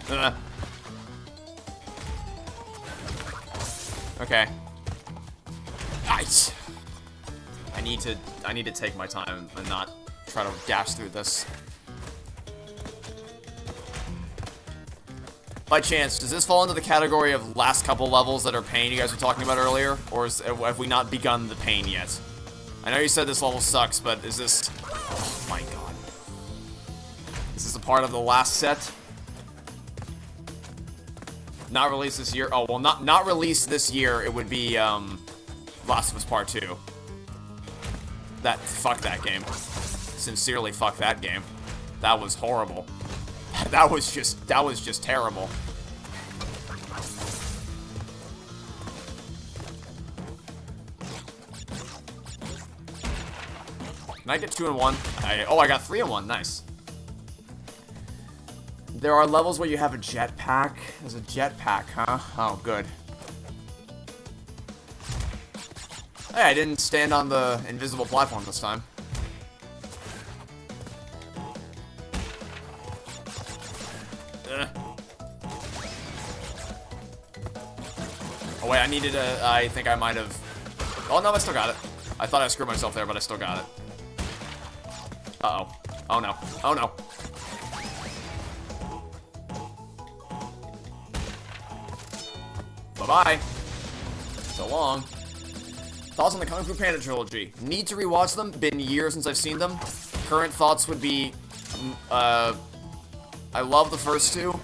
though. Okay. Nice! I need to take my time and not try to dash through this. By chance, does this fall into the category of last couple levels that are pain you guys were talking about earlier? Or have we not begun the pain yet? I know you said this level sucks, but is this... Oh my god. Is this a part of the last set? Not released this year? Oh, well, not released this year, it would be, Last of Us Part 2. Fuck that game. Sincerely, fuck that game. That was horrible. That was just terrible. Can I get 2 in 1? I got 3 in 1. Nice. There are levels where you have a jetpack. There's a jetpack, huh? Oh, good. Hey, I didn't stand on the invisible platform this time. Oh wait, I think I might have... Oh no, I still got it. I thought I screwed myself there, but I still got it. Uh-oh. Oh no. Oh no. Bye-bye. So long. Thoughts on the Kung Fu Panda trilogy? Need to rewatch them. Been years since I've seen them. Current thoughts would be... I love the first two.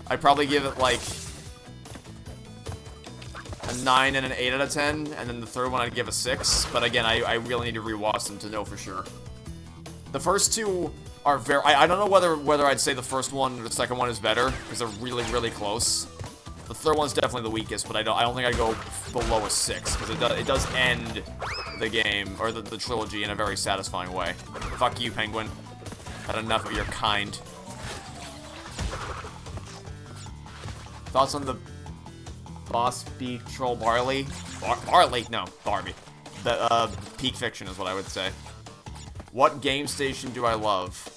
I'd probably give it like... a 9 and an 8 out of 10, and then the third one I'd give a 6. But again, I really need to rewatch them to know for sure. The first two are very... I don't know whether I'd say the first one or the second one is better, because they're really, really close. The third one's definitely the weakest, but I don't think I'd go below a 6, because it does end the game, or the trilogy, in a very satisfying way. Fuck you, Penguin. Had enough of your kind. Thoughts on the boss beat Troll Barley? Barley? No, Barbie. The, peak fiction is what I would say. What game station do I love?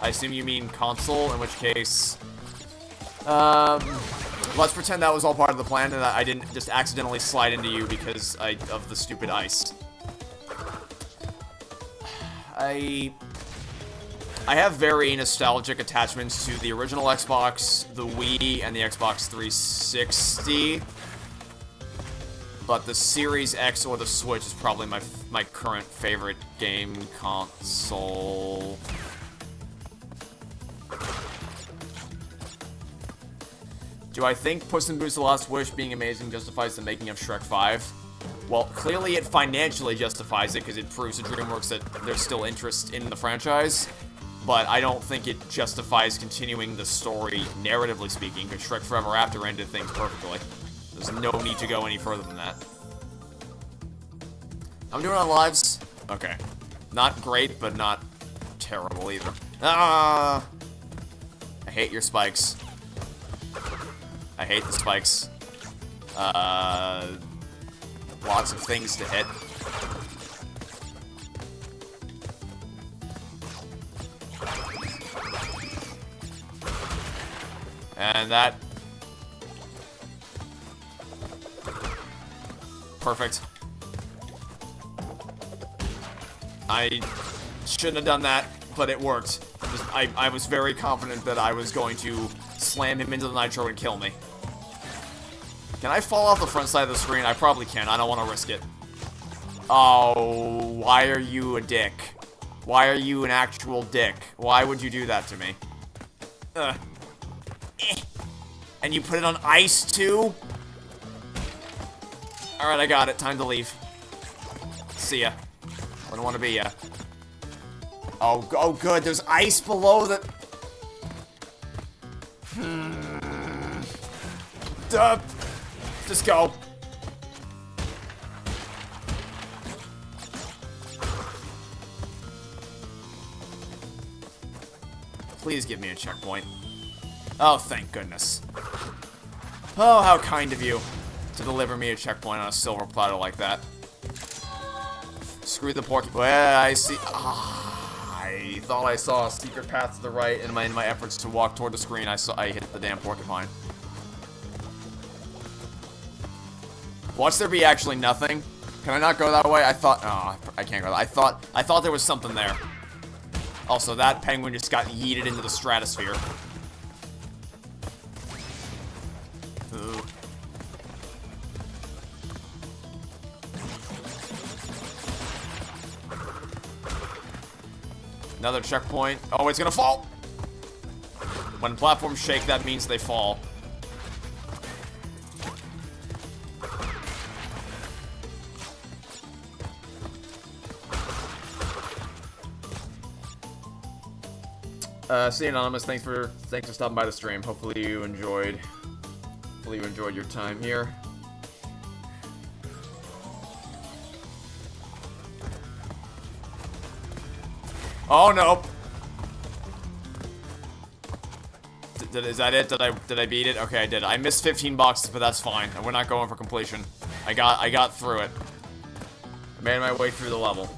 I assume you mean console, in which case... let's pretend that was all part of the plan and that I didn't just accidentally slide into you because of the stupid ice. I have very nostalgic attachments to the original Xbox, the Wii, and the Xbox 360. But the Series X or the Switch is probably my current favorite game console. Do I think Puss in Boots: The Last Wish being amazing justifies the making of Shrek 5? Well, clearly it financially justifies it because it proves to DreamWorks that there's still interest in the franchise. But I don't think it justifies continuing the story, narratively speaking, because Shrek Forever After ended things perfectly. There's no need to go any further than that. I'm doing on lives. Okay. Not great, but not terrible either. Ah! I hate your spikes. I hate the spikes. Lots of things to hit. And that... Perfect. I shouldn't have done that, but it worked. I was very confident that I was going to slam him into the nitro and kill me. Can I fall off the front side of the screen? I probably can. I don't want to risk it. Oh, why are you a dick? Why are you an actual dick? Why would you do that to me? And you put it on ice, too? Alright, I got it. Time to leave. See ya. I don't want to be ya. Oh, good. There's ice below the... Duh. Just go. Please give me a checkpoint. Oh, thank goodness. Oh, how kind of you to deliver me a checkpoint on a silver platter like that. Screw the porky. Well, I see. I thought I saw a secret path to the right in my efforts to walk toward the screen. I hit the damn porcupine. Watch there be actually nothing. Can I not go that way? I thought. Oh, I can't go. I thought there was something there. Also, that penguin just got yeeted into the stratosphere. Ooh. Another checkpoint. Oh, it's gonna fall! When platforms shake, that means they fall. See Anonymous, thanks for stopping by the stream. Hopefully you enjoyed your time here. Oh no! Is that it? Did I beat it? Okay, I did. I missed 15 boxes, but that's fine. We're not going for completion. I got through it. I made my way through the level.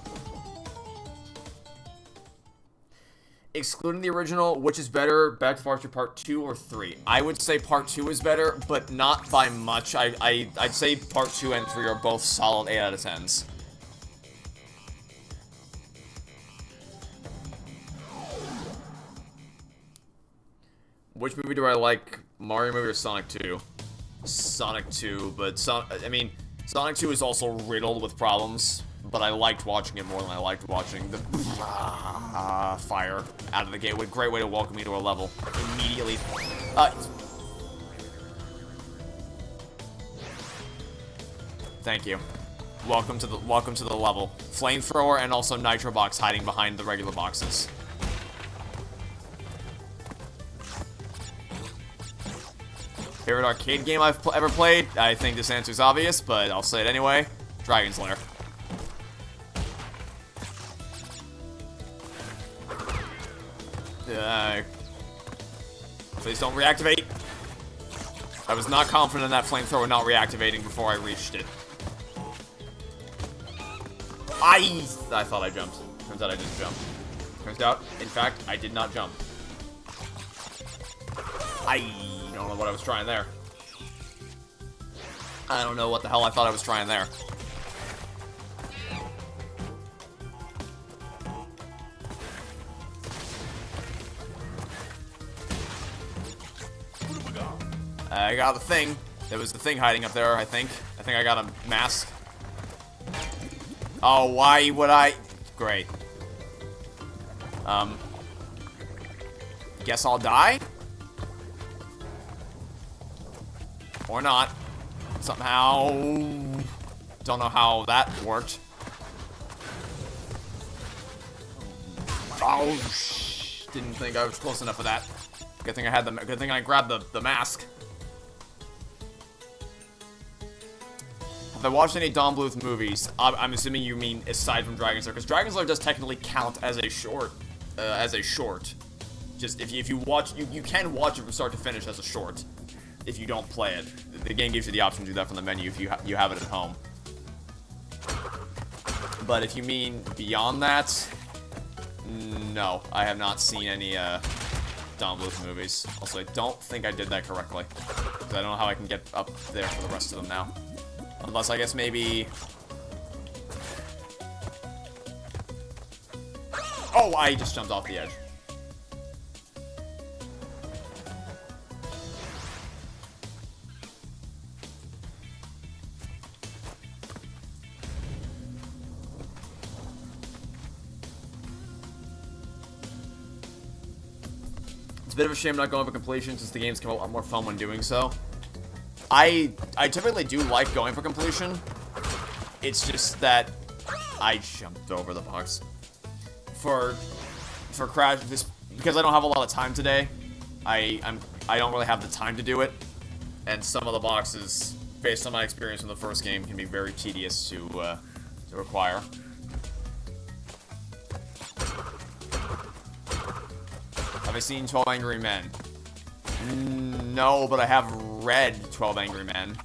Excluding the original, which is better, Back to Future Part 2 or 3? I would say Part 2 is better, but not by much. I'd say Part 2 and 3 are both solid 8 out of 10s. Which movie do I like? Mario movie or Sonic 2? Sonic 2, but Sonic 2 is also riddled with problems, but I liked watching it more than I liked watching the fire out of the gate. What a great way to welcome me to a level. Immediately. Thank you. Welcome to the level. Flamethrower and also Nitro Box hiding behind the regular boxes. Favorite arcade game I've ever played? I think this answer is obvious, but I'll say it anyway. Dragon's Lair. Please don't reactivate. I was not confident in that flamethrower not reactivating before I reached it. I thought I jumped. Turns out I didn't jump. Turns out, in fact, I did not jump. I don't know what I was trying there. I don't know what the hell I thought I was trying there. I got the thing. There was the thing hiding up there, I think. I think I got a mask. Oh, why would I? Great. Guess I'll die? Or not. Somehow. Don't know how that worked. Oh, didn't think I was close enough for that. Good thing I had good thing I grabbed the mask. if I watched any Don Bluth movies, I'm assuming you mean aside from Dragon's Lair, because Dragon's Lair does technically count as a short, Just if you watch, you can watch it from start to finish as a short, if you don't play it. The game gives you the option to do that from the menu if you have it at home. But if you mean beyond that, no, I have not seen any Don Bluth movies. Also, I don't think I did that correctly, because I don't know how I can get up there for the rest of them now. Unless, I guess, maybe... Oh, I just jumped off the edge. It's a bit of a shame not going for completion, since the games can be a lot more fun when doing so. I typically do like going for completion. It's just that I jumped over the box. For Crash, because I don't have a lot of time today, I don't really have the time to do it. And some of the boxes, based on my experience in the first game, can be very tedious to acquire. Have I seen 12 Angry Men? No, but I have read 12 Angry Men.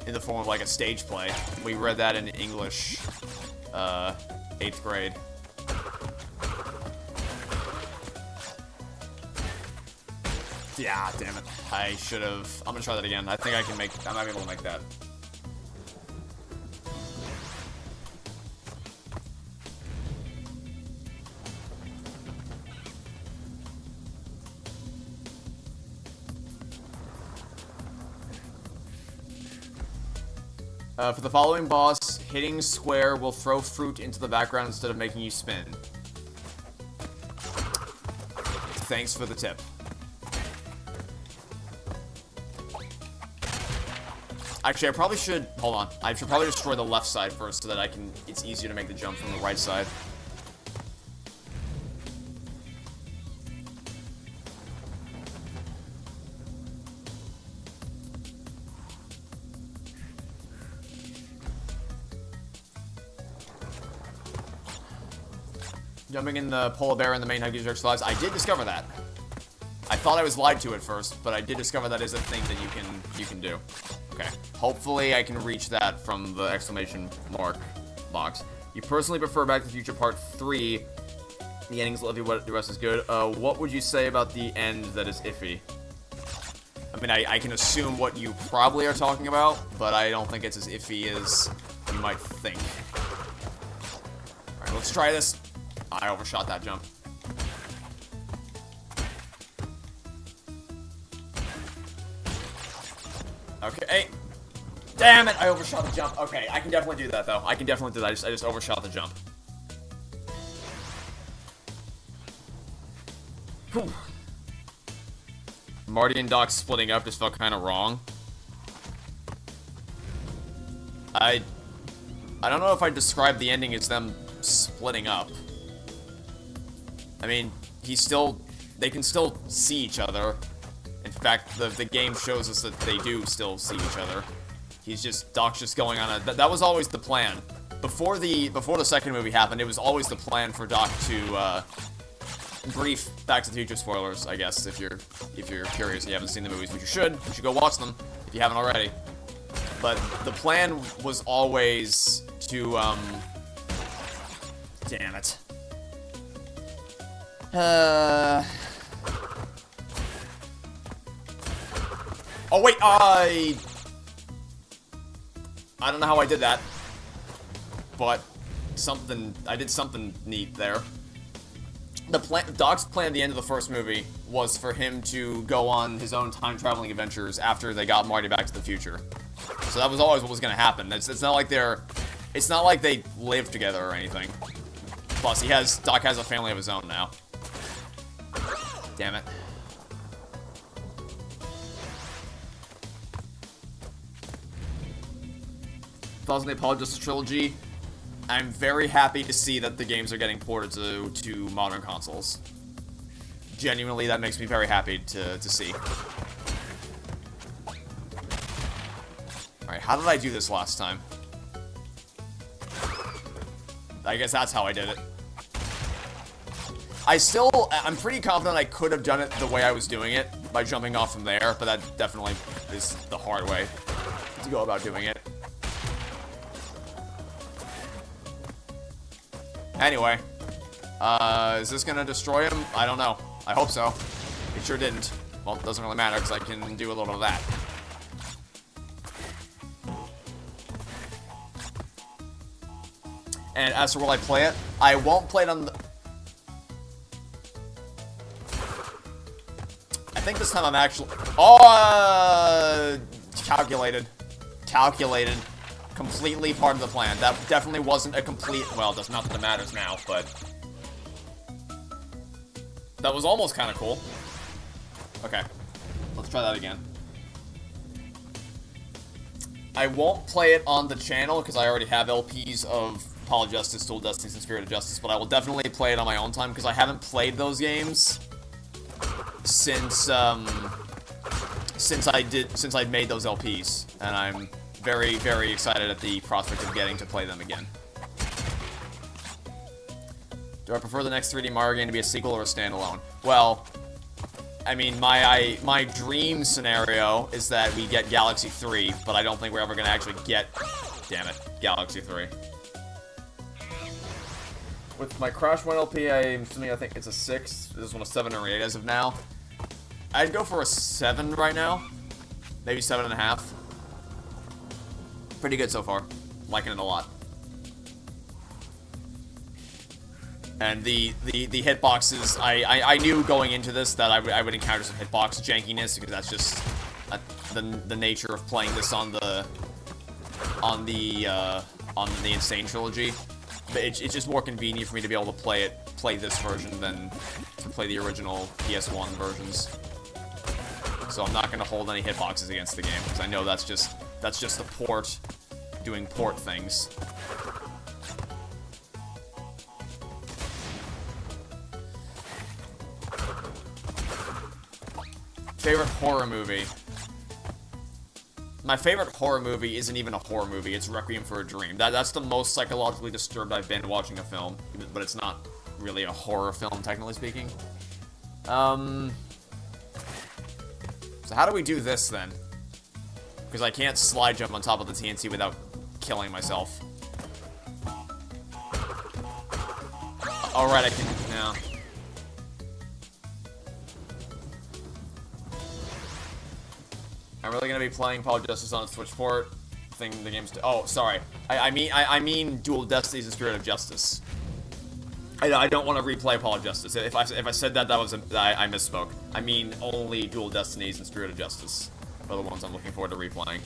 In the form of like a stage play. We read that in English, 8th grade. Yeah, damn it. I should have. I'm gonna try that again. I think I might be able to make that. For the following boss, hitting square will throw fruit into the background instead of making you spin. Thanks for the tip. Actually, I probably should... Hold on. I should probably destroy the left side first so that it's easier to make the jump from the right side. Jumping in the polar bear in the main hug gives you extra lives. I did discover that. I thought I was lied to at first, but I did discover that is a thing that you can do. Okay. Hopefully I can reach that from the exclamation mark box. You personally prefer Back to the Future Part 3. The ending's lovely, what the rest is good. What would you say about the end that is iffy? I mean, I can assume what you probably are talking about, but I don't think it's as iffy as you might think. Alright, let's try this. I overshot that jump. Okay, hey. Damn it, I overshot the jump. Okay, I can definitely do that, though. I can definitely do that. I just overshot the jump. Whew. Marty and Doc splitting up just felt kind of wrong. I don't know if I described the ending as them splitting up. I mean, they can still see each other. In fact, the game shows us that they do still see each other. Doc's just going on a, that was always the plan. Before the second movie happened, it was always the plan for Doc to, brief Back to the Future spoilers, I guess, if you're curious and you haven't seen the movies, which you should go watch them, if you haven't already. But the plan was always to, damn it. Oh wait, I don't know how I did that, but I did something neat there. Doc's plan at the end of the first movie was for him to go on his own time-traveling adventures after they got Marty back to the future. So that was always what was going to happen. It's not like they live together or anything. Plus, Doc has a family of his own now. Damn it. Thoughts on the Apologist Trilogy? I'm very happy to see that the games are getting ported to modern consoles. genuinely, that makes me very happy to see. Alright, how did I do this last time? I guess that's how I did it. I'm pretty confident I could have done it the way I was doing it, by jumping off from there, but that definitely is the hard way to go about doing it. Anyway, is this gonna destroy him? I don't know. I hope so. It sure didn't. Well, it doesn't really matter, because I can do a little of that. And as for will I play it, I won't play it on the... I think this time I'm actually... Oh, calculated. Calculated. Completely part of the plan. That definitely wasn't a complete... Well, that's not that it matters now, but... That was almost kind of cool. Okay. Let's try that again. I won't play it on the channel, because I already have LPs of Apollo Justice, Dual Destinies, and Spirit of Justice, but I will definitely play it on my own time, because I haven't played those games since I made those LPs, and I'm very, very excited at the prospect of getting to play them again. Do I prefer the next 3D Mario game to be a sequel or a standalone? Well, I mean, my dream scenario is that we get Galaxy 3, but I don't think we're ever going to actually get, damn it, Galaxy 3. With my Crash 1 LP, I'm assuming I think it's a 6. This one a 7 or 8 as of now. I'd go for a 7 right now. Maybe 7.5. Pretty good so far. Liking it a lot. And the hitboxes, I knew going into this that I would encounter some hitbox jankiness, because that's just the nature of playing this on the Sane Trilogy. But it's just more convenient for me to be able to play this version than to play the original PS1 versions. So I'm not going to hold any hitboxes against the game, because I know that's just the port doing port things. Favorite horror movie? My favorite horror movie isn't even a horror movie, it's Requiem for a Dream. That's the most psychologically disturbed I've been watching a film, but it's not really a horror film, technically speaking. So how do we do this, then? Because I can't slide jump on top of the TNT without killing myself. Alright, I can now. I'm really gonna be playing Apollo Justice on a Switch port. Thing the game's. Oh, sorry. I mean Dual Destinies and Spirit of Justice. I don't want to replay Apollo Justice. If I said that, I misspoke. I mean only Dual Destinies and Spirit of Justice are the ones I'm looking forward to replaying.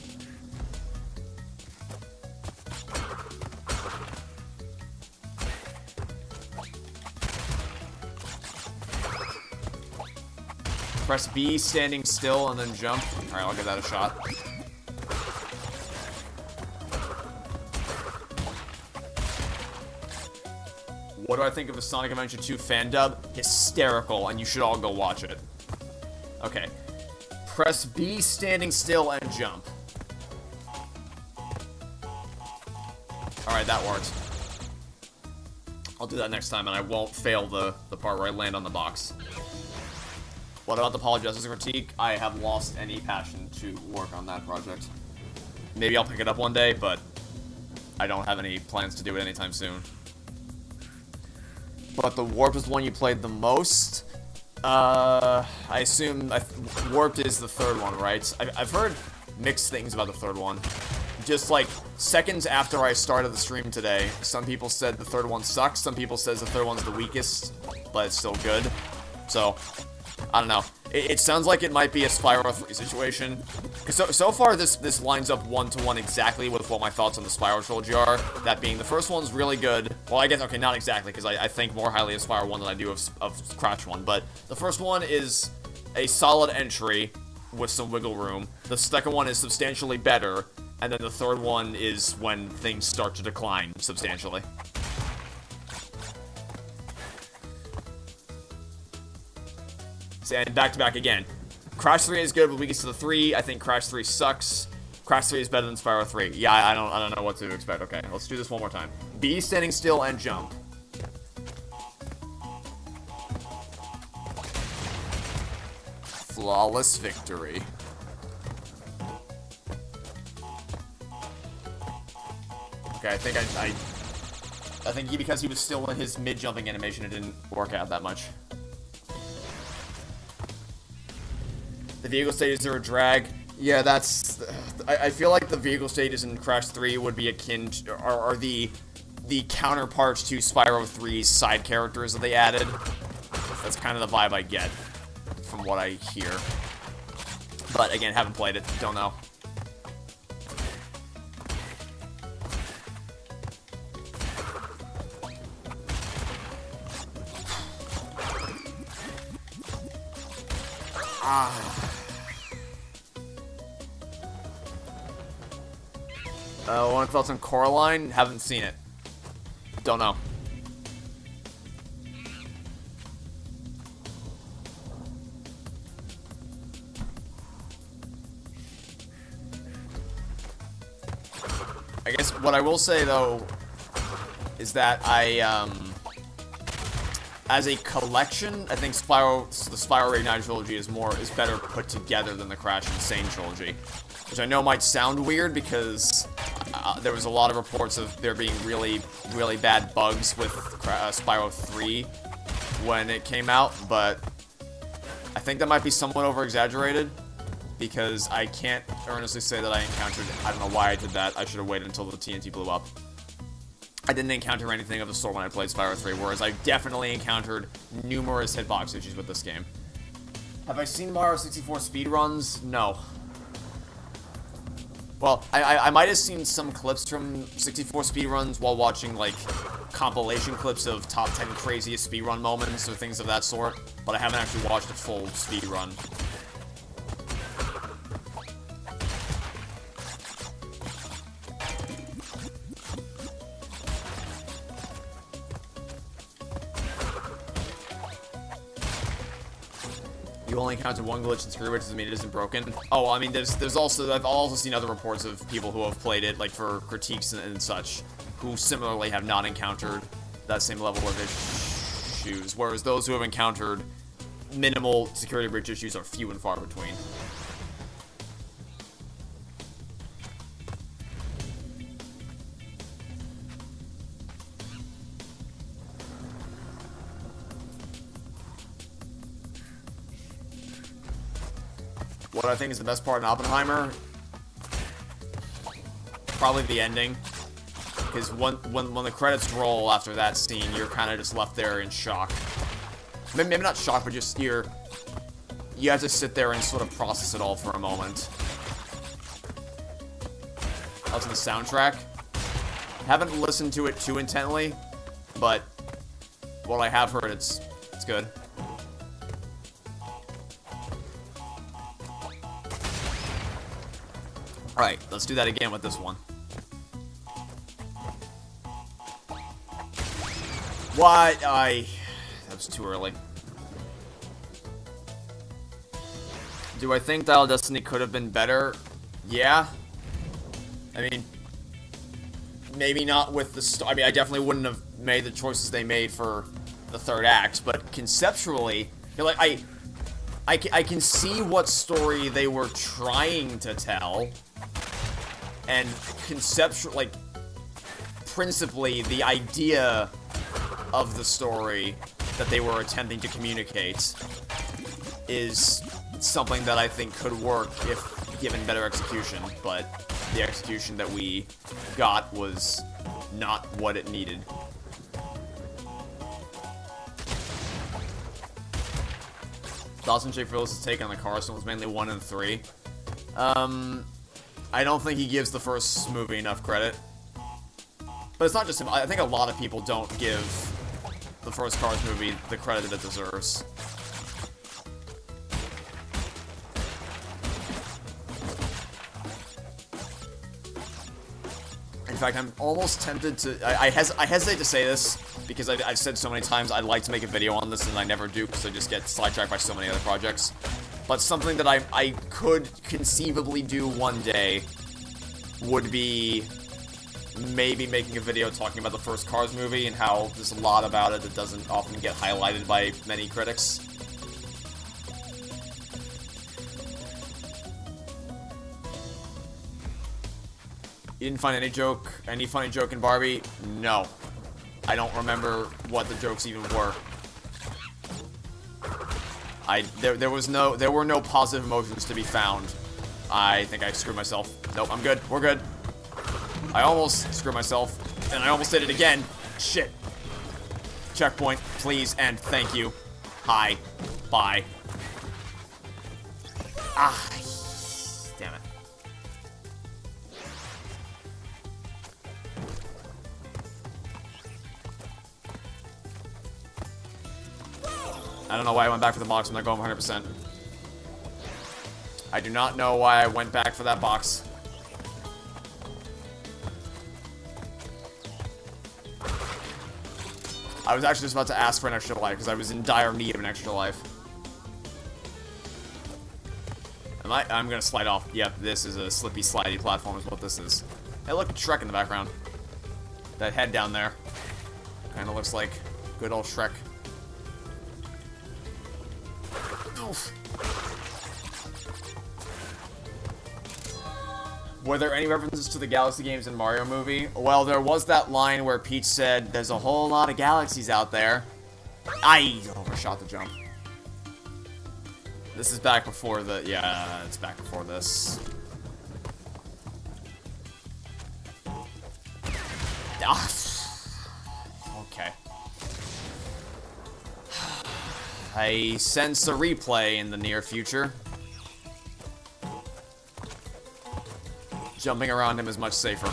Press B, standing still, and then jump. Alright, I'll give that a shot. What do I think of the Sonic Adventure 2 fan dub? Hysterical, and you should all go watch it. Okay. Press B, standing still, and jump. Alright, that worked. I'll do that next time, and I won't fail the part where I land on the box. What about the Apollo Justice critique? I have lost any passion to work on that project. Maybe I'll pick it up one day, but I don't have any plans to do it anytime soon. But the Warped is the one you played the most? I assume Warped is the third one, right? I've heard mixed things about the third one. Just like seconds after I started the stream today, some people said the third one sucks, some people says the third one's the weakest, but it's still good. So, I don't know. It sounds like it might be a Spyro 3 situation. So far, this lines up one-to-one exactly with what my thoughts on the Spyro Trilogy are. That being, the first one's really good. Well, I guess, okay, not exactly, because I think more highly of Spyro 1 than I do of Crash 1. But the first one is a solid entry with some wiggle room. The second one is substantially better. And then the third one is when things start to decline substantially. And back-to-back again. Crash 3 is good, but we get to the 3. I think Crash 3 sucks. Crash 3 is better than Spyro 3. Yeah, I don't know what to expect. Okay, let's do this one more time. B, standing still, and jump. Flawless victory. Okay, I think because he was still in his mid-jumping animation, it didn't work out that much. The vehicle stages are a drag. Yeah, that's... I feel like the vehicle stages in Crash 3 would be akin to, are the counterparts to Spyro 3's side characters that they added. That's kind of the vibe I get from what I hear. But again, haven't played it. Don't know. One thoughts on Coraline? Haven't seen it. Don't know. I guess what I will say though is that as a collection, I think the Spyro Reignited trilogy is better put together than the Crash and Sane trilogy, which I know might sound weird because there was a lot of reports of there being really, really bad bugs with Spyro 3 when it came out, but I think that might be somewhat over-exaggerated because I can't earnestly say that I encountered... I don't know why I did that. I should have waited until the TNT blew up. I didn't encounter anything of the sort when I played Spyro 3, whereas I definitely encountered numerous hitbox issues with this game. Have I seen Mario 64 speedruns? No. Well, I might have seen some clips from 64 speedruns while watching, like, compilation clips of top 10 craziest speedrun moments or things of that sort, but I haven't actually watched a full speedrun. You only encountered one glitch in Screw, which doesn't mean it isn't broken. Oh, I mean, I've also seen other reports of people who have played it, like for critiques and such, who similarly have not encountered that same level of issues, whereas those who have encountered minimal security breach issues are few and far between. What I think is the best part in Oppenheimer, probably the ending, because when the credits roll after that scene, you're kind of just left there in shock. Maybe not shock, but just you have to sit there and sort of process it all for a moment. Also the soundtrack, haven't listened to it too intently, but what I have heard, it's good. Alright, let's do that again with this one. What? That was too early. Do I think Dial of Destiny could have been better? Yeah. I mean, maybe not with the I mean, I definitely wouldn't have made the choices they made for the third act, but conceptually, you're like, I can see what story they were trying to tell. And conceptual, like, principally, the idea of the story that they were attempting to communicate is something that I think could work if given better execution, but the execution that we got was not what it needed. Dawson J. Phillips' take on the Carson was mainly 1 and 3. I don't think he gives the first movie enough credit. But it's not just him. I think a lot of people don't give the first Cars movie the credit that it deserves. And In fact, I'm almost tempted to... I hesitate to say this, because I've said so many times I'd like to make a video on this, and I never do, because I just get sidetracked by so many other projects. But something that I could conceivably do one day would be maybe making a video talking about the first Cars movie and how there's a lot about it that doesn't often get highlighted by many critics. You didn't find any funny joke in Barbie? No. I don't remember what the jokes even were. There were no positive emotions to be found. I think I screwed myself. Nope, I'm good. We're good. I almost screwed myself, and I almost did it again. Shit. Checkpoint, please, and thank you. Hi. Bye. Ah. Damn it. I don't know why I went back for the box when they're going 100%. I do not know why I went back for that box. I was actually just about to ask for an extra life because I was in dire need of an extra life. I'm gonna slide off. Yep, this is a slippy slidey platform is what this is. Hey, look, Shrek in the background. That head down there kind of looks like good old Shrek. Oof. Were there any references to the Galaxy games in Mario movie? Well, there was that line where Peach said, "There's a whole lot of galaxies out there." I overshot the jump. This is back before the... Yeah, it's back before this. Ah. Okay. I sense a replay in the near future. Jumping around him is much safer.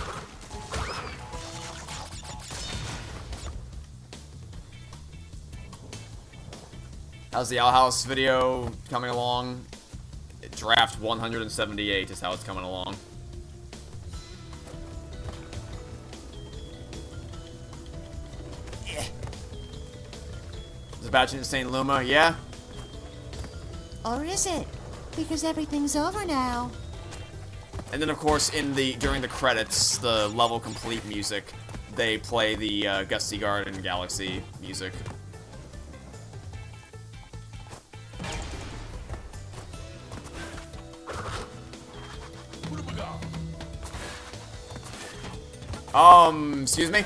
How's the Owl House video coming along? Draft 178 is how it's coming along. Yeah. Is it batching Insane Luma? Yeah? Or is it? Because everything's over now. And then, of course, during the credits, the level complete music, they play the Gusty Garden Galaxy music. Excuse me?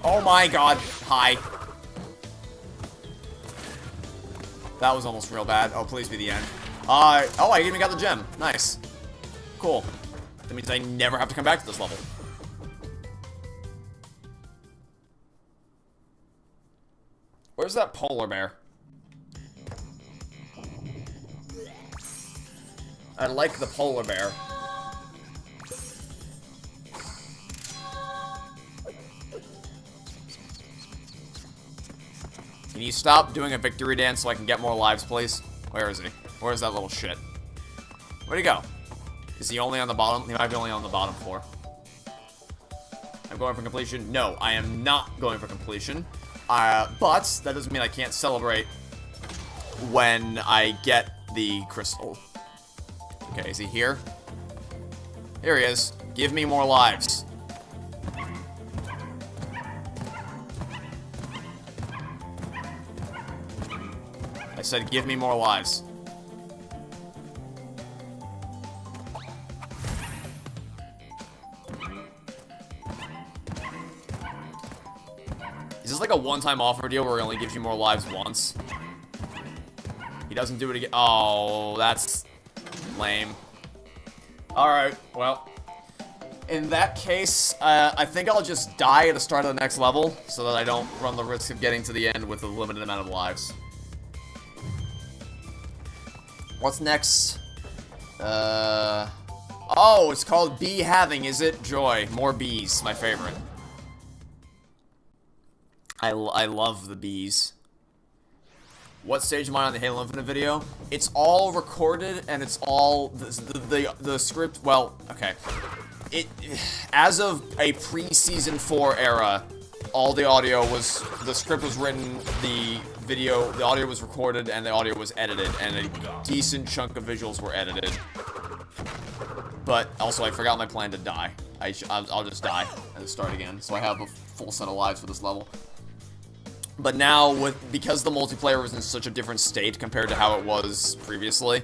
Oh my god, hi. That was almost real bad. Oh, please be the end. Oh, I even got the gem. Nice. Cool. That means I never have to come back to this level. Where's that polar bear? I like the polar bear. Can you stop doing a victory dance so I can get more lives, please? Where is he? Where's that little shit? Where'd he go? Is he only on the bottom? He might be only on the bottom floor. I'm going for completion. No, I am not going for completion. But that doesn't mean I can't celebrate when I get the crystal. Okay, is he here? Here he is. Give me more lives. I said give me more lives. Is this like a one-time offer deal where he only gives you more lives once? He doesn't do it again. Oh, that's lame. Alright, well. In that case, I think I'll just die at the start of the next level so that I don't run the risk of getting to the end with a limited amount of lives. What's next? Oh, it's called Bee Having, is it? Joy. More bees, my favorite. I love the bees. What stage am I on the Halo Infinite video? It's all recorded, and it's all the script. Well, okay. as of a pre-season 4 era, all the audio was, the script was written, the audio was recorded, and the audio was edited, and a decent chunk of visuals were edited. But also, I forgot my plan to die. I'll just die and start again, so I have a full set of lives for this level. But now, because the multiplayer was in such a different state compared to how it was previously,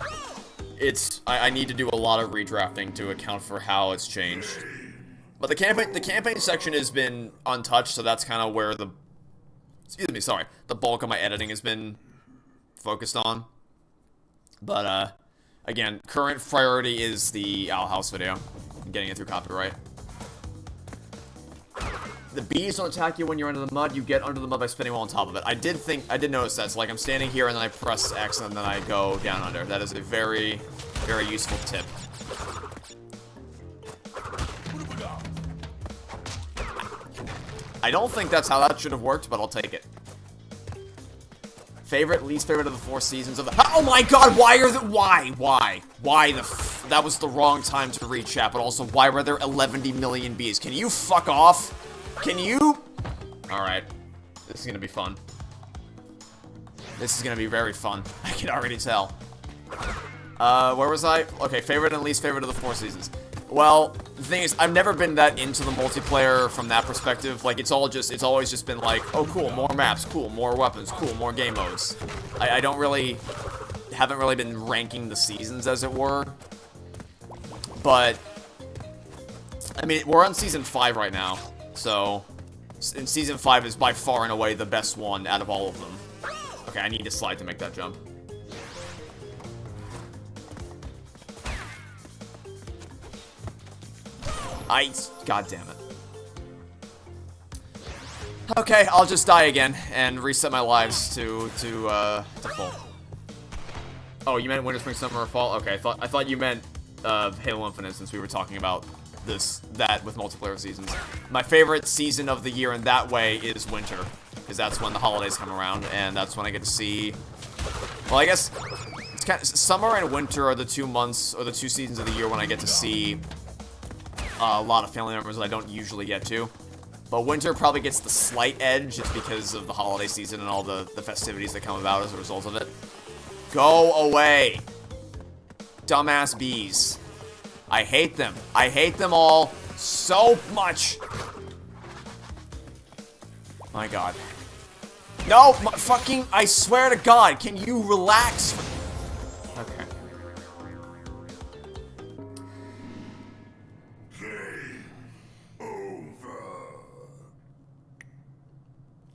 I need to do a lot of redrafting to account for how it's changed. But the campaign section has been untouched, so that's kind of where the bulk of my editing has been focused on. But again, current priority is the Owl House video. I'm getting it through copyright. The bees don't attack you when you're under the mud. You get under the mud by spinning while on top of it. I did notice that. So like I'm standing here and then I press X and then I go down under. That is a very, very useful tip. I don't think that's how that should have worked, but I'll take it. Favorite, least favorite of the 4 seasons of the— oh my god, why that was the wrong time to read chat, but also, why were there 11 million bees? Can you fuck off? Can you? Alright. This is gonna be fun. This is gonna be very fun. I can already tell. Where was I? Okay, favorite and least favorite of the 4 seasons. Well, the thing is, I've never been that into the multiplayer from that perspective. Like, it's always just been like, oh cool, more maps, cool, more weapons, cool, more game modes. I haven't really been ranking the seasons, as it were. But, I mean, we're on Season 5 right now, so, and Season 5 is by far and away the best one out of all of them. Okay, I need to slide to make that jump. God damn it. Okay, I'll just die again and reset my lives to full. Oh, you meant winter, spring, summer, or fall? Okay, I thought you meant Halo Infinite, since we were talking about that with multiplayer seasons. My favorite season of the year in that way is winter, because that's when the holidays come around, and that's when I get to see. Well, I guess it's kind of summer and winter are the 2 months or the 2 seasons of the year when I get to see a lot of family members that I don't usually get to. But winter probably gets the slight edge just because of the holiday season and all the festivities that come about as a result of it. Go away! Dumbass bees. I hate them. I hate them all so much. My god. No! Fucking, I swear to god, can you relax? Okay.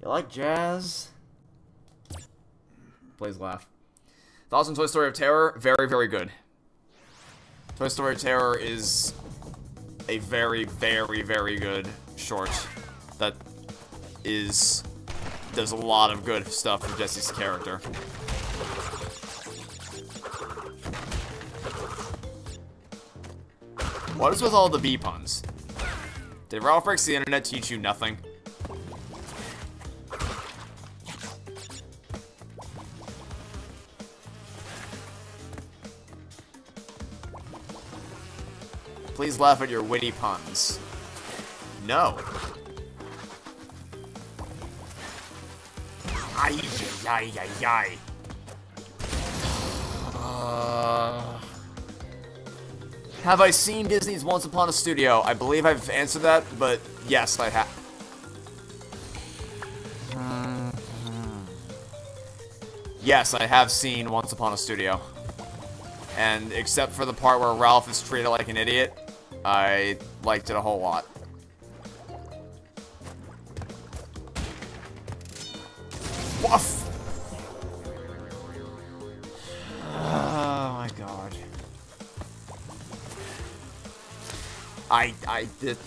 You like jazz? Please laugh. Thoughts on Toy Story of Terror? Very, very good. Toy Story of Terror is a very, very, very good short that there's a lot of good stuff for Jesse's character. What is with all the bee puns? Did Ralph Breaks the Internet teach you nothing? Please laugh at your witty puns. No. Ay, ay, ay, ay, ay. Have I seen Disney's Once Upon a Studio? I believe I've answered that, but yes, I have. Yes, I have seen Once Upon a Studio. And except for the part where Ralph is treated like an idiot, I liked it a whole lot. Woof! Oh my god. I did.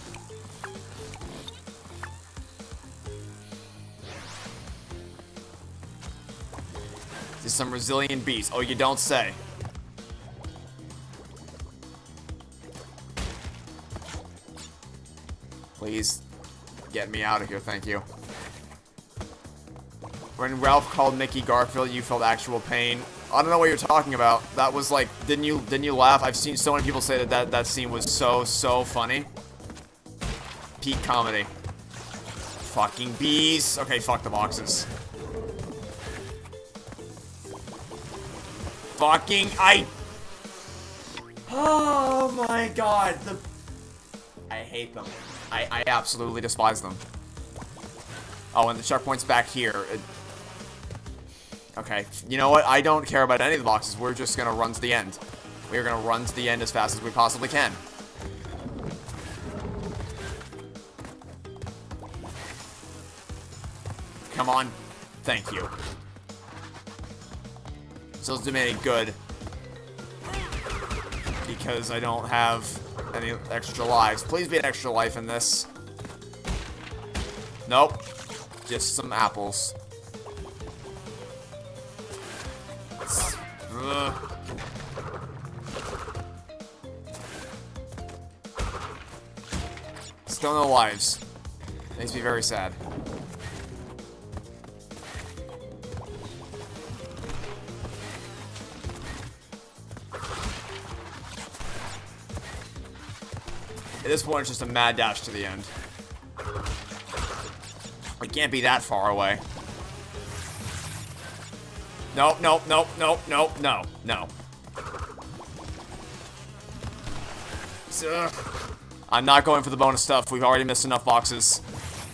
There's some resilient beasts. Oh, you don't say. Please get me out of here, thank you. When Ralph called Mickey Garfield, you felt actual pain. I don't know what you're talking about. That was like, didn't you laugh? I've seen so many people say that scene was so funny. peak comedy. Fucking bees. Okay, fuck the boxes. Fucking oh my god. I hate them. I absolutely despise them. Oh, and the checkpoint's back here. Okay, you know what? I don't care about any of the boxes. We're just gonna run to the end. We're gonna run to the end as fast as we possibly can. Come on. Thank you. So it's doing me any good. Because I don't have any extra lives. Please be an extra life in this. Nope. Just some apples. Ugh. Still no lives. Makes me very sad. At this point, it's just a mad dash to the end. We can't be that far away. Nope, nope, nope, nope, nope, no, no. Ugh. I'm not going for the bonus stuff. We've already missed enough boxes.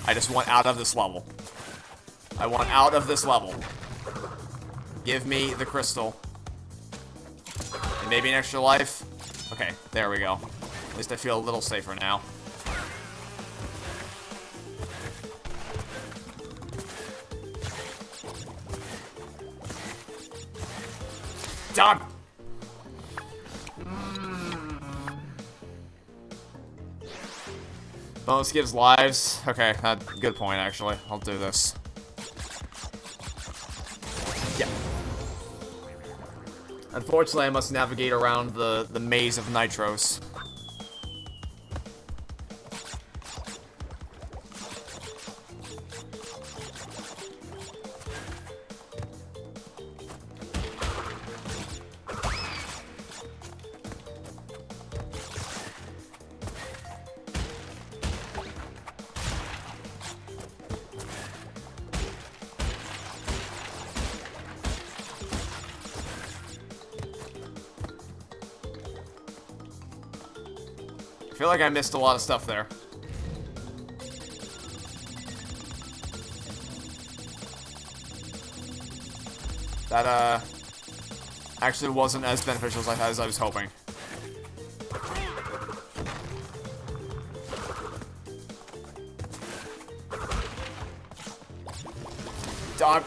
I just want out of this level. I want out of this level. Give me the crystal. And maybe an extra life. Okay, there we go. At least I feel a little safer now. Dog! Bonus gives lives. Okay, good point, actually. I'll do this. Yeah. Unfortunately, I must navigate around the maze of nitros. I feel like I missed a lot of stuff there. That, actually wasn't as beneficial as I was hoping. Dog.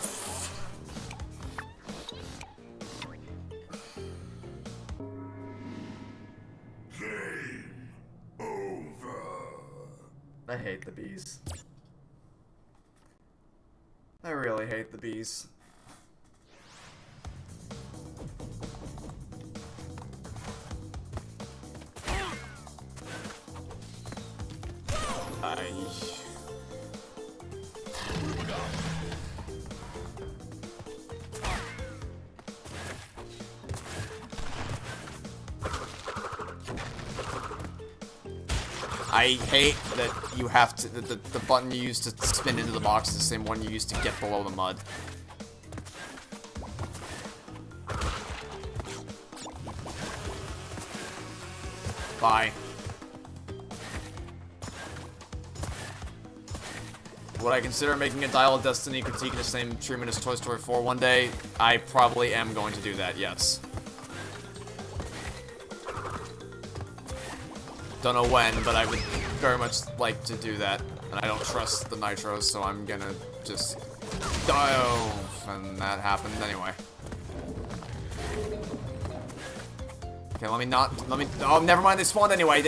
I hate the bees. I really hate the bees. I hate that you have to, the button you use to spin into the box is the same one you use to get below the mud. Bye. Would I consider making a Dial of Destiny critique in the same treatment as Toy Story 4 one day? I probably am going to do that, yes. Don't know when, but I would very much like to do that. And I don't trust the nitros, so I'm gonna just dive, and that happened anyway. Okay, oh, never mind, they spawned anyway,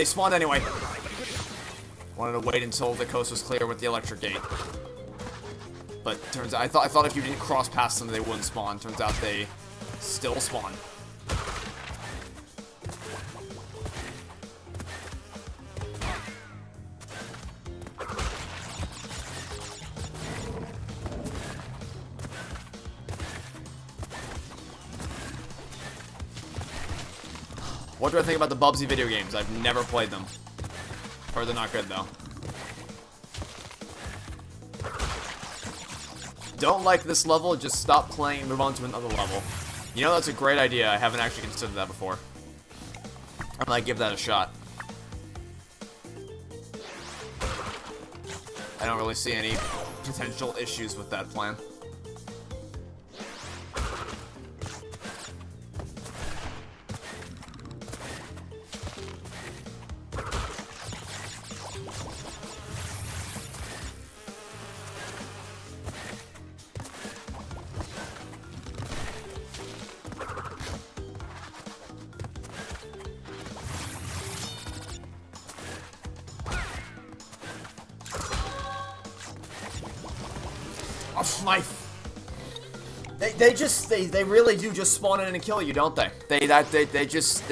Wanted to wait until the coast was clear with the electric gate. But turns out, I thought if you didn't cross past them, they wouldn't spawn. Turns out they still spawn. What do I think about the Bubsy video games? I've never played them. Heard they're not good, though. don't like this level, just stop playing and move on to another level. You know, that's a great idea. I haven't actually considered that before. I might give that a shot. I don't really see any potential issues with that plan. They really do just spawn in and kill you, don't they? They just.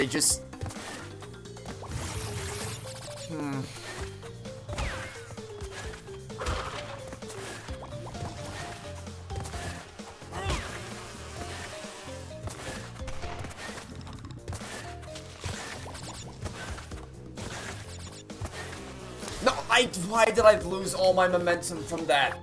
No, why did I lose all my momentum from that?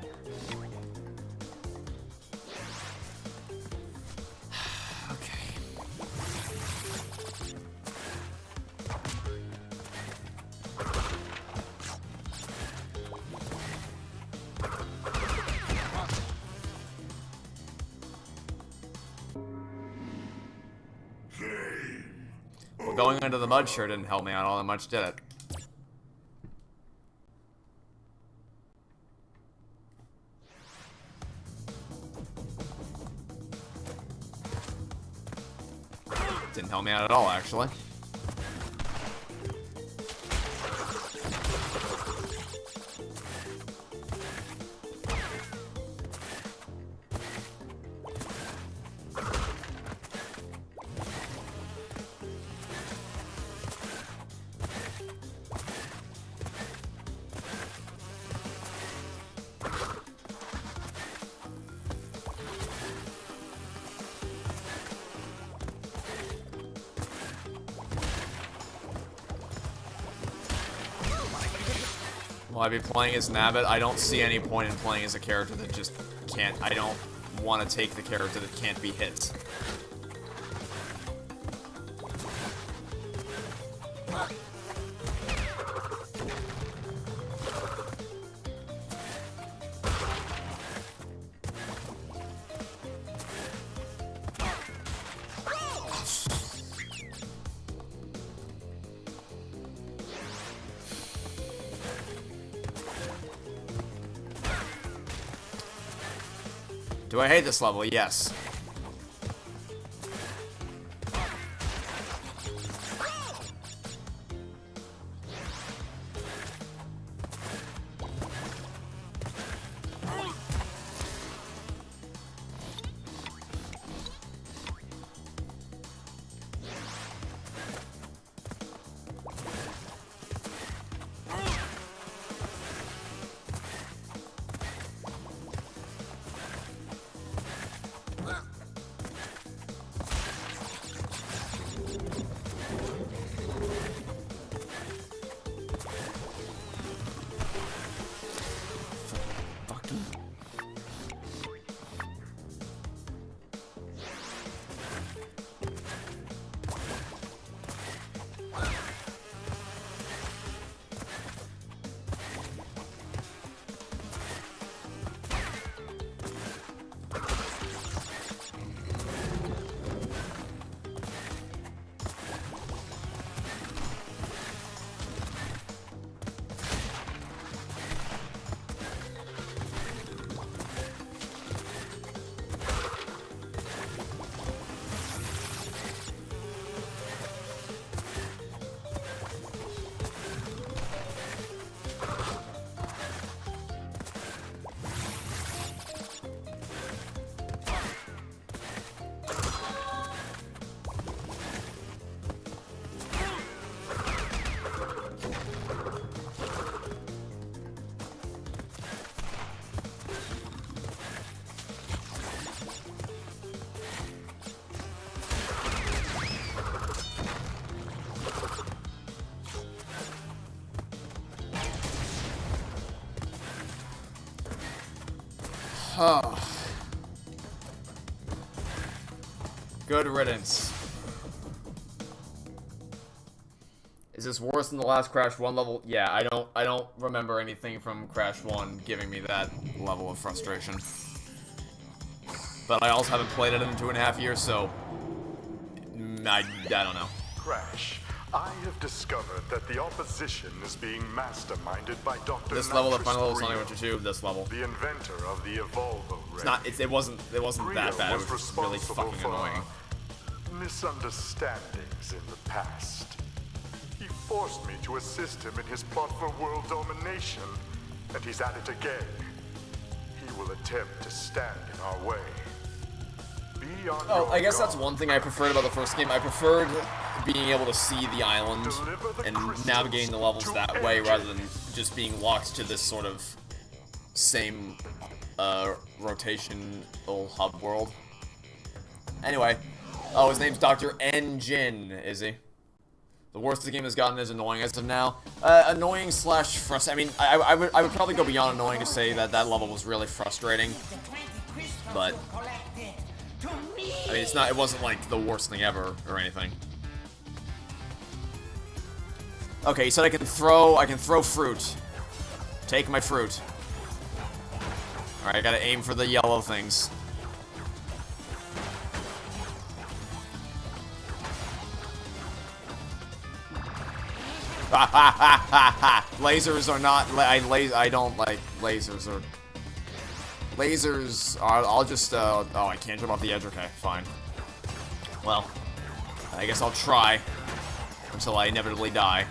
Going into the mud sure didn't help me out all that much, did it? Didn't help me out at all, actually. Will I be playing as Nabbit? I don't see any point in playing as a character that just can't. I don't want to take the character that can't be hit. Do I hate this level? Yes. Good riddance. Is this worse than the last Crash 1 level? Yeah, I don't remember anything from Crash 1 giving me that level of frustration. But I also haven't played it in 2.5 years, so I don't know. Crash, I have discovered that the opposition is being masterminded by Dr. This level, the Nitrous final level, Sonic Rio, Adventure 2, this level. the inventor of the Evolvo Ray. It's not, it wasn't that bad, it was just really responsible fucking for annoying. misunderstandings in the past. He forced me to assist him in his plot for world domination, and he's at it again. He will attempt to stand in our way. Be on Oh, your I guess guard. that's one thing I preferred about the first game. I preferred being able to see the island and navigating the levels that way rather than just being locked to this sort of same rotational hub world. Anyway, oh, his name's Dr. N-Jin, is he? The worst the game has gotten is annoying as of now. Annoying slash frustrating. I mean, I would probably go beyond annoying to say that that level was really frustrating. But I mean, it wasn't like the worst thing ever or anything. Okay, he said I can throw fruit. Take my fruit. Alright, I gotta aim for the yellow things. Ha ha ha ha ha! Lasers are not. I don't like lasers. Or lasers are. I'll just. Oh, I can't jump off the edge. Okay, fine. Well, I guess I'll try until I inevitably die.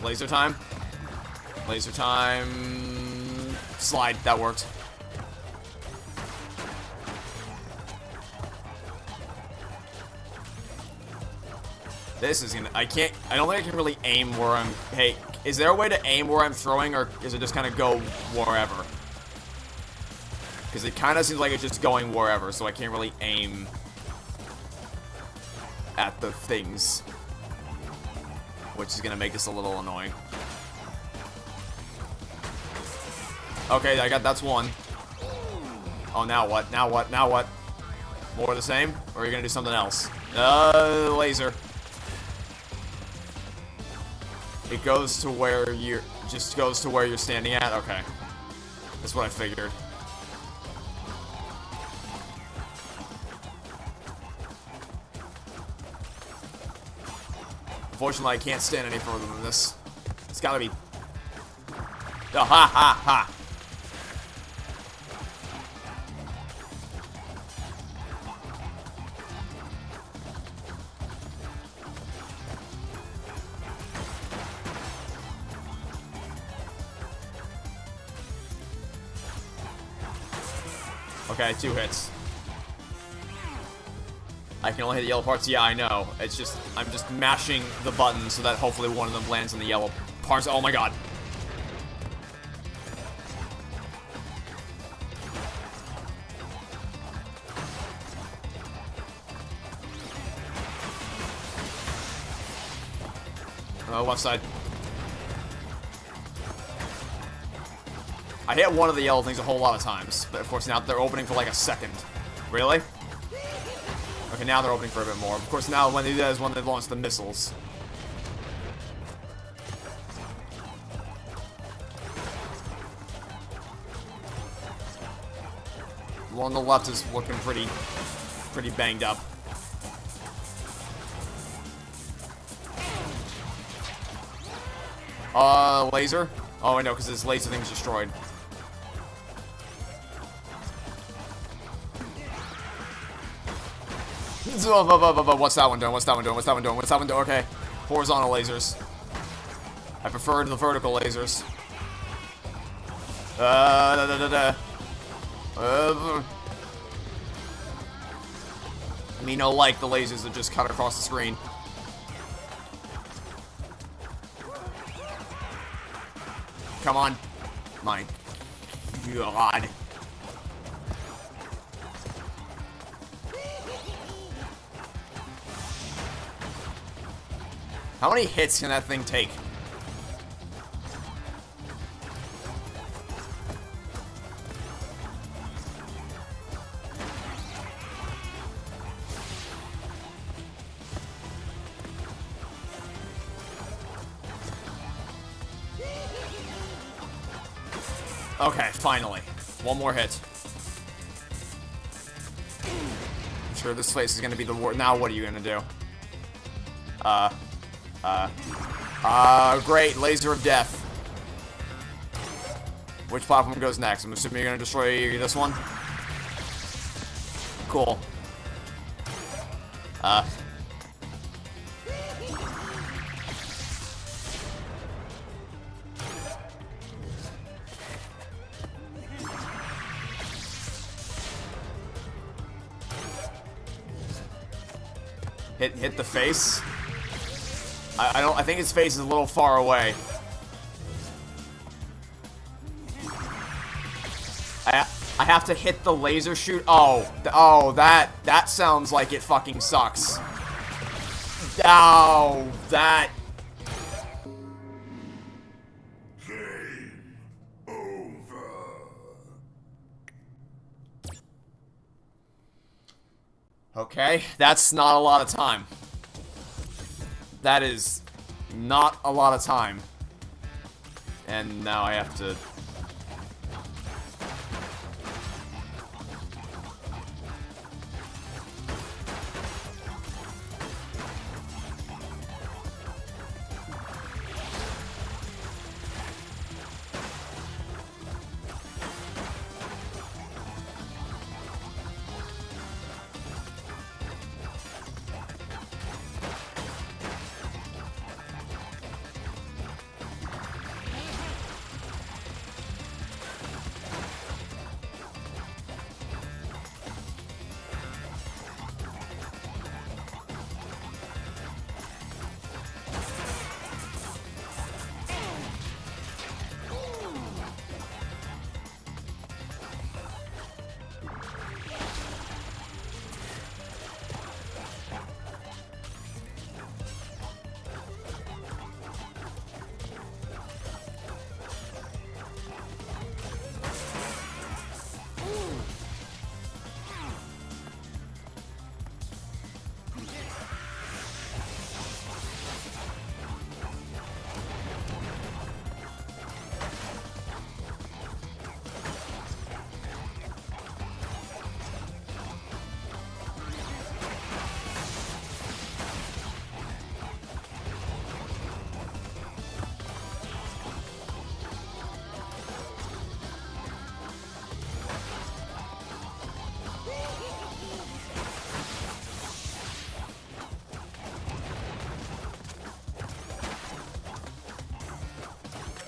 Laser time. Laser time. Slide. That worked. This is gonna. I don't think I can really aim where I'm. Hey, is there a way to aim where I'm throwing, or is it just kind of go wherever? Because it kind of seems like it's just going wherever, so I can't really aim at the things, which is gonna make this a little annoying. Okay, that's one. Oh, now what? Now what? Now what? More of the same? Or are you gonna do something else? Laser. It goes to where you're, just goes to where you're standing at? Okay. That's what I figured. Unfortunately, I can't stand any further than this. It's gotta be... Oh, ha ha ha! Okay, 2 hits. I can only hit the yellow parts. Yeah, I know. It's just, I'm just mashing the button so that hopefully one of them lands in the yellow parts. Oh my god. Left side. I hit one of the yellow things a whole lot of times, but of course now they're opening for like a second. Really? Okay, now they're opening for a bit more. Of course now when they do that is when they launch the missiles. The one on the left is looking pretty banged up. Laser? Oh, I know, because this laser thing's destroyed. What's that one doing? What's that one doing? What's that one doing? What's that one doing? Okay. Horizontal lasers. I prefer the vertical lasers. Me no like the lasers that just cut across the screen. Come on. My god. How many hits can that thing take? Okay, finally. One more hit. I'm sure this place is gonna be the war. Now what are you gonna do? Great. Laser of death. Which platform goes next? I'm assuming you're gonna destroy this one? Cool. Hit the face. I think his face is a little far away. I have to hit the laser shoot. Oh, that sounds like it fucking sucks. Oh, that. Game over. Okay, that's not a lot of time. That is not a lot of time. And now I have to...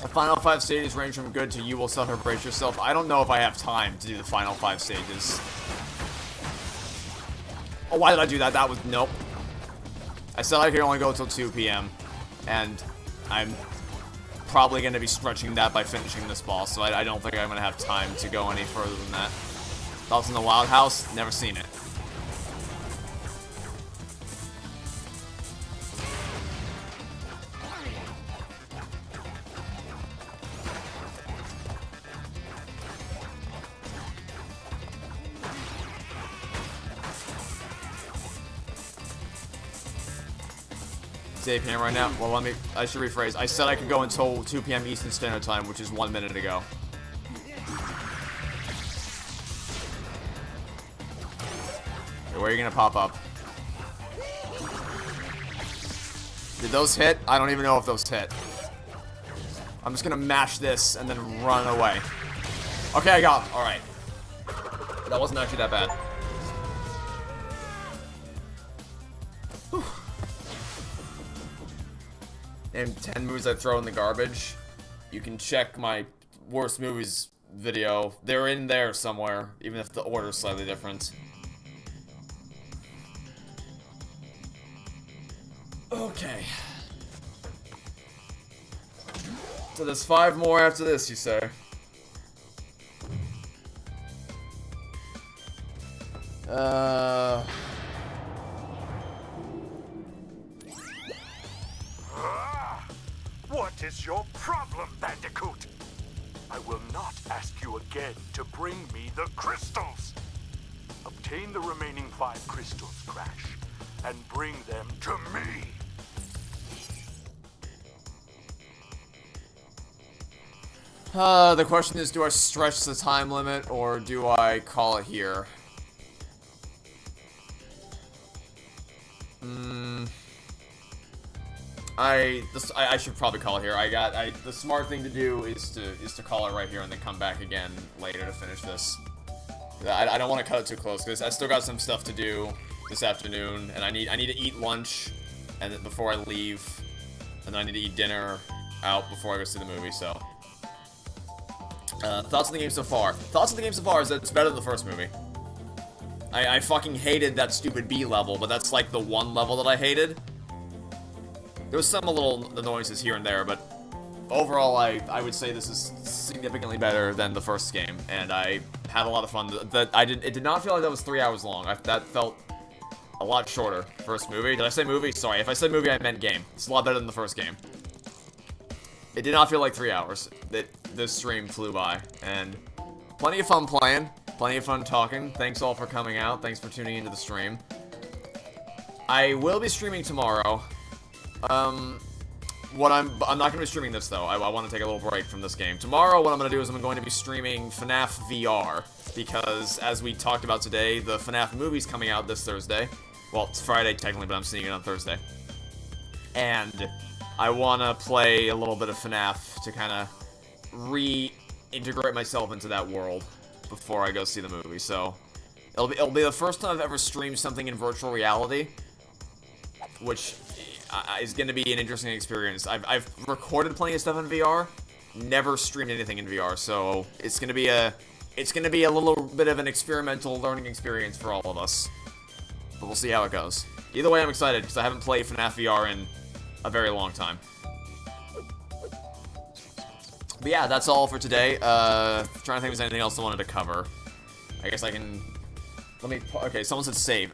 The final 5 stages range from good to you will suffer, brace yourself. I don't know if I have time to do the final 5 stages. Oh, why did I do that? That was... Nope. I said I could only go until 2 p.m. And I'm probably going to be stretching that by finishing this boss, so I don't think I'm going to have time to go any further than that. Thoughts in the Wild House? Never seen it. It's 8 p.m. right now. Well, I should rephrase. I said I could go until 2 p.m. Eastern Standard Time, which is 1 minute ago. Okay, where are you gonna pop up? Did those hit? I don't even know if those hit. I'm just gonna mash this and then run away. Okay, I got him. Alright. That wasn't actually that bad. Whew. And 10 movies I throw in the garbage. You can check my worst movies video. They're in there somewhere, even if the order is slightly different. Okay. So there's 5 more after this, you say? What is your problem, Bandicoot? I will not ask you again to bring me the crystals. Obtain the remaining 5 crystals, Crash, and bring them to me. The question is, do I stretch the time limit, or do I call it here? I should probably call it here. The smart thing to do is to call it right here and then come back again later to finish this. I don't want to cut it too close because I still got some stuff to do this afternoon, and I need to eat lunch and then before I leave, and then I need to eat dinner out before I go see the movie. So, thoughts on the game so far? Thoughts on the game so far is that it's better than the first movie. I fucking hated that stupid B level, but that's like the one level that I hated. There was some little annoyances here and there, but overall, I would say this is significantly better than the first game, and I had a lot of fun. It did not feel like that was 3 hours long. That felt a lot shorter. First movie. Did I say movie? Sorry, if I said movie, I meant game. It's a lot better than the first game. It did not feel like 3 hours. This stream flew by, and plenty of fun playing. Plenty of fun talking. Thanks all for coming out. Thanks for tuning into the stream. I will be streaming tomorrow. I'm not going to be streaming this, though. I want to take a little break from this game. Tomorrow, what I'm going to do is I'm going to be streaming FNAF VR, because, as we talked about today, the FNAF movie's coming out this Thursday. Well, it's Friday, technically, but I'm seeing it on Thursday. And I want to play a little bit of FNAF to kind of reintegrate myself into that world before I go see the movie. So, it'll be the first time I've ever streamed something in virtual reality, which is going to be an interesting experience. I've recorded plenty of stuff in VR, never streamed anything in VR, so it's going to be a little bit of an experimental learning experience for all of us. But we'll see how it goes. Either way, I'm excited because I haven't played FNAF VR in a very long time. But yeah, that's all for today. Trying to think if there's anything else I wanted to cover. I guess I can. Okay, someone said save.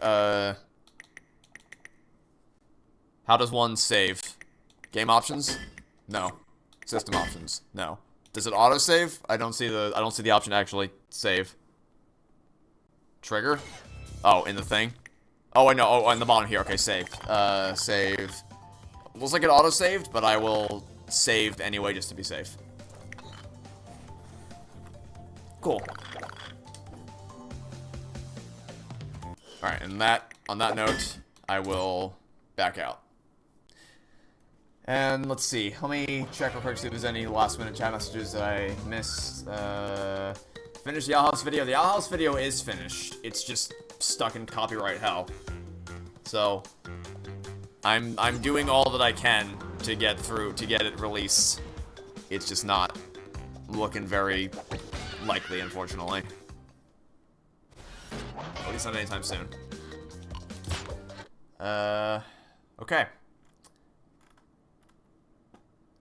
How does one save? Game options? No. System options? No. Does it autosave? I don't see the option to actually save. Trigger? Oh, in the thing? Oh, I know. Oh, in the bottom here. Okay, save. Save. Looks like it autosaved, but I will save anyway just to be safe. Cool. Alright, and on that note, I will back out. And let's see, let me check real quick to see if there's any last minute chat messages that I missed. Finish the Owl House video. The Owl House video is finished. It's just stuck in copyright hell. So, I'm doing all that I can to get it released. It's just not looking very likely, unfortunately. At least not anytime soon. Okay.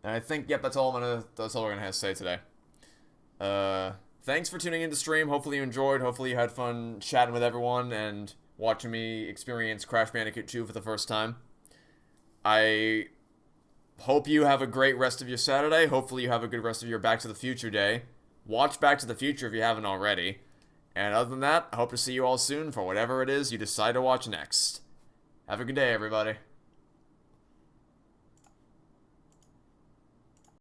And I think, yep, that's all we're gonna have to say today. Thanks for tuning in to stream. Hopefully you enjoyed. Hopefully you had fun chatting with everyone and watching me experience Crash Bandicoot 2 for the first time. I hope you have a great rest of your Saturday. Hopefully you have a good rest of your Back to the Future day. Watch Back to the Future if you haven't already. And other than that, I hope to see you all soon for whatever it is you decide to watch next. Have a good day, everybody.